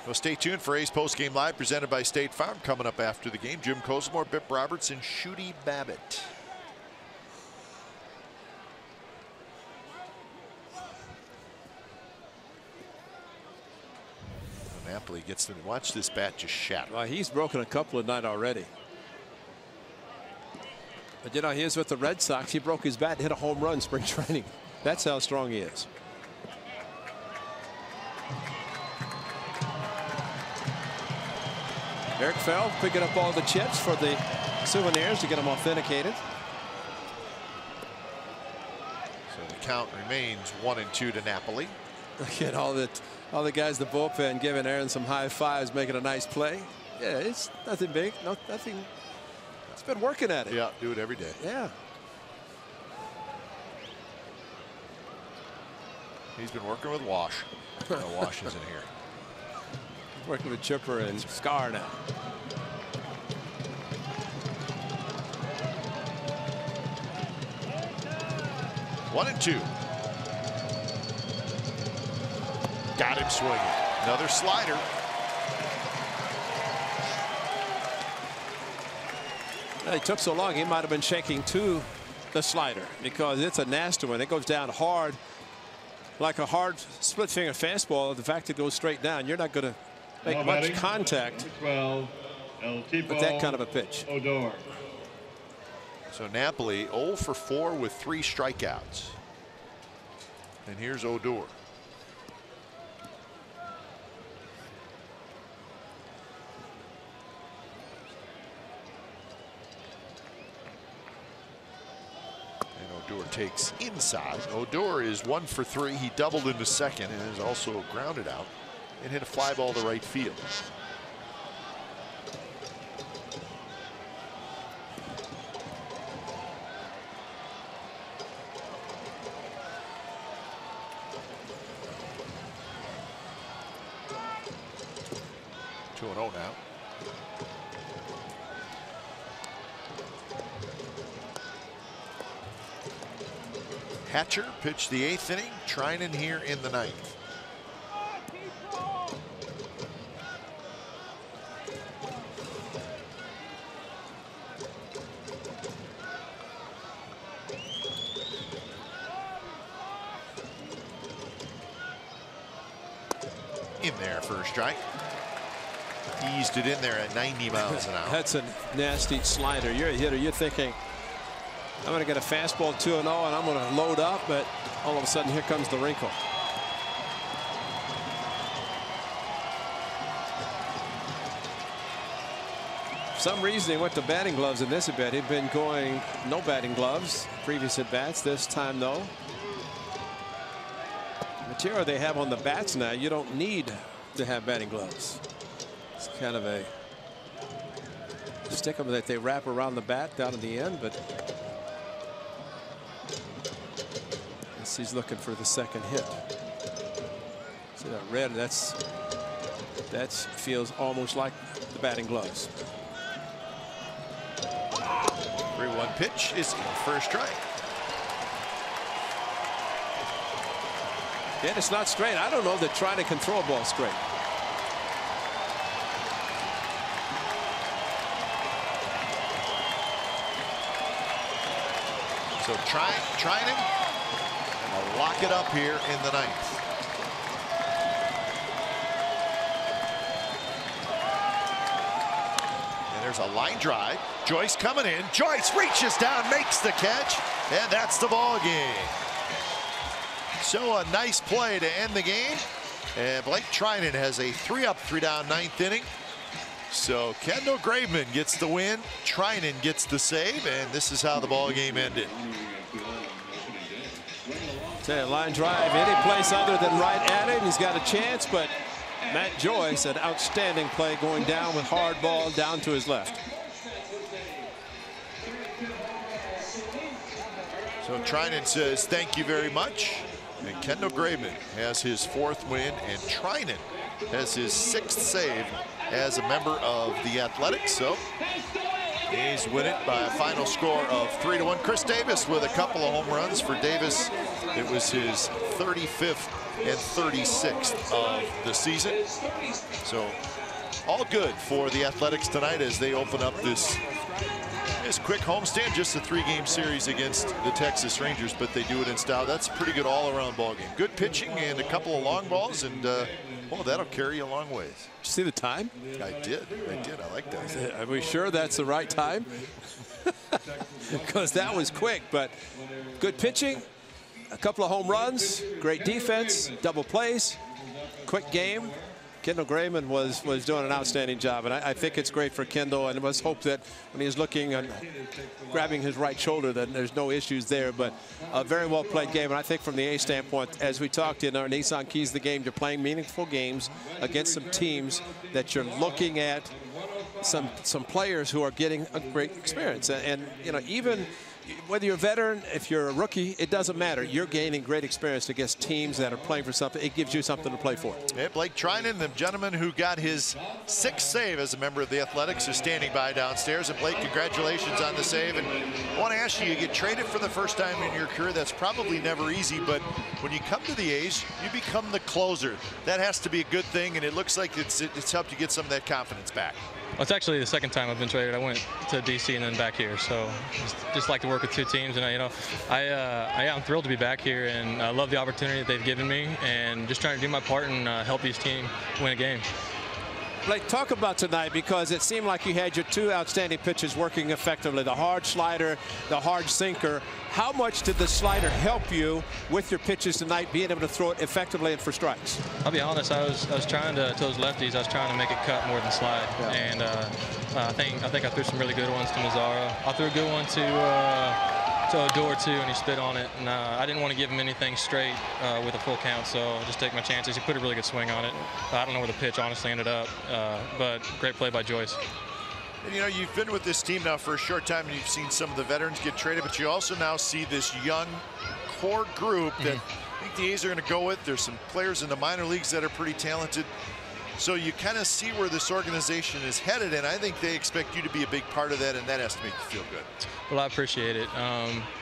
Well, stay tuned for A's Postgame Live presented by State Farm. Coming up after the game, Jim Cosmore, Bip Roberts, and Shooty Babbitt. Napoli gets to watch this bat just shatter. Well, he's broken a couple of night already. But you know, he is with the Red Sox. He broke his bat and hit a home run spring training. That's how strong he is. Eric Fell picking up all the chips for the souvenirs to get them authenticated. So the count remains 1-2 to Napoli. Look at all the guys in the bullpen giving Aaron some high fives, making a nice play. Yeah, it's nothing big, nothing. It's been working at it. Yeah, do it every day. Yeah. He's been working with Wash. No, Wash isn't here. Working with Chipper and Scar now. One and 2. Got him swinging. Another slider. It took so long, he might have been shaking to the slider because it's a nasty one. It goes down hard, like a hard split finger fastball. The fact it goes straight down, you're not going to make much contact with that kind of a pitch. Odor. So Napoli 0 for 4 with 3 strikeouts. And here's Odor. Odor takes inside. Odor is 1 for 3. He doubled in the second and is also grounded out and hit a fly ball to right field. Two and 0 now. Hatcher pitched the 8th inning. Trinan here in the 9th. In there for a strike. Eased it in there at 90 miles an hour. That's a nasty slider. You're a hitter. You're thinking, I'm going to get a fastball 2-0 and I'm going to load up, but all of a sudden here comes the wrinkle. For some reason he went to batting gloves in this at bat. He'd been going no batting gloves previous at bats. This time though, the material they have on the bats now, you don't need to have batting gloves. It's kind of a stick 'em that they wrap around the bat down at the end, but he's looking for the second hit. See that red? That feels almost like the batting gloves. 3-1 pitch is in for a strike. And it's not straight. I don't know that trying to control a ball straight. So Trinan will lock it up here in the 9th. And there's a line drive. Joyce coming in. Joyce reaches down, makes the catch, and that's the ball game. So a nice play to end the game. And Blake Trinan has a 3-up, 3-down 9th inning. So Kendall Graveman gets the win. Trinan gets the save, and this is how the ball game ended. Line drive any place other than right at him. He's got a chance, but Matt Joyce, an outstanding play going down with hard ball down to his left. So Trinan says thank you very much. And Kendall Graveman has his 4th win, and Trinan has his 6th save as a member of the Athletics. So A's win it by a final score of 3-1. Chris Davis with a couple of home runs. For Davis, it was his 35th and 36th of the season. So all good for the Athletics tonight as they open up this quick homestand. Just a 3-game series against the Texas Rangers, but they do it in style. That's a pretty good all-around ball game. Good pitching and a couple of long balls, and well, that'll carry you a long ways. Did you see the time? I did. I like that. Are we sure that's the right time? Because that was quick, but good pitching, a couple of home runs, great defense, double plays, quick game. Kendall Graveman was doing an outstanding job, and I think it's great for Kendall, and let's hope that when he's looking and grabbing his right shoulder that there's no issues there. But a very well played game, and I think from the A standpoint, as we talked in our Nissan Keys the Game, you're playing meaningful games against some teams that you're looking at some players who are getting a great experience, and you know, even whether you're a veteran, if you're a rookie, it doesn't matter. You're gaining great experience against teams that are playing for something. It gives you something to play for. Yeah, Blake Trinan, the gentleman who got his 6th save as a member of the Athletics, is standing by downstairs. And Blake, congratulations on the save. And I want to ask you, you get traded for the first time in your career. That's probably never easy, but when you come to the A's, you become the closer. That has to be a good thing, and it looks like it's helped you get some of that confidence back. Well, it's actually the 2nd time I've been traded. I went to DC and then back here, so just like to work with 2 teams. And I'm thrilled to be back here, and I love the opportunity that they've given me, and just trying to do my part and help these teams win a game. Blake, talk about tonight, because it seemed like you had your two outstanding pitches working effectively, the hard slider, the hard sinker. How much did the slider help you with your pitches tonight, being able to throw it effectively and for strikes? I'll be honest, I was trying to those lefties, I was trying to make it cut more than slide. Yeah. And I think I threw some really good ones to Mazzara. I threw a good one to Odor too, and he spit on it. And I didn't want to give him anything straight with a full count, so I'll just take my chances. He put a really good swing on it. I don't know where the pitch honestly ended up, but great play by Joyce. And you know, you've been with this team now for a short time, and you've seen some of the veterans get traded, but you also now see this young core group that I think the A's are going to go with. There's some players in the minor leagues that are pretty talented. So you kind of see where this organization is headed, and I think they expect you to be a big part of that, and that has to make you feel good. Well, I appreciate it.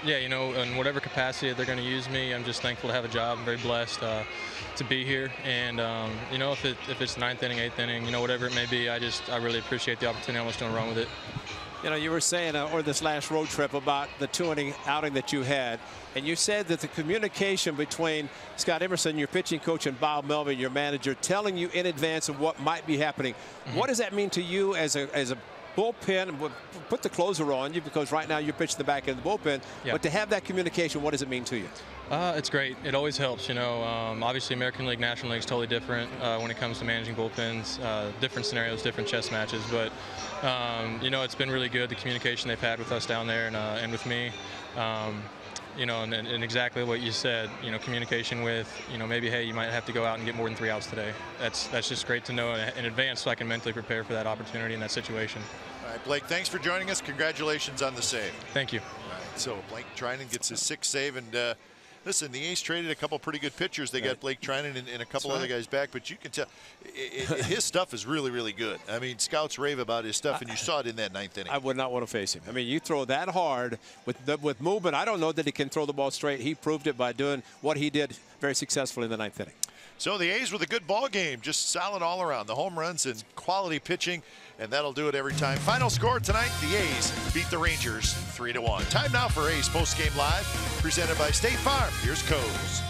Yeah, you know, in whatever capacity they're going to use me, I'm just thankful to have a job. I'm very blessed to be here, and you know, if it's ninth inning, eighth inning, you know, whatever it may be, I really appreciate the opportunity. I almost don't run with it. You know, you were saying or this last road trip about the 2-inning outing that you had, and you said that the communication between Scott Emerson, your pitching coach, and Bob Melvin, your manager, telling you in advance of what might be happening. What does that mean to you as a bullpen? Put the closer on you, because right now you're pitching the back end of the bullpen. Yeah. But to have that communication, what does it mean to you? It's great. It always helps, you know. Obviously, American League, National League is totally different when it comes to managing bullpens. Different scenarios, different chess matches. But, you know, it's been really good, the communication they've had with us down there and with me. You know, and exactly what you said, you know, communication with, you know, maybe, hey, you might have to go out and get more than 3 outs today. That's just great to know in advance, so I can mentally prepare for that opportunity in that situation. All right, Blake, thanks for joining us. Congratulations on the save. Thank you. All right, so Blake Trinan gets his 6th save, and listen, the A's traded a couple pretty good pitchers. They got Blake Trinan and a couple other guys back, but you can tell his stuff is really, really good. I mean, scouts rave about his stuff, and you saw it in that 9th inning. I would not want to face him. I mean, you throw that hard with movement. I don't know that he can throw the ball straight. He proved it by doing what he did very successfully in the 9th inning. So the A's with a good ball game, just solid all around. The home runs and quality pitching, and that'll do it every time. Final score tonight, the A's beat the Rangers 3-1. Time now for A's Postgame Live, presented by State Farm. Here's Coase.